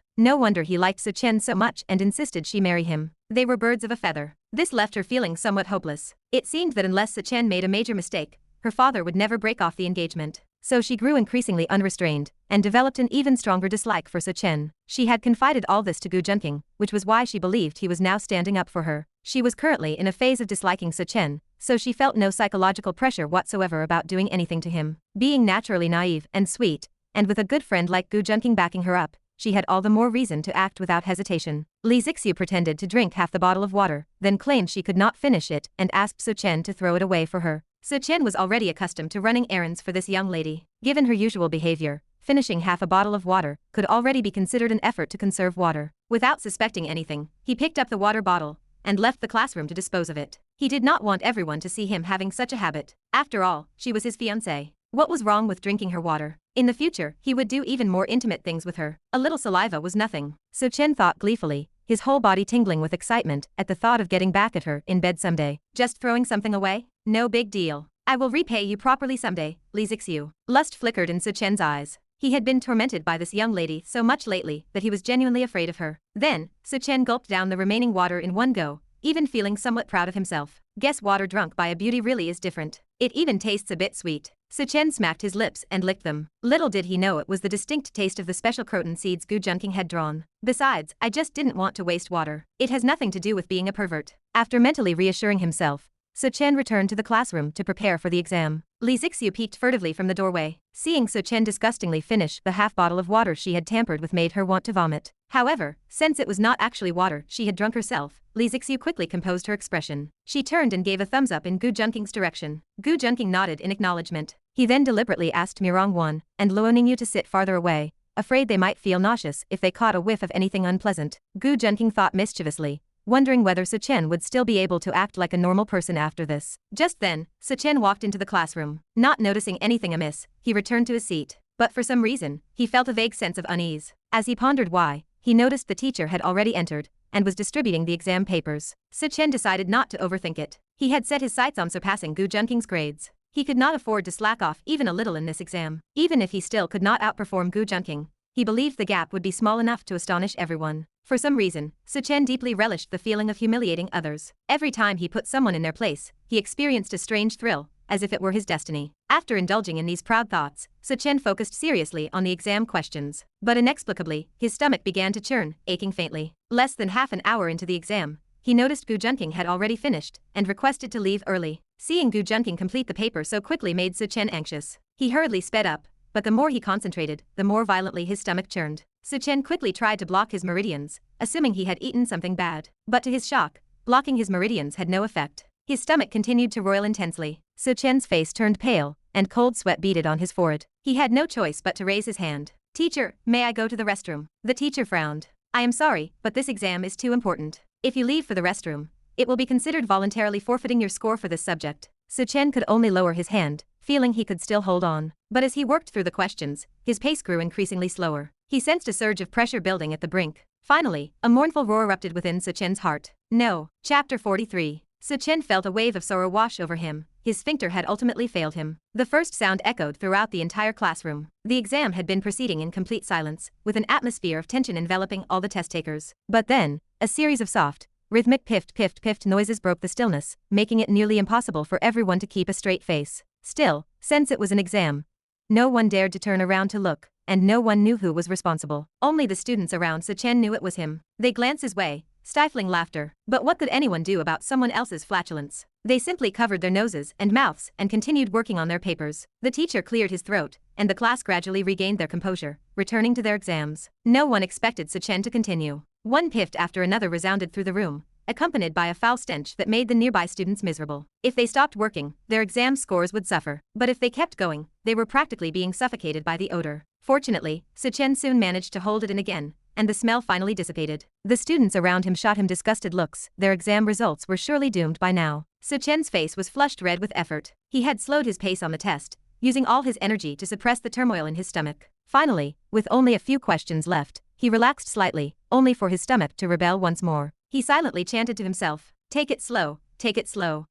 No wonder he liked Chen so much and insisted she marry him. They were birds of a feather. This left her feeling somewhat hopeless. It seemed that unless Chen made a major mistake, her father would never break off the engagement. So she grew increasingly unrestrained, and developed an even stronger dislike for Chen. She had confided all this to Junqing, which was why she believed he was now standing up for her. She was currently in a phase of disliking Chen, so she felt no psychological pressure whatsoever about doing anything to him. Being naturally naive and sweet, and with a good friend like Junqing backing her up, she had all the more reason to act without hesitation. Li Zixiu pretended to drink half the bottle of water, then claimed she could not finish it and asked Chen to throw it away for her. Chen was already accustomed to running errands for this young lady. Given her usual behavior, finishing half a bottle of water could already be considered an effort to conserve water. Without suspecting anything, he picked up the water bottle and left the classroom to dispose of it. He did not want everyone to see him having such a habit. After all, she was his fiancée. What was wrong with drinking her water? In the future, he would do even more intimate things with her. A little saliva was nothing. Chen thought gleefully, his whole body tingling with excitement at the thought of getting back at her in bed someday. Just throwing something away? No big deal. I will repay you properly someday, Li Zixiu. Lust flickered in Chen's eyes. He had been tormented by this young lady so much lately that he was genuinely afraid of her. Then, Chen gulped down the remaining water in one go, even feeling somewhat proud of himself. Guess water drunk by a beauty really is different. It even tastes a bit sweet. Chen smacked his lips and licked them. Little did he know it was the distinct taste of the special croton seeds Junqing had drawn. Besides, I just didn't want to waste water. It has nothing to do with being a pervert. After mentally reassuring himself, Chen returned to the classroom to prepare for the exam. Li Zixiu peeked furtively from the doorway. Seeing Chen disgustingly finish the half bottle of water she had tampered with made her want to vomit. However, since it was not actually water she had drunk herself, Li Zixiu quickly composed her expression. She turned and gave a thumbs up in Junqing's direction. Junqing nodded in acknowledgement. He then deliberately asked Murong and Ningyu to sit farther away, afraid they might feel nauseous if they caught a whiff of anything unpleasant. Junqing thought mischievously, wondering whether Chen would still be able to act like a normal person after this. Just then, Chen walked into the classroom. Not noticing anything amiss, he returned to his seat. But for some reason, he felt a vague sense of unease. As he pondered why, he noticed the teacher had already entered and was distributing the exam papers. Chen decided not to overthink it. He had set his sights on surpassing Junqing's grades. He could not afford to slack off even a little in this exam. Even if he still could not outperform Junqing, he believed the gap would be small enough to astonish everyone. For some reason, Chen deeply relished the feeling of humiliating others. Every time he put someone in their place, he experienced a strange thrill, as if it were his destiny. After indulging in these proud thoughts, Chen focused seriously on the exam questions. But inexplicably, his stomach began to churn, aching faintly. Less than half an hour into the exam, he noticed Junqing had already finished and requested to leave early. Seeing Junqing complete the paper so quickly made Chen anxious. He hurriedly sped up, but the more he concentrated, the more violently his stomach churned. Chen quickly tried to block his meridians, assuming he had eaten something bad. But to his shock, blocking his meridians had no effect. His stomach continued to roil intensely. Chen's face turned pale, and cold sweat beaded on his forehead. He had no choice but to raise his hand. "Teacher, may I go to the restroom?" The teacher frowned. "I am sorry, but this exam is too important. If you leave for the restroom, it will be considered voluntarily forfeiting your score for this subject." Chen could only lower his hand, feeling he could still hold on. But as he worked through the questions, his pace grew increasingly slower. He sensed a surge of pressure building at the brink. Finally, a mournful roar erupted within Chen's heart. No. Chapter 43. Chen felt a wave of sorrow wash over him, his sphincter had ultimately failed him. The first sound echoed throughout the entire classroom. The exam had been proceeding in complete silence, with an atmosphere of tension enveloping all the test takers. But then, a series of soft, rhythmic pift noises broke the stillness, making it nearly impossible for everyone to keep a straight face. Still, since it was an exam, no one dared to turn around to look, and no one knew who was responsible. Only the students around Chen knew it was him. They glanced his way, stifling laughter. But what could anyone do about someone else's flatulence? They simply covered their noses and mouths and continued working on their papers. The teacher cleared his throat, and the class gradually regained their composure, returning to their exams. No one expected Chen to continue. One pift after another resounded through the room, accompanied by a foul stench that made the nearby students miserable. If they stopped working, their exam scores would suffer. But if they kept going, they were practically being suffocated by the odor. Fortunately, Chen soon managed to hold it in again, and the smell finally dissipated. The students around him shot him disgusted looks. Their exam results were surely doomed by now. Chen's face was flushed red with effort. He had slowed his pace on the test, using all his energy to suppress the turmoil in his stomach. Finally, with only a few questions left, he relaxed slightly, only for his stomach to rebel once more. He silently chanted to himself, take it slow,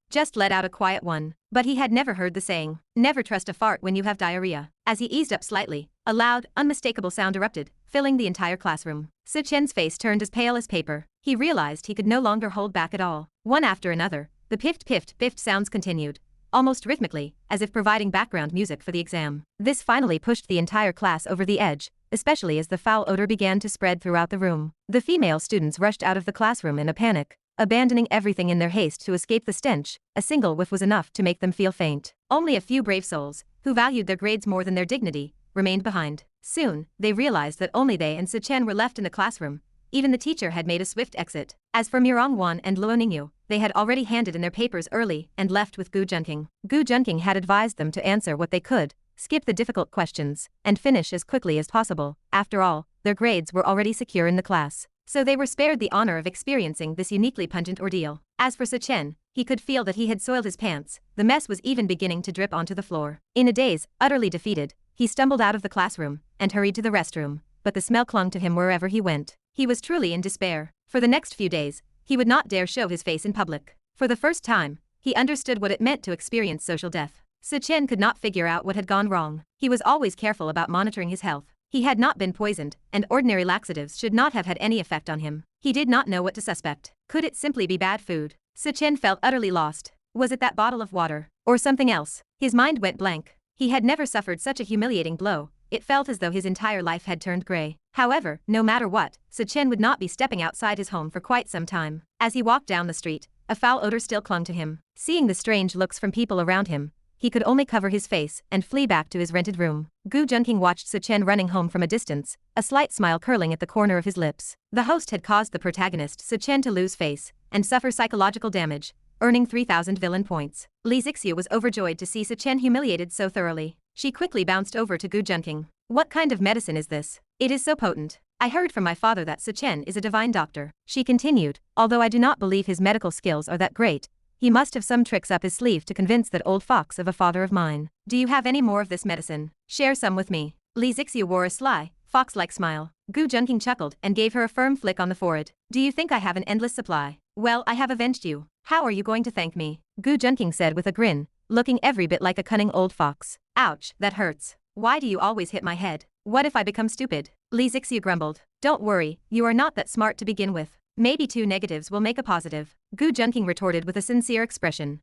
just let out a quiet one. But he had never heard the saying, never trust a fart when you have diarrhea. As he eased up slightly, a loud, unmistakable sound erupted, filling the entire classroom. Chen's face turned as pale as paper. He realized he could no longer hold back at all. One after another, the pift sounds continued, almost rhythmically, as if providing background music for the exam. This finally pushed the entire class over the edge, especially as the foul odor began to spread throughout the room. The female students rushed out of the classroom in a panic, abandoning everything in their haste to escape the stench. A single whiff was enough to make them feel faint. Only a few brave souls, who valued their grades more than their dignity, remained behind. Soon, they realized that only they and Chen were left in the classroom. Even the teacher had made a swift exit. As for Murong and Ningyu, they had already handed in their papers early and left with Junqing. Junqing had advised them to answer what they could, skip the difficult questions, and finish as quickly as possible. After all, their grades were already secure in the class, so they were spared the honor of experiencing this uniquely pungent ordeal. As for Chen, he could feel that he had soiled his pants. The mess was even beginning to drip onto the floor. In a daze, utterly defeated, he stumbled out of the classroom and hurried to the restroom, but the smell clung to him wherever he went. He was truly in despair. For the next few days, he would not dare show his face in public. For the first time, he understood what it meant to experience social death. Chen could not figure out what had gone wrong. He was always careful about monitoring his health. He had not been poisoned, and ordinary laxatives should not have had any effect on him. He did not know what to suspect. Could it simply be bad food? Chen felt utterly lost. Was it that bottle of water? Or something else? His mind went blank. He had never suffered such a humiliating blow. It felt as though his entire life had turned gray. However, no matter what, Chen would not be stepping outside his home for quite some time. As he walked down the street, a foul odor still clung to him. Seeing the strange looks from people around him, he could only cover his face and flee back to his rented room. Junqing watched Chen running home from a distance, a slight smile curling at the corner of his lips. The host had caused the protagonist Chen to lose face and suffer psychological damage, earning 3,000 villain points. Li Zixiu was overjoyed to see Chen humiliated so thoroughly. She quickly bounced over to Junqing. What kind of medicine is this? It is so potent. I heard from my father that Chen is a divine doctor. She continued, although I do not believe his medical skills are that great. He must have some tricks up his sleeve to convince that old fox of a father of mine. Do you have any more of this medicine? Share some with me. Li Zixiu wore a sly, fox-like smile. Junqing chuckled and gave her a firm flick on the forehead. Do you think I have an endless supply? Well, I have avenged you. How are you going to thank me? Junqing said with a grin, looking every bit like a cunning old fox. Ouch, that hurts. Why do you always hit my head? What if I become stupid? Li Zixiu grumbled. Don't worry, you are not that smart to begin with. Maybe 2 negatives will make a positive. Junqing retorted with a sincere expression.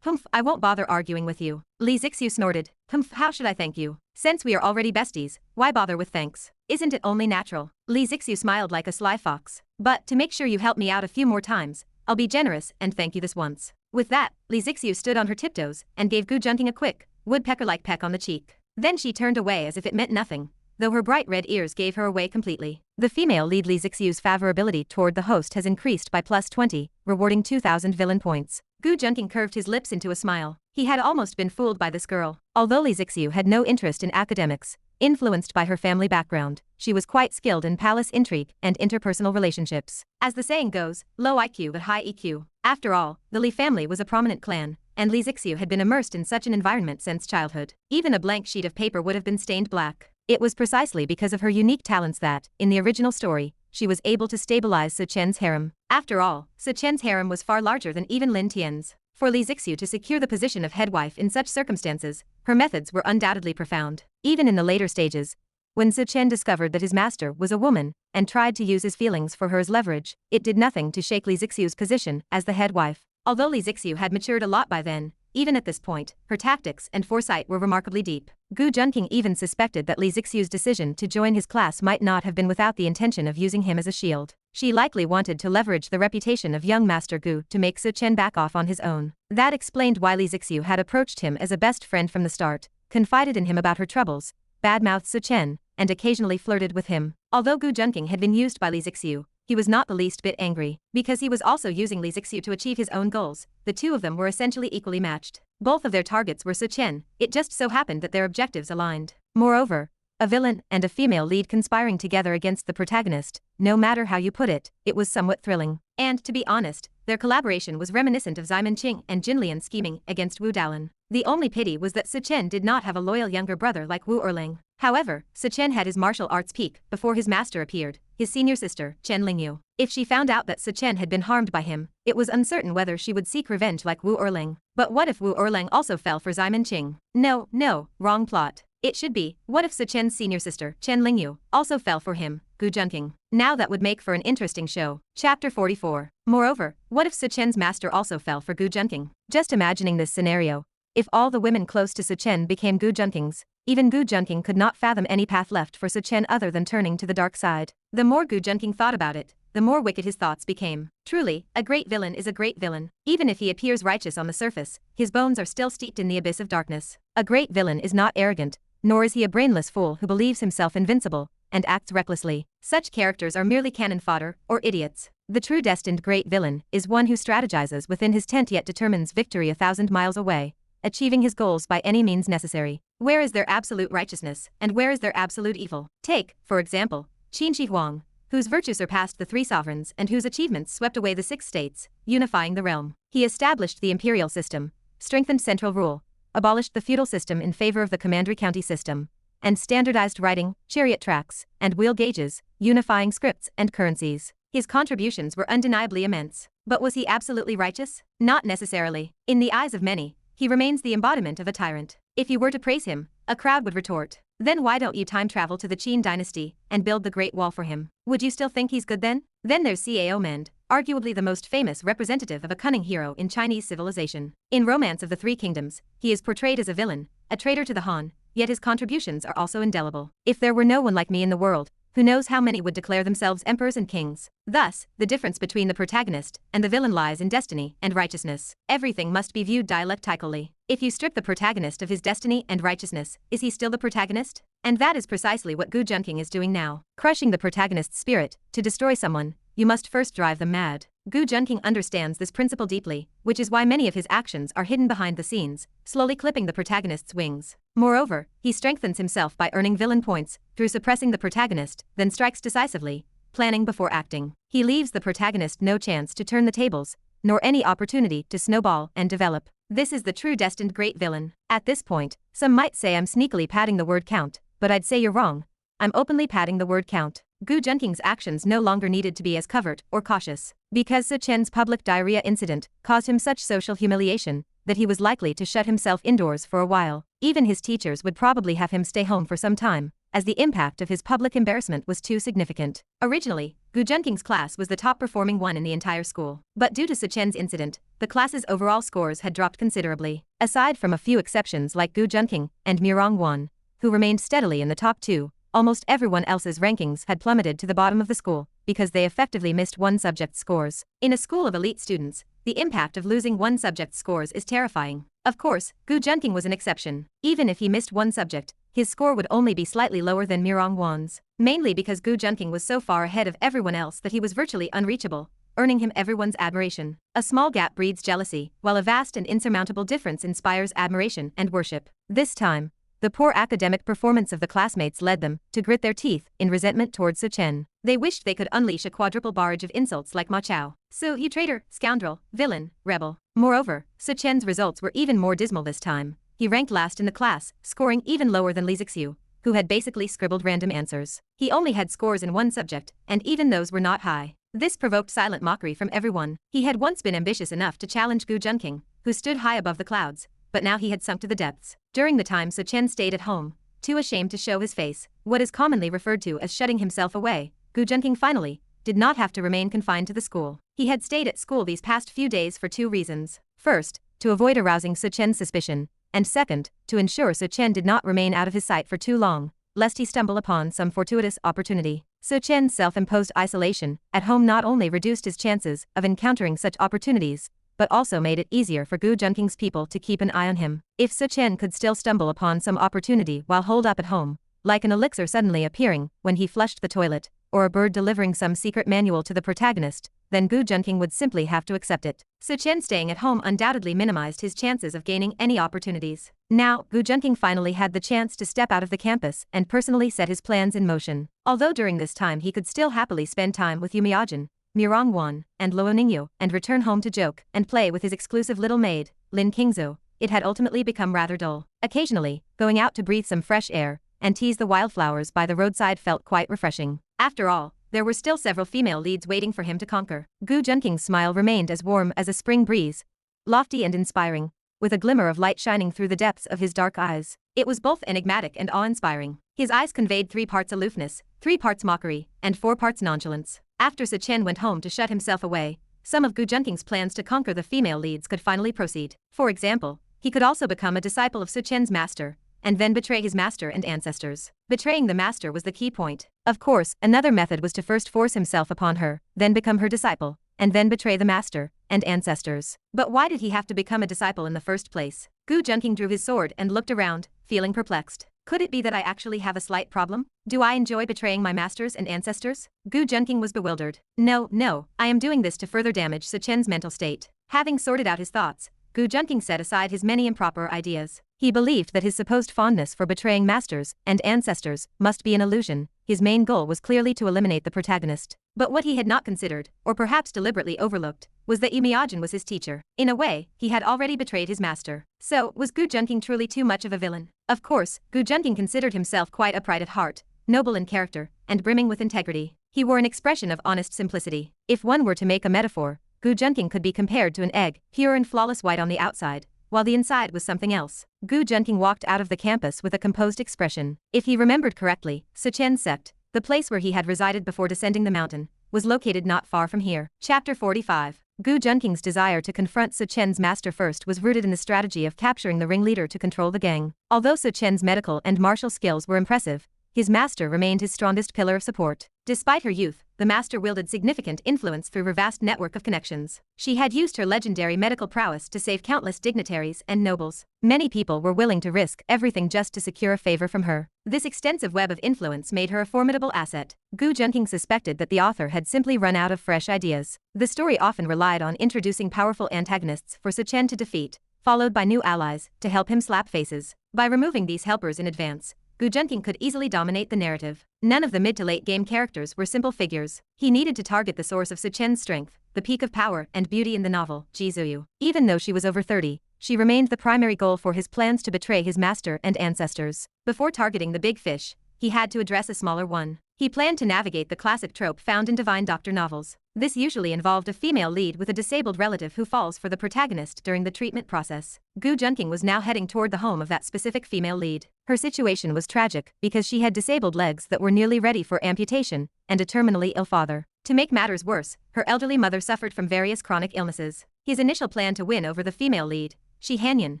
Humph, I won't bother arguing with you. Li Zixiu snorted. Humph, how should I thank you? Since we are already besties, why bother with thanks? Isn't it only natural? Li Zixiu smiled like a sly fox. But to make sure you help me out a few more times, I'll be generous and thank you this once. With that, Li Zixiu stood on her tiptoes and gave Junqing a quick, woodpecker-like peck on the cheek. Then she turned away as if it meant nothing, though her bright red ears gave her away completely. The female lead Li Zixiu's favorability toward the host has increased by +20, rewarding 2,000 villain points. Junqing curved his lips into a smile. He had almost been fooled by this girl. Although Li Zixiu had no interest in academics, influenced by her family background, she was quite skilled in palace intrigue and interpersonal relationships. As the saying goes, low IQ but high EQ. After all, the Li family was a prominent clan, and Li Zixiu had been immersed in such an environment since childhood. Even a blank sheet of paper would have been stained black. It was precisely because of her unique talents that, in the original story, she was able to stabilize Chen's harem. After all, Chen's harem was far larger than even Lin Tian's. For Li Zixiu to secure the position of headwife in such circumstances, her methods were undoubtedly profound. Even in the later stages, when Chen discovered that his master was a woman and tried to use his feelings for her as leverage, it did nothing to shake Li Zixiu's position as the head wife. Although Li Zixiu had matured a lot by then, even at this point, her tactics and foresight were remarkably deep. Junqing even suspected that Li Zixiu's decision to join his class might not have been without the intention of using him as a shield. She likely wanted to leverage the reputation of young Master Gu to make Chen back off on his own. That explained why Li Zixiu had approached him as a best friend from the start, confided in him about her troubles, badmouthed Chen, and occasionally flirted with him. Although Junqing had been used by Li Zixiu, he was not the least bit angry, because he was also using Li Zixiu to achieve his own goals. The two of them were essentially equally matched. Both of their targets were Chen, it just so happened that their objectives aligned. Moreover, a villain and a female lead conspiring together against the protagonist, no matter how you put it, it was somewhat thrilling. And, to be honest, their collaboration was reminiscent of Ximen Qing and Jinlian scheming against Wu Dalan. The only pity was that Chen did not have a loyal younger brother like Wu Erling. However, Chen had his martial arts peak before his master appeared, his senior sister, Chen Ningyu. If she found out that Chen had been harmed by him, it was uncertain whether she would seek revenge like Wu Erling. But what if Wu Erling also fell for Ximen Qing? No, wrong plot. It should be, what if Chen's senior sister, Chen Ningyu, also fell for him, Junqing? Now that would make for an interesting show. Chapter 44. Moreover, what if Chen's master also fell for Junqing? Just imagining this scenario, if all the women close to Chen became Junqings, even Junqing could not fathom any path left for Chen other than turning to the dark side. The more Junqing thought about it, the more wicked his thoughts became. Truly, a great villain is a great villain. Even if he appears righteous on the surface, his bones are still steeped in the abyss of darkness. A great villain is not arrogant, nor is he a brainless fool who believes himself invincible and acts recklessly. Such characters are merely cannon fodder or idiots. The true destined great villain is one who strategizes within his tent yet determines victory 1,000 miles away, achieving his goals by any means necessary. Where is their absolute righteousness, and where is their absolute evil? Take, for example, Qin Huang, whose virtue surpassed the 3 sovereigns and whose achievements swept away the 6 states, unifying the realm. He established the imperial system, strengthened central rule, abolished the feudal system in favor of the commandery county system, and standardized writing, chariot tracks, and wheel gauges, unifying scripts and currencies. His contributions were undeniably immense. But was he absolutely righteous? Not necessarily. In the eyes of many, he remains the embodiment of a tyrant. If you were to praise him, a crowd would retort, then why don't you time travel to the Qin dynasty and build the Great Wall for him? Would you still think he's good then? Then there's Cao Mend, arguably the most famous representative of a cunning hero in Chinese civilization. In Romance of the Three Kingdoms, he is portrayed as a villain, a traitor to the Han, yet his contributions are also indelible. If there were no one like me in the world, who knows how many would declare themselves emperors and kings? Thus, the difference between the protagonist and the villain lies in destiny and righteousness. Everything must be viewed dialectically. If you strip the protagonist of his destiny and righteousness, is he still the protagonist? And that is precisely what Junqing is doing now. Crushing the protagonist's spirit, to destroy someone, you must first drive them mad. Junqing understands this principle deeply, which is why many of his actions are hidden behind the scenes, slowly clipping the protagonist's wings. Moreover, he strengthens himself by earning villain points, through suppressing the protagonist, then strikes decisively, planning before acting. He leaves the protagonist no chance to turn the tables, nor any opportunity to snowball and develop. This is the true destined great villain. At this point, some might say I'm sneakily padding the word count, but I'd say you're wrong. I'm openly padding the word count. Junqing's actions no longer needed to be as covert or cautious, because Chen's public diarrhea incident caused him such social humiliation that he was likely to shut himself indoors for a while. Even his teachers would probably have him stay home for some time, as the impact of his public embarrassment was too significant. Originally, Junqing's class was the top-performing one in the entire school, but due to Chen's incident, the class's overall scores had dropped considerably. Aside from a few exceptions like Junqing and Murong, who remained steadily in the top 2, almost everyone else's rankings had plummeted to the bottom of the school because they effectively missed one subject's scores. In a school of elite students, the impact of losing one subject's scores is terrifying. Of course, Junqing was an exception. Even if he missed one subject, his score would only be slightly lower than Murong's, mainly because Junqing was so far ahead of everyone else that he was virtually unreachable, earning him everyone's admiration. A small gap breeds jealousy, while a vast and insurmountable difference inspires admiration and worship. This time, the poor academic performance of the classmates led them to grit their teeth in resentment towards Chen. They wished they could unleash a quadruple barrage of insults like Ma Chao. So you traitor, scoundrel, villain, rebel. Moreover, Chen's results were even more dismal this time. He ranked last in the class, scoring even lower than Li Zixiu, who had basically scribbled random answers. He only had scores in one subject, and even those were not high. This provoked silent mockery from everyone. He had once been ambitious enough to challenge Junqing, who stood high above the clouds, but now he had sunk to the depths. During the time Chen stayed at home, too ashamed to show his face, what is commonly referred to as shutting himself away, Junqing finally did not have to remain confined to the school. He had stayed at school these past few days for two reasons. First, to avoid arousing Chen's suspicion, and second, to ensure Chen did not remain out of his sight for too long, lest he stumble upon some fortuitous opportunity. Chen's self-imposed isolation at home not only reduced his chances of encountering such opportunities, but also made it easier for Junqing's people to keep an eye on him. If Chen could still stumble upon some opportunity while holed up at home, like an elixir suddenly appearing when he flushed the toilet, or a bird delivering some secret manual to the protagonist, then Junqing would simply have to accept it. Chen staying at home undoubtedly minimized his chances of gaining any opportunities. Now, Junqing finally had the chance to step out of the campus and personally set his plans in motion. Although during this time he could still happily spend time with Miajin, Murong and Ningyu, and return home to joke and play with his exclusive little maid, Qingzhu, it had ultimately become rather dull. Occasionally, going out to breathe some fresh air and tease the wildflowers by the roadside felt quite refreshing. After all, there were still several female leads waiting for him to conquer. Junqing's smile remained as warm as a spring breeze, lofty and inspiring, with a glimmer of light shining through the depths of his dark eyes. It was both enigmatic and awe-inspiring. His eyes conveyed 3 parts aloofness, 3 parts mockery, and 4 parts nonchalance. After Chen went home to shut himself away, some of Junqing's plans to conquer the female leads could finally proceed. For example, he could also become a disciple of Chen's master, and then betray his master and ancestors. Betraying the master was the key point. Of course, another method was to first force himself upon her, then become her disciple, and then betray the master and ancestors. But why did he have to become a disciple in the first place? Junqing drew his sword and looked around, feeling perplexed. Could it be that I actually have a slight problem? Do I enjoy betraying my masters and ancestors? Junqing was bewildered. No, I am doing this to further damage Chen's mental state. Having sorted out his thoughts, Junqing set aside his many improper ideas. He believed that his supposed fondness for betraying masters and ancestors must be an illusion. His main goal was clearly to eliminate the protagonist. But what he had not considered, or perhaps deliberately overlooked, was that Miajin was his teacher. In a way, he had already betrayed his master. So, was Junqing truly too much of a villain? Of course, Junqing considered himself quite upright at heart, noble in character, and brimming with integrity. He wore an expression of honest simplicity. If one were to make a metaphor, Junqing could be compared to an egg, pure and flawless white on the outside, while the inside was something else. Junqing walked out of the campus with a composed expression. If he remembered correctly, Chen's sect, the place where he had resided before descending the mountain, was located not far from here. Chapter 45. Junqing's desire to confront Chen's master first was rooted in the strategy of capturing the ringleader to control the gang. Although Chen's medical and martial skills were impressive, his master remained his strongest pillar of support. Despite her youth, the master wielded significant influence through her vast network of connections. She had used her legendary medical prowess to save countless dignitaries and nobles. Many people were willing to risk everything just to secure a favor from her. This extensive web of influence made her a formidable asset. Junqing suspected that the author had simply run out of fresh ideas. The story often relied on introducing powerful antagonists for Chen to defeat, followed by new allies to help him slap faces. By removing these helpers in advance, Junqing could easily dominate the narrative. None of the mid to late game characters were simple figures. He needed to target the source of Chen's strength, the peak of power and beauty in the novel, Qingzhu. Even though she was over 30, she remained the primary goal for his plans to betray his master and ancestors. Before targeting the big fish, he had to address a smaller one. He planned to navigate the classic trope found in Divine Doctor novels. This usually involved a female lead with a disabled relative who falls for the protagonist during the treatment process. Junqing was now heading toward the home of that specific female lead. Her situation was tragic because she had disabled legs that were nearly ready for amputation and a terminally ill father. To make matters worse, her elderly mother suffered from various chronic illnesses. His initial plan to win over the female lead, Hanyan,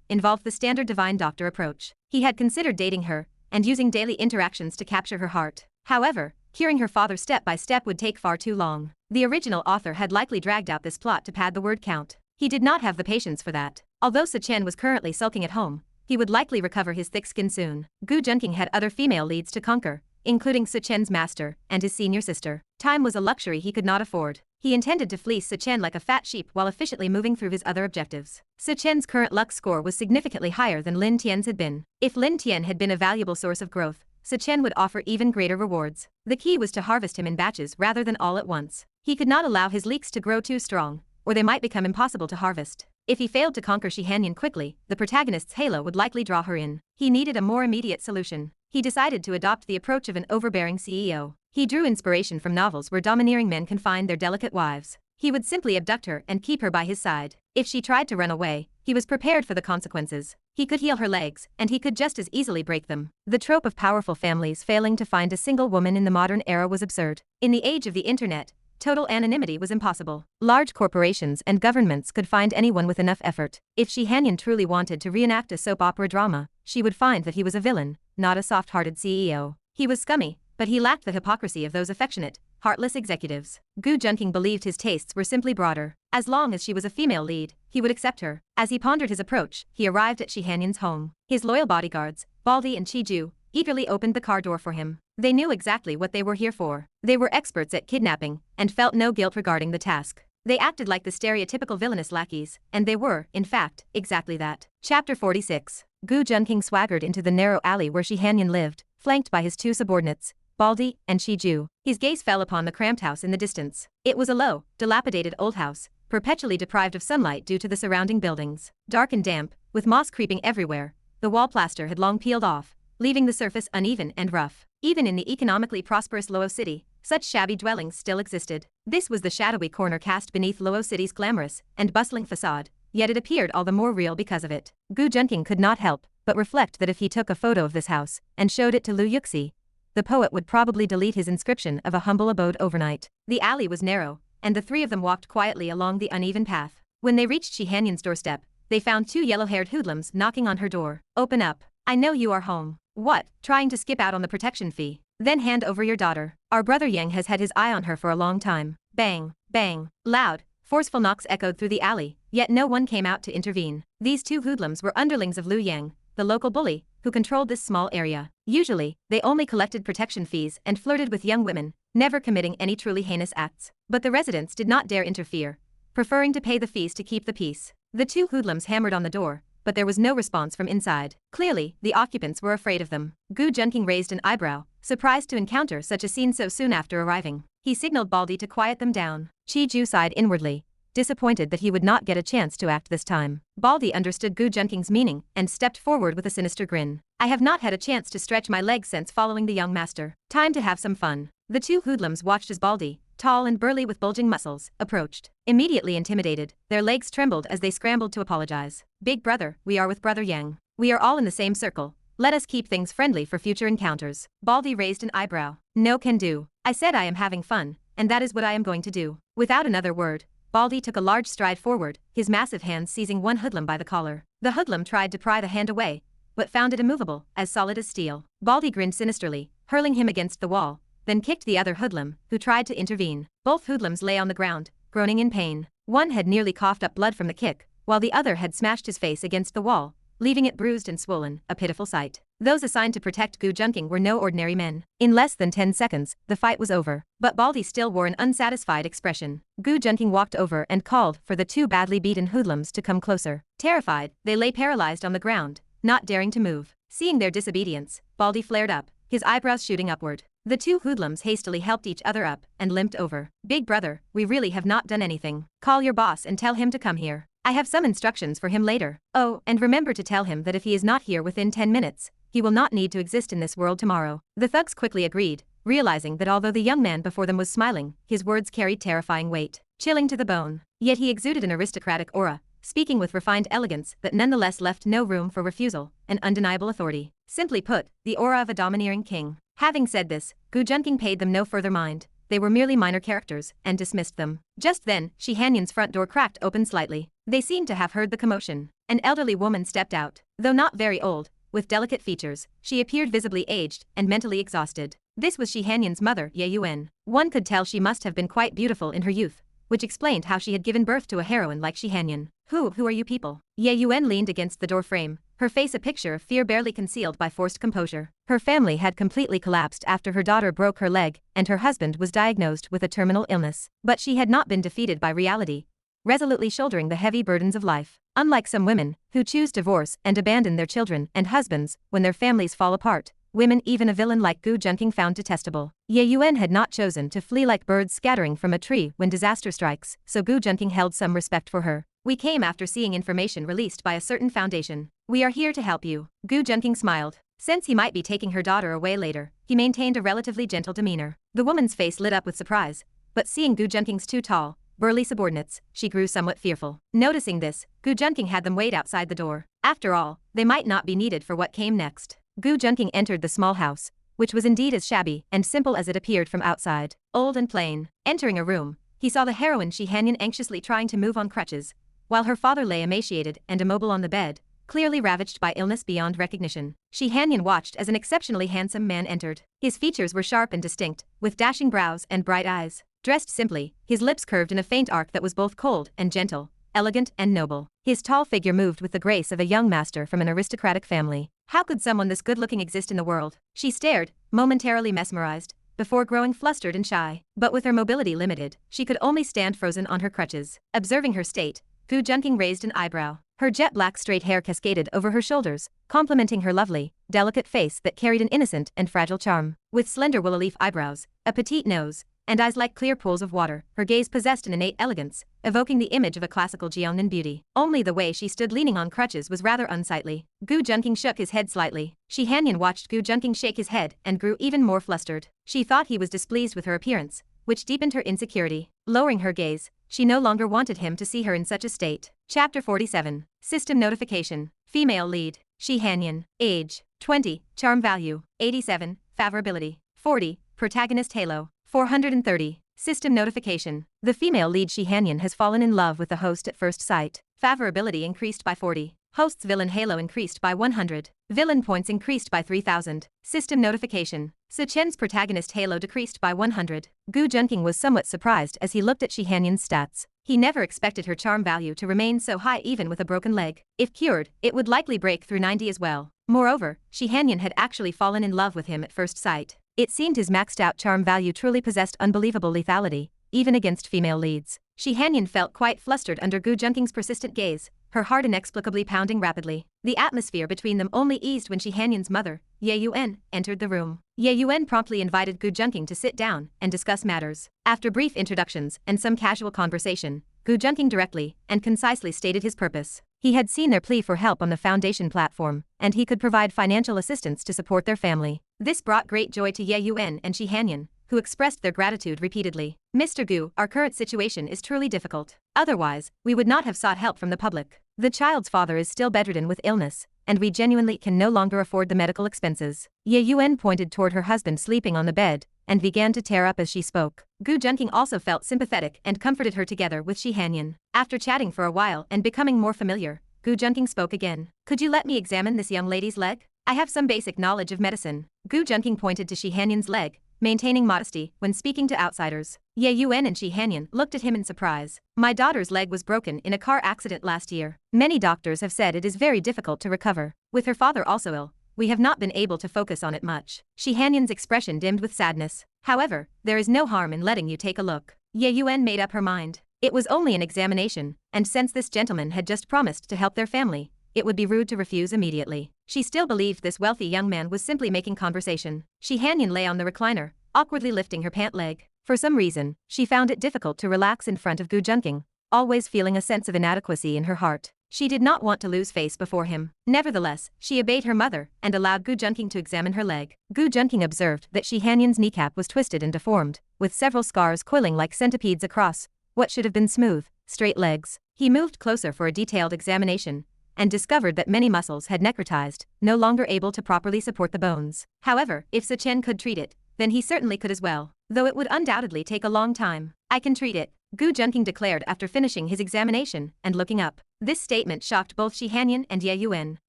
involved the standard Divine Doctor approach. He had considered dating her and using daily interactions to capture her heart. However, curing her father step by step would take far too long. The original author had likely dragged out this plot to pad the word count. He did not have the patience for that. Although Chen was currently sulking at home, he would likely recover his thick skin soon. Junqing had other female leads to conquer, including Chen's master and his senior sister. Time was a luxury he could not afford. He intended to fleece Chen like a fat sheep while efficiently moving through his other objectives. Chen's current luck score was significantly higher than Lin Tian's had been. If Lin Tian had been a valuable source of growth, Chen would offer even greater rewards. The key was to harvest him in batches rather than all at once. He could not allow his leaks to grow too strong, or they might become impossible to harvest. If he failed to conquer Hanyan quickly, the protagonist's halo would likely draw her in. He needed a more immediate solution. He decided to adopt the approach of an overbearing CEO. He drew inspiration from novels where domineering men confined their delicate wives. He would simply abduct her and keep her by his side. If she tried to run away, he was prepared for the consequences. He could heal her legs, and he could just as easily break them. The trope of powerful families failing to find a single woman in the modern era was absurd. In the age of the internet, total anonymity was impossible. Large corporations and governments could find anyone with enough effort. If Hanyan truly wanted to reenact a soap opera drama, she would find that he was a villain, not a soft-hearted CEO. He was scummy, but he lacked the hypocrisy of those affectionate, heartless executives. Junqing believed his tastes were simply broader. As long as she was a female lead, he would accept her. As he pondered his approach, he arrived at Hanyan's home. His loyal bodyguards, Baldy and Qingzhu, eagerly opened the car door for him. They knew exactly what they were here for. They were experts at kidnapping, and felt no guilt regarding the task. They acted like the stereotypical villainous lackeys, and they were, in fact, exactly that. Chapter 46. Junqing swaggered into the narrow alley where Hanyan lived, flanked by his two subordinates, Baldy and Qingzhu. His gaze fell upon the cramped house in the distance. It was a low, dilapidated old house, perpetually deprived of sunlight due to the surrounding buildings. Dark and damp, with moss creeping everywhere, the wall plaster had long peeled off, leaving the surface uneven and rough. Even in the economically prosperous Luo City, such shabby dwellings still existed. This was the shadowy corner cast beneath Luo City's glamorous and bustling facade, yet it appeared all the more real because of it. Junqing could not help but reflect that if he took a photo of this house and showed it to Liu Yuxi, the poet would probably delete his inscription of a humble abode overnight. The alley was narrow, and the three of them walked quietly along the uneven path. When they reached Hanyan's doorstep, they found two yellow-haired hoodlums knocking on her door. "Open up. I know you are home." "What, trying to skip out on the protection fee? Then hand over your daughter. Our brother Yang has had his eye on her for a long time." Bang, bang. Loud, forceful knocks echoed through the alley, yet no one came out to intervene. These two hoodlums were underlings of Liu Yang, the local bully, who controlled this small area. Usually, they only collected protection fees and flirted with young women, never committing any truly heinous acts. But the residents did not dare interfere, preferring to pay the fees to keep the peace. The two hoodlums hammered on the door, but there was no response from inside. Clearly, the occupants were afraid of them. Junqing raised an eyebrow, surprised to encounter such a scene so soon after arriving. He signaled Baldy to quiet them down. Qingzhu sighed inwardly, disappointed that he would not get a chance to act this time. Baldy understood Junqing's meaning and stepped forward with a sinister grin. "I have not had a chance to stretch my legs since following the young master. Time to have some fun." The two hoodlums watched as Baldy, tall and burly with bulging muscles, approached. Immediately intimidated, their legs trembled as they scrambled to apologize. "Big brother, we are with brother Yang. We are all in the same circle. Let us keep things friendly for future encounters." Baldy raised an eyebrow. "No can do. I said I am having fun, and that is what I am going to do." Without another word, Baldy took a large stride forward, his massive hands seizing one hoodlum by the collar. The hoodlum tried to pry the hand away, but found it immovable, as solid as steel. Baldy grinned sinisterly, hurling him against the wall, then kicked the other hoodlum, who tried to intervene. Both hoodlums lay on the ground, groaning in pain. One had nearly coughed up blood from the kick, while the other had smashed his face against the wall, leaving it bruised and swollen, a pitiful sight. Those assigned to protect Junqing were no ordinary men. In less than 10 seconds, the fight was over, but Baldy still wore an unsatisfied expression. Junqing walked over and called for the two badly beaten hoodlums to come closer. Terrified, they lay paralyzed on the ground, not daring to move. Seeing their disobedience, Baldy flared up, his eyebrows shooting upward. The two hoodlums hastily helped each other up and limped over. "Big brother, we really have not done anything. Call your boss and tell him to come here. I have some instructions for him later. Oh, and remember to tell him that if he is not here within 10 minutes, he will not need to exist in this world tomorrow." The thugs quickly agreed, realizing that although the young man before them was smiling, his words carried terrifying weight, chilling to the bone. Yet he exuded an aristocratic aura, speaking with refined elegance that nonetheless left no room for refusal, an undeniable authority. Simply put, the aura of a domineering king. Having said this, Junqing paid them no further mind. They were merely minor characters, and dismissed them. Just then, Hanyan's front door cracked open slightly. They seemed to have heard the commotion. An elderly woman stepped out. Though not very old, with delicate features, she appeared visibly aged and mentally exhausted. This was Hanyan's mother, Ye Yuan. One could tell she must have been quite beautiful in her youth, which explained how she had given birth to a heroine like Hanyan. Who are you people?" Ye Yuan leaned against the door frame, her face a picture of fear barely concealed by forced composure. Her family had completely collapsed after her daughter broke her leg, and her husband was diagnosed with a terminal illness. But she had not been defeated by reality, resolutely shouldering the heavy burdens of life. Unlike some women, who choose divorce and abandon their children and husbands when their families fall apart, women even a villain like Junqing found detestable. Ye Yuan had not chosen to flee like birds scattering from a tree when disaster strikes, so Junqing held some respect for her. "We came after seeing information released by a certain foundation. We are here to help you." Junqing smiled. Since he might be taking her daughter away later, he maintained a relatively gentle demeanor. The woman's face lit up with surprise, but seeing Junqing's two tall, burly subordinates, she grew somewhat fearful. Noticing this, Gu Junqing had them wait outside the door. After all, they might not be needed for what came next. Gu Junqing entered the small house, which was indeed as shabby and simple as it appeared from outside. Old and plain. Entering a room, he saw the heroine Shi Hanyan anxiously trying to move on crutches, while her father lay emaciated and immobile on the bed, clearly ravaged by illness beyond recognition. Shi Hanyan watched as an exceptionally handsome man entered. His features were sharp and distinct, with dashing brows and bright eyes. Dressed simply, his lips curved in a faint arc that was both cold and gentle, elegant and noble. His tall figure moved with the grace of a young master from an aristocratic family. How could someone this good-looking exist in the world? She stared, momentarily mesmerized, before growing flustered and shy. But with her mobility limited, she could only stand frozen on her crutches. Observing her state, Gu Junqing raised an eyebrow. Her jet-black straight hair cascaded over her shoulders, complementing her lovely, delicate face that carried an innocent and fragile charm. With slender willow-leaf eyebrows, a petite nose, and eyes like clear pools of water, her gaze possessed an innate elegance, evoking the image of a classical Jiangnan beauty. Only the way she stood leaning on crutches was rather unsightly. Gu Junqing shook his head slightly. Shi Hanyan watched Gu Junqing shake his head and grew even more flustered. She thought he was displeased with her appearance, which deepened her insecurity. Lowering her gaze, she no longer wanted him to see her in such a state. Chapter 47. System Notification. Female Lead. Shi Hanyan. Age. 20. Charm Value. 87. Favorability. 40. Protagonist Halo. 430. System Notification. The female lead Shi Hanyan has fallen in love with the host at first sight. Favorability increased by 40. Host's villain Halo increased by 100. Villain points increased by 3000. System Notification. Chen's protagonist Halo decreased by 100. Gu Junqing was somewhat surprised as he looked at Shi Hanyan's stats. He never expected her charm value to remain so high even with a broken leg. If cured, it would likely break through 90 as well. Moreover, Shi Hanyan had actually fallen in love with him at first sight. It seemed his maxed-out charm value truly possessed unbelievable lethality, even against female leads. Shi Hanyan felt quite flustered under Gu Junqing's persistent gaze, her heart inexplicably pounding rapidly. The atmosphere between them only eased when Shi Hanyan's mother, Ye Yuan, entered the room. Ye Yuan promptly invited Gu Junqing to sit down and discuss matters. After brief introductions and some casual conversation, Gu Junqing directly and concisely stated his purpose. He had seen their plea for help on the Foundation platform, and he could provide financial assistance to support their family. This brought great joy to Ye Yuan and Shi Hanyan, who expressed their gratitude repeatedly. Mr. Gu, our current situation is truly difficult. Otherwise, we would not have sought help from the public. The child's father is still bedridden with illness, and we genuinely can no longer afford the medical expenses. Ye Yuan pointed toward her husband sleeping on the bed, and began to tear up as she spoke. Gu Junqing also felt sympathetic and comforted her together with Shi Hanyan. After chatting for a while and becoming more familiar, Gu Junqing spoke again. Could you let me examine this young lady's leg? I have some basic knowledge of medicine. Gu Junqing pointed to Shi Hanyan's leg, maintaining modesty when speaking to outsiders. Ye Yuan and Shi Hanyan looked at him in surprise. My daughter's leg was broken in a car accident last year. Many doctors have said it is very difficult to recover. With her father also ill, we have not been able to focus on it much. Shi Hanyan's expression dimmed with sadness. However, there is no harm in letting you take a look. Ye Yuan made up her mind. It was only an examination, and since this gentleman had just promised to help their family, it would be rude to refuse immediately. She still believed this wealthy young man was simply making conversation. Shi Hanyan lay on the recliner, awkwardly lifting her pant leg. For some reason, she found it difficult to relax in front of Gu Junqing, always feeling a sense of inadequacy in her heart. She did not want to lose face before him. Nevertheless, she obeyed her mother and allowed Gu Junqing to examine her leg. Gu Junqing observed that Shi Hanyan's kneecap was twisted and deformed, with several scars coiling like centipedes across what should have been smooth, straight legs. He moved closer for a detailed examination and discovered that many muscles had necrotized, no longer able to properly support the bones. However, if Chen could treat it, then he certainly could as well, though it would undoubtedly take a long time. I can treat it, Gu Junqing declared after finishing his examination and looking up. This statement shocked both Shi Hanyan and Ye Yuan.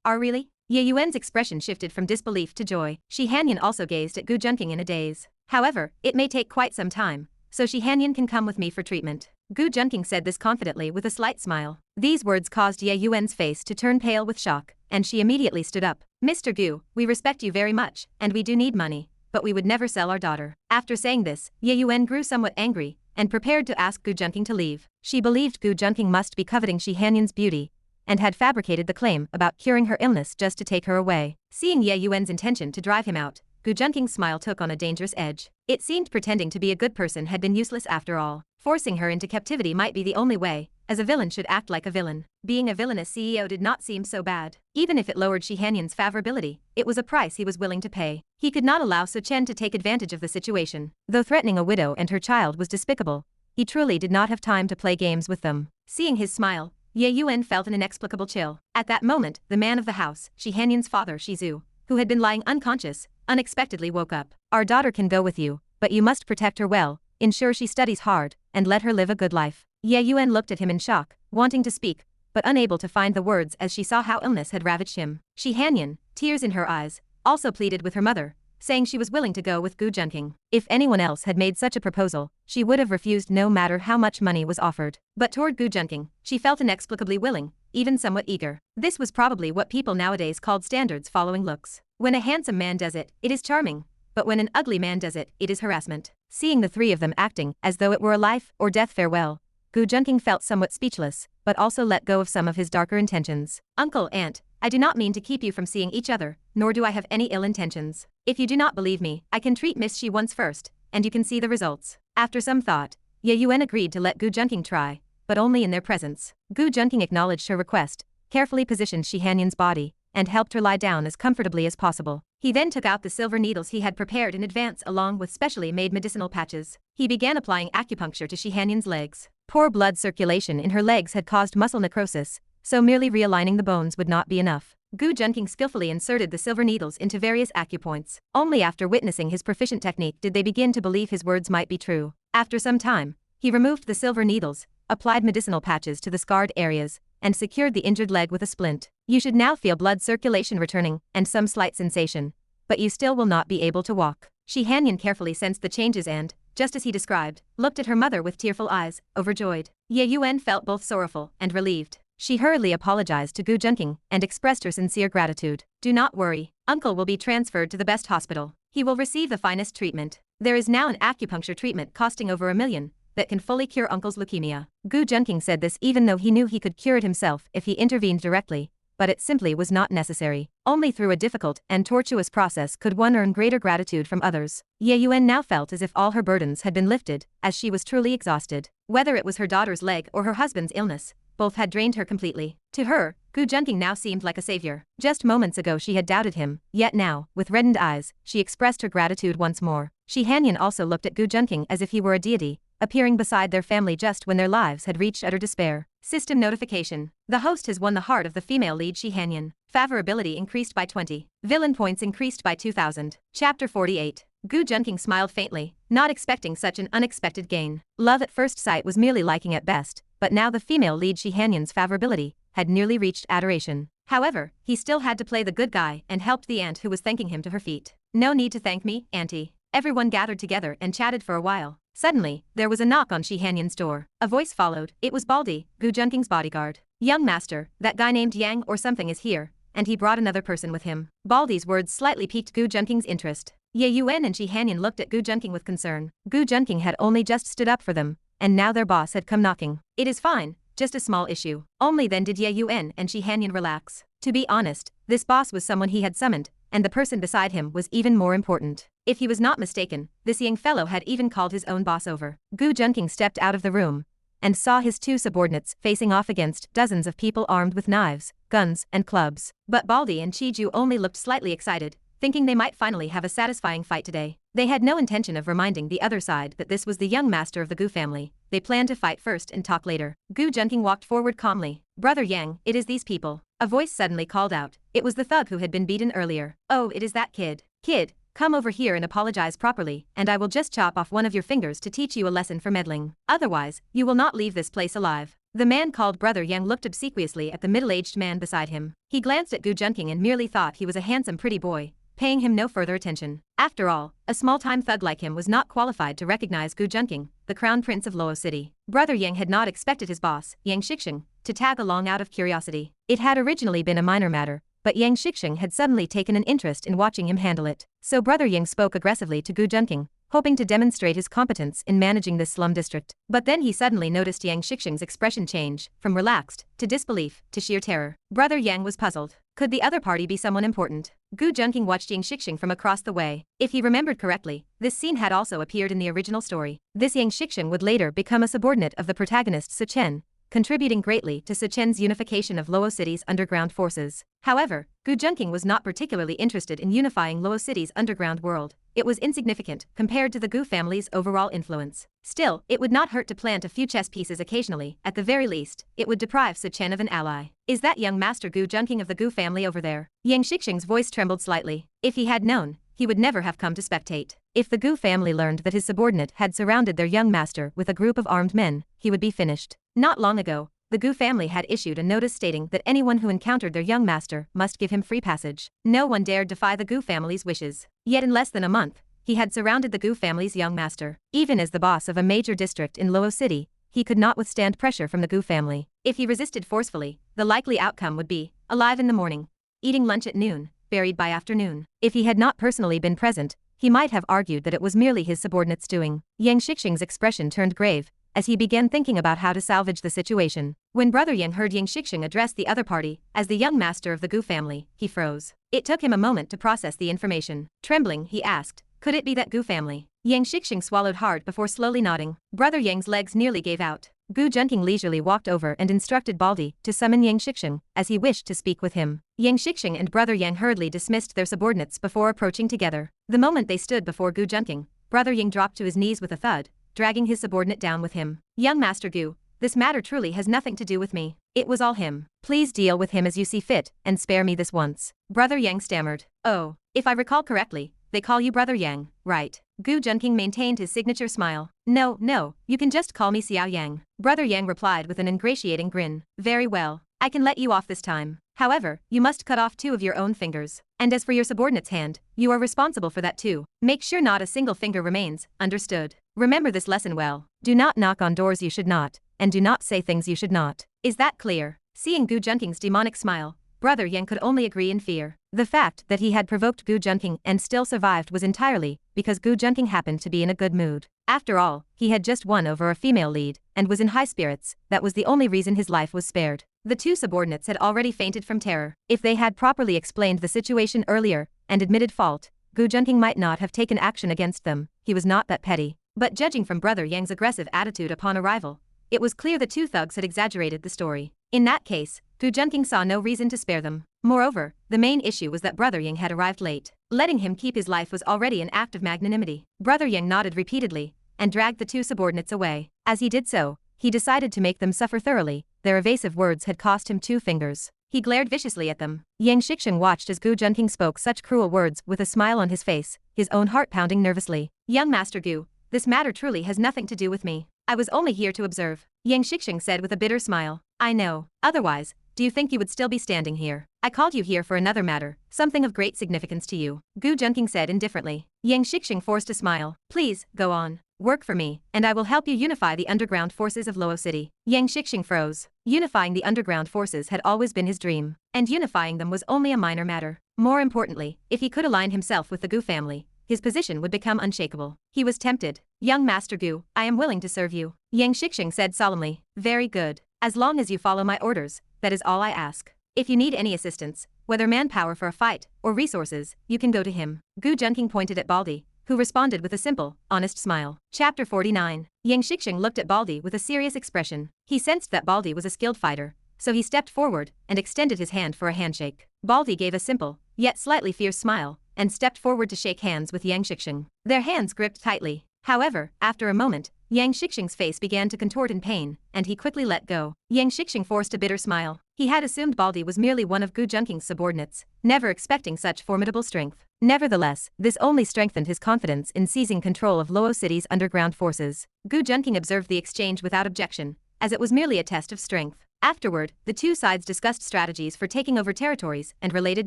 Really? Ye Yuan's expression shifted from disbelief to joy. Shi Hanyan also gazed at Gu Junqing in a daze. However, it may take quite some time, so Shi Hanyan can come with me for treatment. Gu Junqing said this confidently with a slight smile. These words caused Ye Yuan's face to turn pale with shock, and she immediately stood up. Mr. Gu, we respect you very much, and we do need money, but we would never sell our daughter. After saying this, Ye Yuan grew somewhat angry, and prepared to ask Gu Junqing to leave. She believed Gu Junqing must be coveting Shi Hanyan's beauty, and had fabricated the claim about curing her illness just to take her away. Seeing Ye Yuan's intention to drive him out, Gu Junqing's smile took on a dangerous edge. It seemed pretending to be a good person had been useless after all. Forcing her into captivity might be the only way, as a villain should act like a villain. Being a villainous CEO did not seem so bad. Even if it lowered Shi Hanyan's favorability, it was a price he was willing to pay. He could not allow Chen to take advantage of the situation. Though threatening a widow and her child was despicable, he truly did not have time to play games with them. Seeing his smile, Ye Yuan felt an inexplicable chill. At that moment, the man of the house, Hanyan's father Shizu, who had been lying unconscious, unexpectedly woke up. Our daughter can go with you, but you must protect her well, ensure she studies hard, and let her live a good life. Ye Yuan looked at him in shock, wanting to speak, but unable to find the words as she saw how illness had ravaged him. Hanyan, tears in her eyes, also pleaded with her mother, saying she was willing to go with Junqing. If anyone else had made such a proposal, she would have refused no matter how much money was offered. But toward Junqing, she felt inexplicably willing, even somewhat eager. This was probably what people nowadays called standards following looks. When a handsome man does it, it is charming, but when an ugly man does it, it is harassment. Seeing the three of them acting as though it were a life or death farewell, Junqing felt somewhat speechless, but also let go of some of his darker intentions. Uncle, aunt, I do not mean to keep you from seeing each other, nor do I have any ill intentions. If you do not believe me, I can treat Miss Shi once first, and you can see the results. After some thought, Ye Yuan agreed to let Junqing try, but only in their presence. Junqing acknowledged her request, carefully positioned Hanyan's body, and helped her lie down as comfortably as possible. He then took out the silver needles he had prepared in advance along with specially made medicinal patches. He began applying acupuncture to Hanyan's legs. Poor blood circulation in her legs had caused muscle necrosis, so merely realigning the bones would not be enough. Junqing skillfully inserted the silver needles into various acupoints. Only after witnessing his proficient technique did they begin to believe his words might be true. After some time, he removed the silver needles, applied medicinal patches to the scarred areas, and secured the injured leg with a splint. You should now feel blood circulation returning and some slight sensation, but you still will not be able to walk. Hanyan carefully sensed the changes and, just as he described, looked at her mother with tearful eyes, overjoyed. Ye Yuan felt both sorrowful and relieved. She hurriedly apologized to Junqing and expressed her sincere gratitude. Do not worry, uncle will be transferred to the best hospital. He will receive the finest treatment. There is now an acupuncture treatment costing over $1 million that can fully cure uncle's leukemia. Junqing said this even though he knew he could cure it himself if he intervened directly, but it simply was not necessary. Only through a difficult and tortuous process could one earn greater gratitude from others. Ye Yuan now felt as if all her burdens had been lifted, as she was truly exhausted. Whether it was her daughter's leg or her husband's illness, both had drained her completely. To her, Junqing now seemed like a savior. Just moments ago she had doubted him, yet now, with reddened eyes, she expressed her gratitude once more. Hanyan also looked at Junqing as if he were a deity, appearing beside their family just when their lives had reached utter despair. System notification. The host has won the heart of the female lead Hanyan. Favorability increased by 20. Villain points increased by 2,000. Chapter 48. Junqing smiled faintly, not expecting such an unexpected gain. Love at first sight was merely liking at best, but now the female lead Hanyan's favorability had nearly reached adoration. However, he still had to play the good guy and helped the aunt who was thanking him to her feet. No need to thank me, auntie. Everyone gathered together and chatted for a while. Suddenly, there was a knock on Hanyan's door. A voice followed. It was Baldy, Junqing's bodyguard. Young master, that guy named Yang or something is here, and he brought another person with him. Baldy's words slightly piqued Junqing's interest. Ye Yuan and Hanyan looked at Junqing with concern. Junqing had only just stood up for them, and now their boss had come knocking. It is fine, just a small issue. Only then did Ye Yuan and Hanyan relax. To be honest, this boss was someone he had summoned, and the person beside him was even more important. If he was not mistaken, this young fellow had even called his own boss over. Junqing stepped out of the room and saw his two subordinates facing off against dozens of people armed with knives, guns, and clubs. But Baldy and Qingzhu only looked slightly excited, thinking they might finally have a satisfying fight today. They had no intention of reminding the other side that this was the young master of the Gu family. They planned to fight first and talk later. Junqing walked forward calmly. Brother Yang, it is these people. A voice suddenly called out. It was the thug who had been beaten earlier. Oh, it is that kid. Kid, come over here and apologize properly, and I will just chop off one of your fingers to teach you a lesson for meddling. Otherwise, you will not leave this place alive. The man called Brother Yang looked obsequiously at the middle-aged man beside him. He glanced at Junqing and merely thought he was a handsome pretty boy, paying him no further attention. After all, a small-time thug like him was not qualified to recognize Junqing, the crown prince of Luo City. Brother Yang had not expected his boss, Yang Shixing, to tag along out of curiosity. It had originally been a minor matter, but Yang Shixing had suddenly taken an interest in watching him handle it. So Brother Yang spoke aggressively to Junqing, hoping to demonstrate his competence in managing this slum district. But then he suddenly noticed Yang Shixing's expression change, from relaxed, to disbelief, to sheer terror. Brother Yang was puzzled. Could the other party be someone important? Junqing watched Yang Shixing from across the way. If he remembered correctly, this scene had also appeared in the original story. This Yang Shixing would later become a subordinate of the protagonist Chen, contributing greatly to Chen's unification of Luo City's underground forces. However, Junqing was not particularly interested in unifying Luo City's underground world. It was insignificant compared to the Gu family's overall influence. Still, it would not hurt to plant a few chess pieces occasionally. At the very least, it would deprive Chen of an ally. Is that young Master Junqing of the Gu family over there? Yang Shixing's voice trembled slightly. If he had known, he would never have come to spectate. If the Gu family learned that his subordinate had surrounded their young master with a group of armed men, he would be finished. Not long ago, the Gu family had issued a notice stating that anyone who encountered their young master must give him free passage. No one dared defy the Gu family's wishes. Yet in less than a month, he had surrounded the Gu family's young master. Even as the boss of a major district in Luo City, he could not withstand pressure from the Gu family. If he resisted forcefully, the likely outcome would be alive in the morning, eating lunch at noon, buried by afternoon. If he had not personally been present, he might have argued that it was merely his subordinate's doing. Yang Shixing's expression turned grave as he began thinking about how to salvage the situation. When Brother Yang heard Yang Shixing address the other party as the young master of the Gu family, he froze. It took him a moment to process the information. Trembling, he asked, "Could it be that Gu family?" Yang Shixing swallowed hard before slowly nodding. Brother Yang's legs nearly gave out. Junqing leisurely walked over and instructed Baldi to summon Yang Shixing, as he wished to speak with him. Yang Shixing and Brother Yang hurriedly dismissed their subordinates before approaching together. The moment they stood before Junqing, Brother Yang dropped to his knees with a thud, dragging his subordinate down with him. "Young Master Gu, this matter truly has nothing to do with me. It was all him. Please deal with him as you see fit, and spare me this once." Brother Yang stammered. "Oh, if I recall correctly, they call you Brother Yang, right?" Junqing maintained his signature smile. No, you can just call me Xiao Yang." Brother Yang replied with an ingratiating grin. "Very well, I can let you off this time. However, you must cut off 2 of your own fingers. And as for your subordinate's hand, you are responsible for that too. Make sure not a single finger remains, understood? Remember this lesson well. Do not knock on doors you should not, and do not say things you should not. Is that clear?" Seeing Junqing's demonic smile, Brother Yang could only agree in fear. The fact that he had provoked Junqing and still survived was entirely because Junqing happened to be in a good mood. After all, he had just won over a female lead and was in high spirits. That was the only reason his life was spared. The 2 subordinates had already fainted from terror. If they had properly explained the situation earlier and admitted fault, Junqing might not have taken action against them. He was not that petty. But judging from Brother Yang's aggressive attitude upon arrival, it was clear the 2 thugs had exaggerated the story. In that case, Junqing saw no reason to spare them. Moreover, the main issue was that Brother Yang had arrived late. Letting him keep his life was already an act of magnanimity. Brother Yang nodded repeatedly and dragged the 2 subordinates away. As he did so, he decided to make them suffer thoroughly. Their evasive words had cost him 2 fingers. He glared viciously at them. Yang Shixing watched as Junqing spoke such cruel words with a smile on his face, his own heart pounding nervously. "Young Master Gu, this matter truly has nothing to do with me. I was only here to observe," Yang Shixing said with a bitter smile. "I know. Otherwise, do you think you would still be standing here? I called you here for another matter, something of great significance to you," Junqing said indifferently. Yang Shixing forced a smile. "Please, go on. Work for me, and I will help you unify the underground forces of Luo City." Yang Shixing froze. Unifying the underground forces had always been his dream, and unifying them was only a minor matter. More importantly, if he could align himself with the Gu family, his position would become unshakable. He was tempted. "Young Master Gu, I am willing to serve you," Yang Shixing said solemnly. "Very good. As long as you follow my orders, that is all I ask. If you need any assistance, whether manpower for a fight or resources, you can go to him." Junqing pointed at Baldi, who responded with a simple, honest smile. Chapter 49. Yang Shixing looked at Baldi with a serious expression. He sensed that Baldi was a skilled fighter, so he stepped forward and extended his hand for a handshake. Baldi gave a simple, yet slightly fierce smile, and stepped forward to shake hands with Yang Shixing. Their hands gripped tightly. However, after a moment, Yang Shixing's face began to contort in pain, and he quickly let go. Yang Shixing forced a bitter smile. He had assumed Baldi was merely one of Junqing's subordinates, never expecting such formidable strength. Nevertheless, this only strengthened his confidence in seizing control of Luo City's underground forces. Junqing observed the exchange without objection, as it was merely a test of strength. Afterward, the 2 sides discussed strategies for taking over territories and related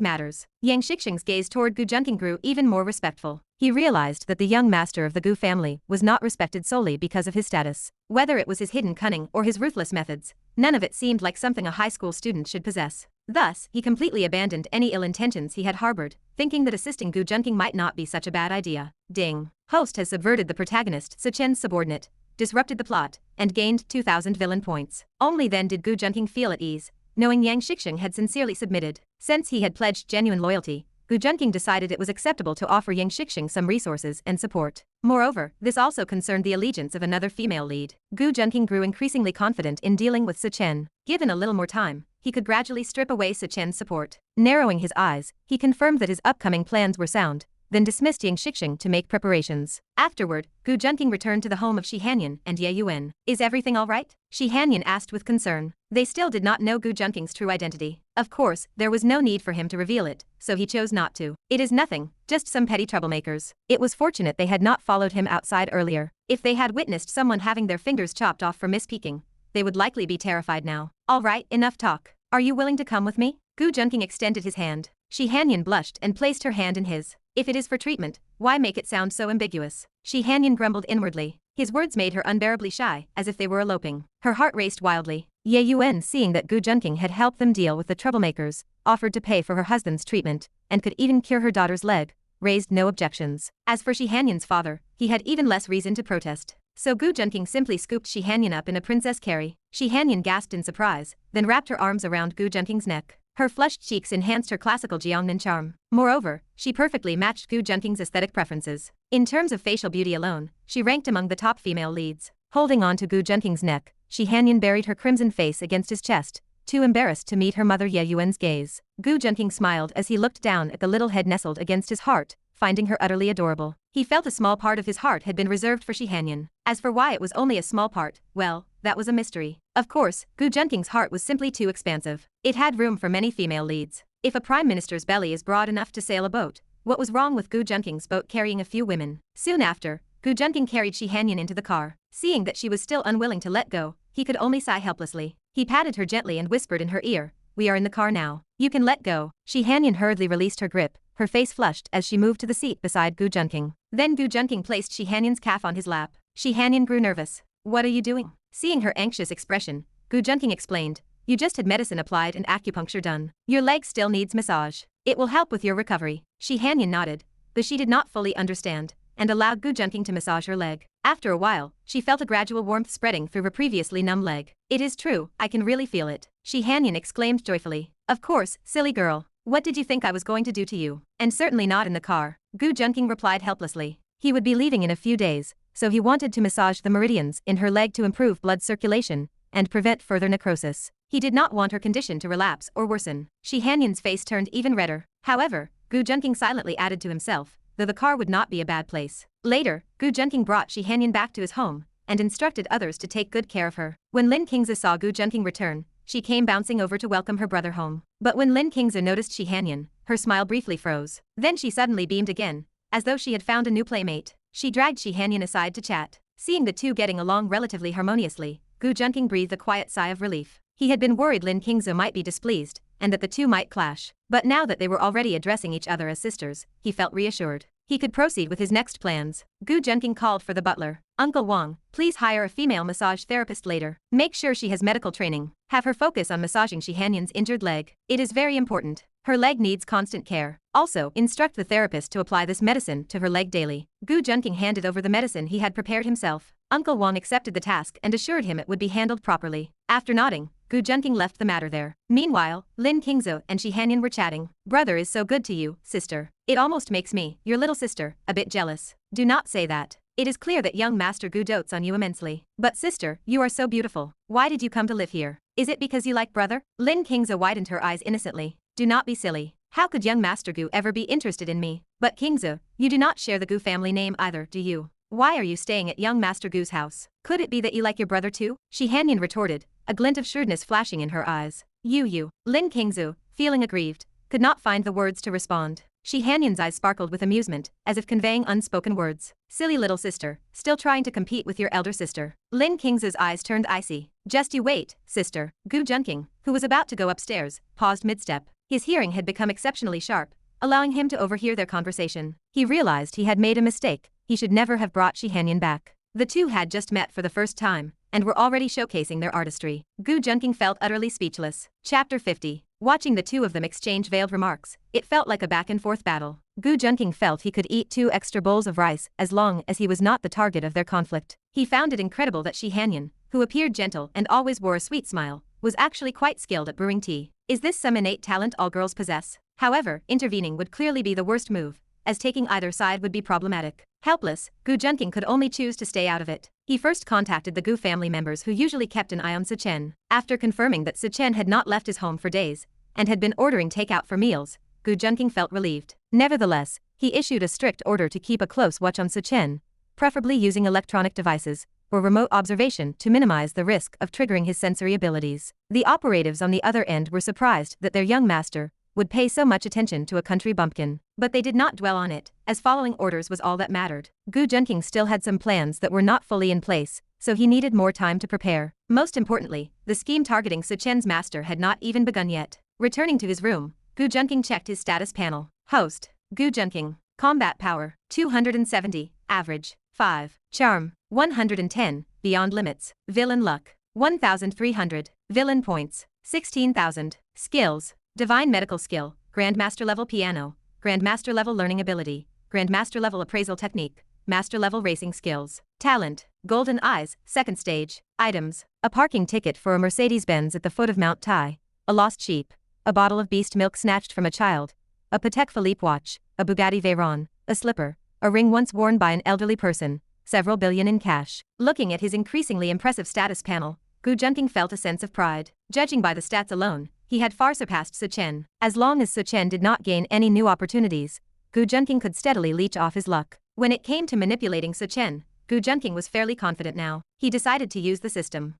matters. Yang Shixing's gaze toward Junqing grew even more respectful. He realized that the young master of the Gu family was not respected solely because of his status. Whether it was his hidden cunning or his ruthless methods, none of it seemed like something a high school student should possess. Thus, he completely abandoned any ill intentions he had harbored, thinking that assisting Junqing might not be such a bad idea. Ding. Host has subverted the protagonist Chen's subordinate, disrupted the plot, and gained 2,000 villain points. Only then did Junqing feel at ease, knowing Yang Shixing had sincerely submitted. Since he had pledged genuine loyalty, Gu Junqing decided it was acceptable to offer Yang Shixing some resources and support. Moreover, this also concerned the allegiance of another female lead. Gu Junqing grew increasingly confident in dealing with Chen. Given a little more time, he could gradually strip away Chen's support. Narrowing his eyes, he confirmed that his upcoming plans were sound, then dismissed Yang Shixing to make preparations. Afterward, Gu Junqing returned to the home of Hanyan and Ye Yuan. Is everything all right? Hanyan asked with concern. They still did not know Gu Junqing's true identity. Of course, there was no need for him to reveal it, so he chose not to. It is nothing, just some petty troublemakers. It was fortunate they had not followed him outside earlier. If they had witnessed someone having their fingers chopped off for misspeaking, they would likely be terrified now. All right, enough talk. Are you willing to come with me? Gu Junqing extended his hand. Hanyan blushed and placed her hand in his. If it is for treatment, why make it sound so ambiguous? Hanyan grumbled inwardly. His words made her unbearably shy, as if they were eloping. Her heart raced wildly. Ye Yuan, seeing that Gu Junqing had helped them deal with the troublemakers, offered to pay for her husband's treatment, and could even cure her daughter's leg, raised no objections. As for Hanyan's father, he had even less reason to protest. So Gu Junqing simply scooped Hanyan up in a princess carry. Hanyan gasped in surprise, then wrapped her arms around Gu Junqing's neck. Her flushed cheeks enhanced her classical Jiangnan charm. Moreover, she perfectly matched Gu Junqing's aesthetic preferences. In terms of facial beauty alone, she ranked among the top female leads. Holding on to Gu Junqing's neck, Hanyan buried her crimson face against his chest, too embarrassed to meet her mother Ye Yuan's gaze. Gu Junqing smiled as he looked down at the little head nestled against his heart, finding her utterly adorable. He felt a small part of his heart had been reserved for Hanyan. As for why it was only a small part, well, that was a mystery. Of course, Gu Junqing's heart was simply too expansive. It had room for many female leads. If a prime minister's belly is broad enough to sail a boat, what was wrong with Gu Junqing's boat carrying a few women? Soon after, Gu Junqing carried Hanyan into the car. Seeing that she was still unwilling to let go, he could only sigh helplessly. He patted her gently and whispered in her ear, "We are in the car now. You can let go." Hanyan hurriedly released her grip, her face flushed as she moved to the seat beside Gu Junqing. Then Gu Junqing placed Hanyan's calf on his lap. Hanyan grew nervous. "What are you doing?" Seeing her anxious expression, Gu Junqing explained, "You just had medicine applied and acupuncture done. Your leg still needs massage. It will help with your recovery." Hanyan nodded, but she did not fully understand, and allowed Gu Junqing to massage her leg. After a while, she felt a gradual warmth spreading through her previously numb leg. "It is true, I can really feel it," Hanyan exclaimed joyfully. "Of course, silly girl. What did you think I was going to do to you? And certainly not in the car," Gu Junqing replied helplessly. He would be leaving in a few days, so he wanted to massage the meridians in her leg to improve blood circulation and prevent further necrosis. He did not want her condition to relapse or worsen. Hanyan's face turned even redder. However, Gu Junqing silently added to himself, though the car would not be a bad place. Later, Gu Junqing brought Hanyan back to his home and instructed others to take good care of her. When Qingzhu saw Gu Junqing return, she came bouncing over to welcome her brother home. But when Qingzhu noticed Hanyan, her smile briefly froze. Then she suddenly beamed again, as though she had found a new playmate. She dragged Hanyan aside to chat. Seeing the two getting along relatively harmoniously, Gu Junqing breathed a quiet sigh of relief. He had been worried Qingzhu might be displeased, and that the two might clash. But now that they were already addressing each other as sisters, he felt reassured. He could proceed with his next plans. Gu Junqing called for the butler. "Uncle Wang, please hire a female massage therapist later. Make sure she has medical training. Have her focus on massaging Hanyan's injured leg. It is very important. Her leg needs constant care. Also, instruct the therapist to apply this medicine to her leg daily." Gu Junqing handed over the medicine he had prepared himself. Uncle Wang accepted the task and assured him it would be handled properly. After nodding, Gu Junqing left the matter there. Meanwhile, Qingzhu and Hanyan were chatting. "Brother is so good to you, sister. It almost makes me, your little sister, a bit jealous." "Do not say that. It is clear that young Master Gu dotes on you immensely. But sister, you are so beautiful. Why did you come to live here? Is it because you like brother?" Qingzhu widened her eyes innocently. "Do not be silly. How could young Master Gu ever be interested in me? But Qingzhu, you do not share the Gu family name either, do you? Why are you staying at young Master Gu's house? Could it be that you like your brother too?" Hanyan retorted, a glint of shrewdness flashing in her eyes. You. Qingzhu, feeling aggrieved, could not find the words to respond. Hanyan's eyes sparkled with amusement, as if conveying unspoken words. "Silly little sister, still trying to compete with your elder sister." Qingzhu's eyes turned icy. "Just you wait, sister." Gu Junqing, who was about to go upstairs, paused mid-step. His hearing had become exceptionally sharp, allowing him to overhear their conversation. He realized he had made a mistake. He should never have brought Hanyan back. The two had just met for the first time, and were already showcasing their artistry. Gu Junqing felt utterly speechless. Chapter 50. Watching the two of them exchange veiled remarks, it felt like a back-and-forth battle. Gu Junqing felt he could eat 2 extra bowls of rice as long as he was not the target of their conflict. He found it incredible that Hanyan, who appeared gentle and always wore a sweet smile, was actually quite skilled at brewing tea. Is this some innate talent all girls possess? However, intervening would clearly be the worst move, as taking either side would be problematic. Helpless, Junqing could only choose to stay out of it. He first contacted the Gu family members who usually kept an eye on Chen. After confirming that Chen had not left his home for days, and had been ordering takeout for meals, Junqing felt relieved. Nevertheless, he issued a strict order to keep a close watch on Chen, preferably using electronic devices or remote observation to minimize the risk of triggering his sensory abilities. The operatives on the other end were surprised that their young master would pay so much attention to a country bumpkin, but they did not dwell on it, as following orders was all that mattered. Junqing still had some plans that were not fully in place, so he needed more time to prepare. Most importantly, the scheme targeting Chen's master had not even begun yet. Returning to his room, Junqing checked his status panel. Host, Junqing. Combat power, 270, average, 5. Charm, 110, beyond limits. Villain luck, 1,300. Villain points, 16,000. Skills, divine medical skill, grandmaster level piano, grandmaster level learning ability, grandmaster level appraisal technique, master level racing skills. Talent, golden eyes, second stage. Items, a parking ticket for a Mercedes-Benz at the foot of Mount Tai, a lost sheep, a bottle of beast milk snatched from a child, a Patek Philippe watch, a Bugatti Veyron, a slipper, a ring once worn by an elderly person, several billion in cash. Looking at his increasingly impressive status panel, Junqing felt a sense of pride. Judging by the stats alone, he had far surpassed Chen. As long as Chen did not gain any new opportunities, Junqing could steadily leech off his luck. When it came to manipulating Chen, Junqing was fairly confident now. He decided to use the system.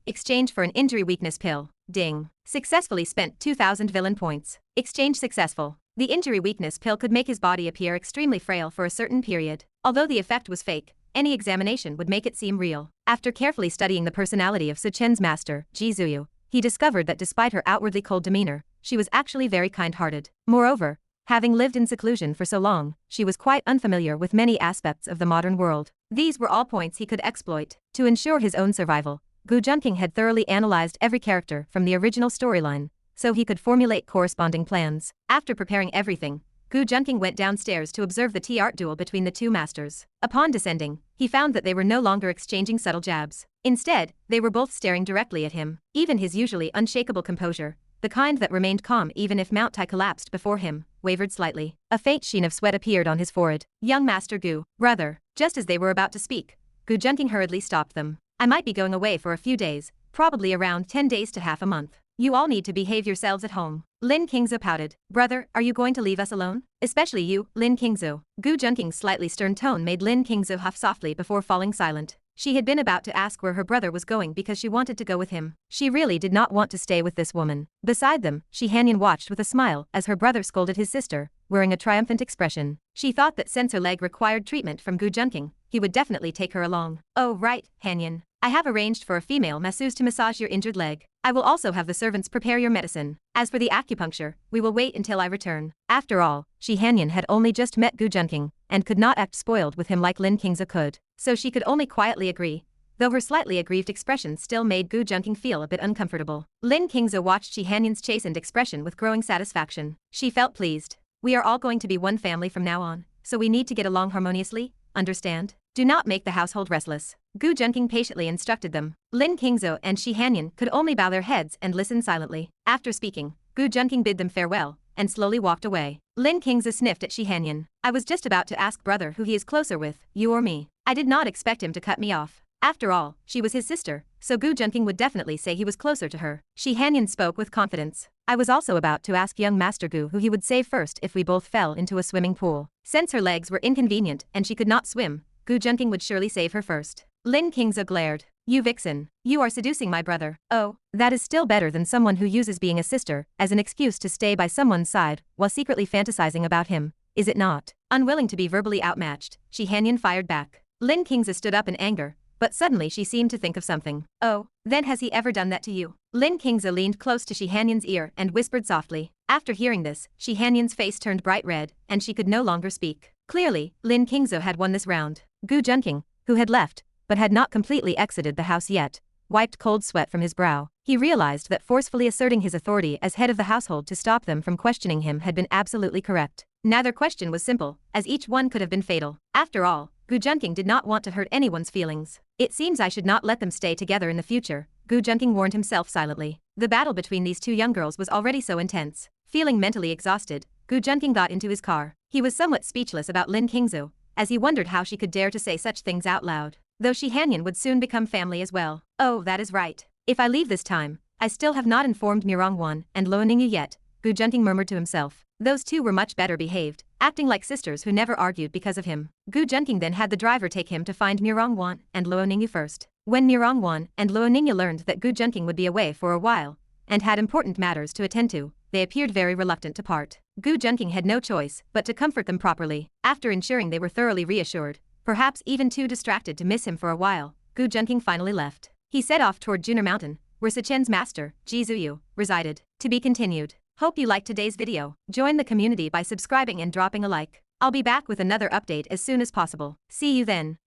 Exchange for an injury weakness pill. Ding. Successfully spent 2,000 villain points. Exchange successful. The injury weakness pill could make his body appear extremely frail for a certain period. Although the effect was fake, any examination would make it seem real. After carefully studying the personality of Chen's master, Qingzhu, he discovered that despite her outwardly cold demeanor, she was actually very kind-hearted. Moreover, having lived in seclusion for so long, she was quite unfamiliar with many aspects of the modern world. These were all points he could exploit. To ensure his own survival, Junqing had thoroughly analyzed every character from the original storyline, so he could formulate corresponding plans. After preparing everything, Junqing went downstairs to observe the tea-art duel between the two masters. Upon descending, he found that they were no longer exchanging subtle jabs. Instead, they were both staring directly at him. Even his usually unshakable composure, the kind that remained calm even if Mount Tai collapsed before him, wavered slightly. A faint sheen of sweat appeared on his forehead. Young Master Gu, brother. Just as they were about to speak, Junqing hurriedly stopped them. I might be going away for a few days, probably around 10 days to half a month. You all need to behave yourselves at home. Qingzhu pouted. Brother, are you going to leave us alone? Especially you, Qingzhu. Junqing's slightly stern tone made Qingzhu huff softly before falling silent. She had been about to ask where her brother was going because she wanted to go with him. She really did not want to stay with this woman. Beside them, Hanyan watched with a smile as her brother scolded his sister, wearing a triumphant expression. She thought that since her leg required treatment from Junqing, he would definitely take her along. Oh right, Hanyan. I have arranged for a female masseuse to massage your injured leg. I will also have the servants prepare your medicine. As for the acupuncture, we will wait until I return. After all, Hanyan had only just met Junqing, and could not act spoiled with him like Qingzhu could. So she could only quietly agree, though her slightly aggrieved expression still made Junqing feel a bit uncomfortable. Qingzhu watched Hanyan's chastened expression with growing satisfaction. She felt pleased. We are all going to be one family from now on, so we need to get along harmoniously, understand? Do not make the household restless. Junqing patiently instructed them. Qingzhu and Hanyan could only bow their heads and listen silently. After speaking, Junqing bid them farewell, and slowly walked away. Qingzhu sniffed at Hanyan. I was just about to ask brother who he is closer with, you or me. I did not expect him to cut me off. After all, she was his sister, so Junqing would definitely say he was closer to her. Hanyan spoke with confidence. I was also about to ask young Master Gu who he would save first if we both fell into a swimming pool. Since her legs were inconvenient and she could not swim, Junqing would surely save her first. Qingzhu glared. You vixen. You are seducing my brother. Oh, that is still better than someone who uses being a sister as an excuse to stay by someone's side while secretly fantasizing about him, is it not? Unwilling to be verbally outmatched, Hanyan fired back. Qingzhu stood up in anger, but suddenly she seemed to think of something. Oh, then has he ever done that to you? Qingzhu leaned close to Hanyan's ear and whispered softly. After hearing this, Hanyan's face turned bright red, and she could no longer speak. Clearly, Qingzhu had won this round. Junqing, who had left, but had not completely exited the house yet, wiped cold sweat from his brow. He realized that forcefully asserting his authority as head of the household to stop them from questioning him had been absolutely correct. Neither question was simple, as each one could have been fatal. After all, Junqing did not want to hurt anyone's feelings. It seems I should not let them stay together in the future, Junqing warned himself silently. The battle between these two young girls was already so intense. Feeling mentally exhausted, Junqing got into his car. He was somewhat speechless about Qingzhu, as he wondered how she could dare to say such things out loud. Though she Hanyan would soon become family as well. Oh, that is right. If I leave this time, I still have not informed Murong and Ningyu yet, Junqing murmured to himself. Those two were much better behaved, acting like sisters who never argued because of him. Junqing then had the driver take him to find Murong and Ningyu first. When Murong and Ningyu learned that Junqing would be away for a while, and had important matters to attend to, they appeared very reluctant to part. Junqing had no choice but to comfort them properly. After ensuring they were thoroughly reassured, perhaps even too distracted to miss him for a while, Junqing finally left. He set off toward Jun'er Mountain, where Chen's master, Qingzhu, resided. To be continued. Hope you liked today's video. Join the community by subscribing and dropping a like. I'll be back with another update as soon as possible. See you then.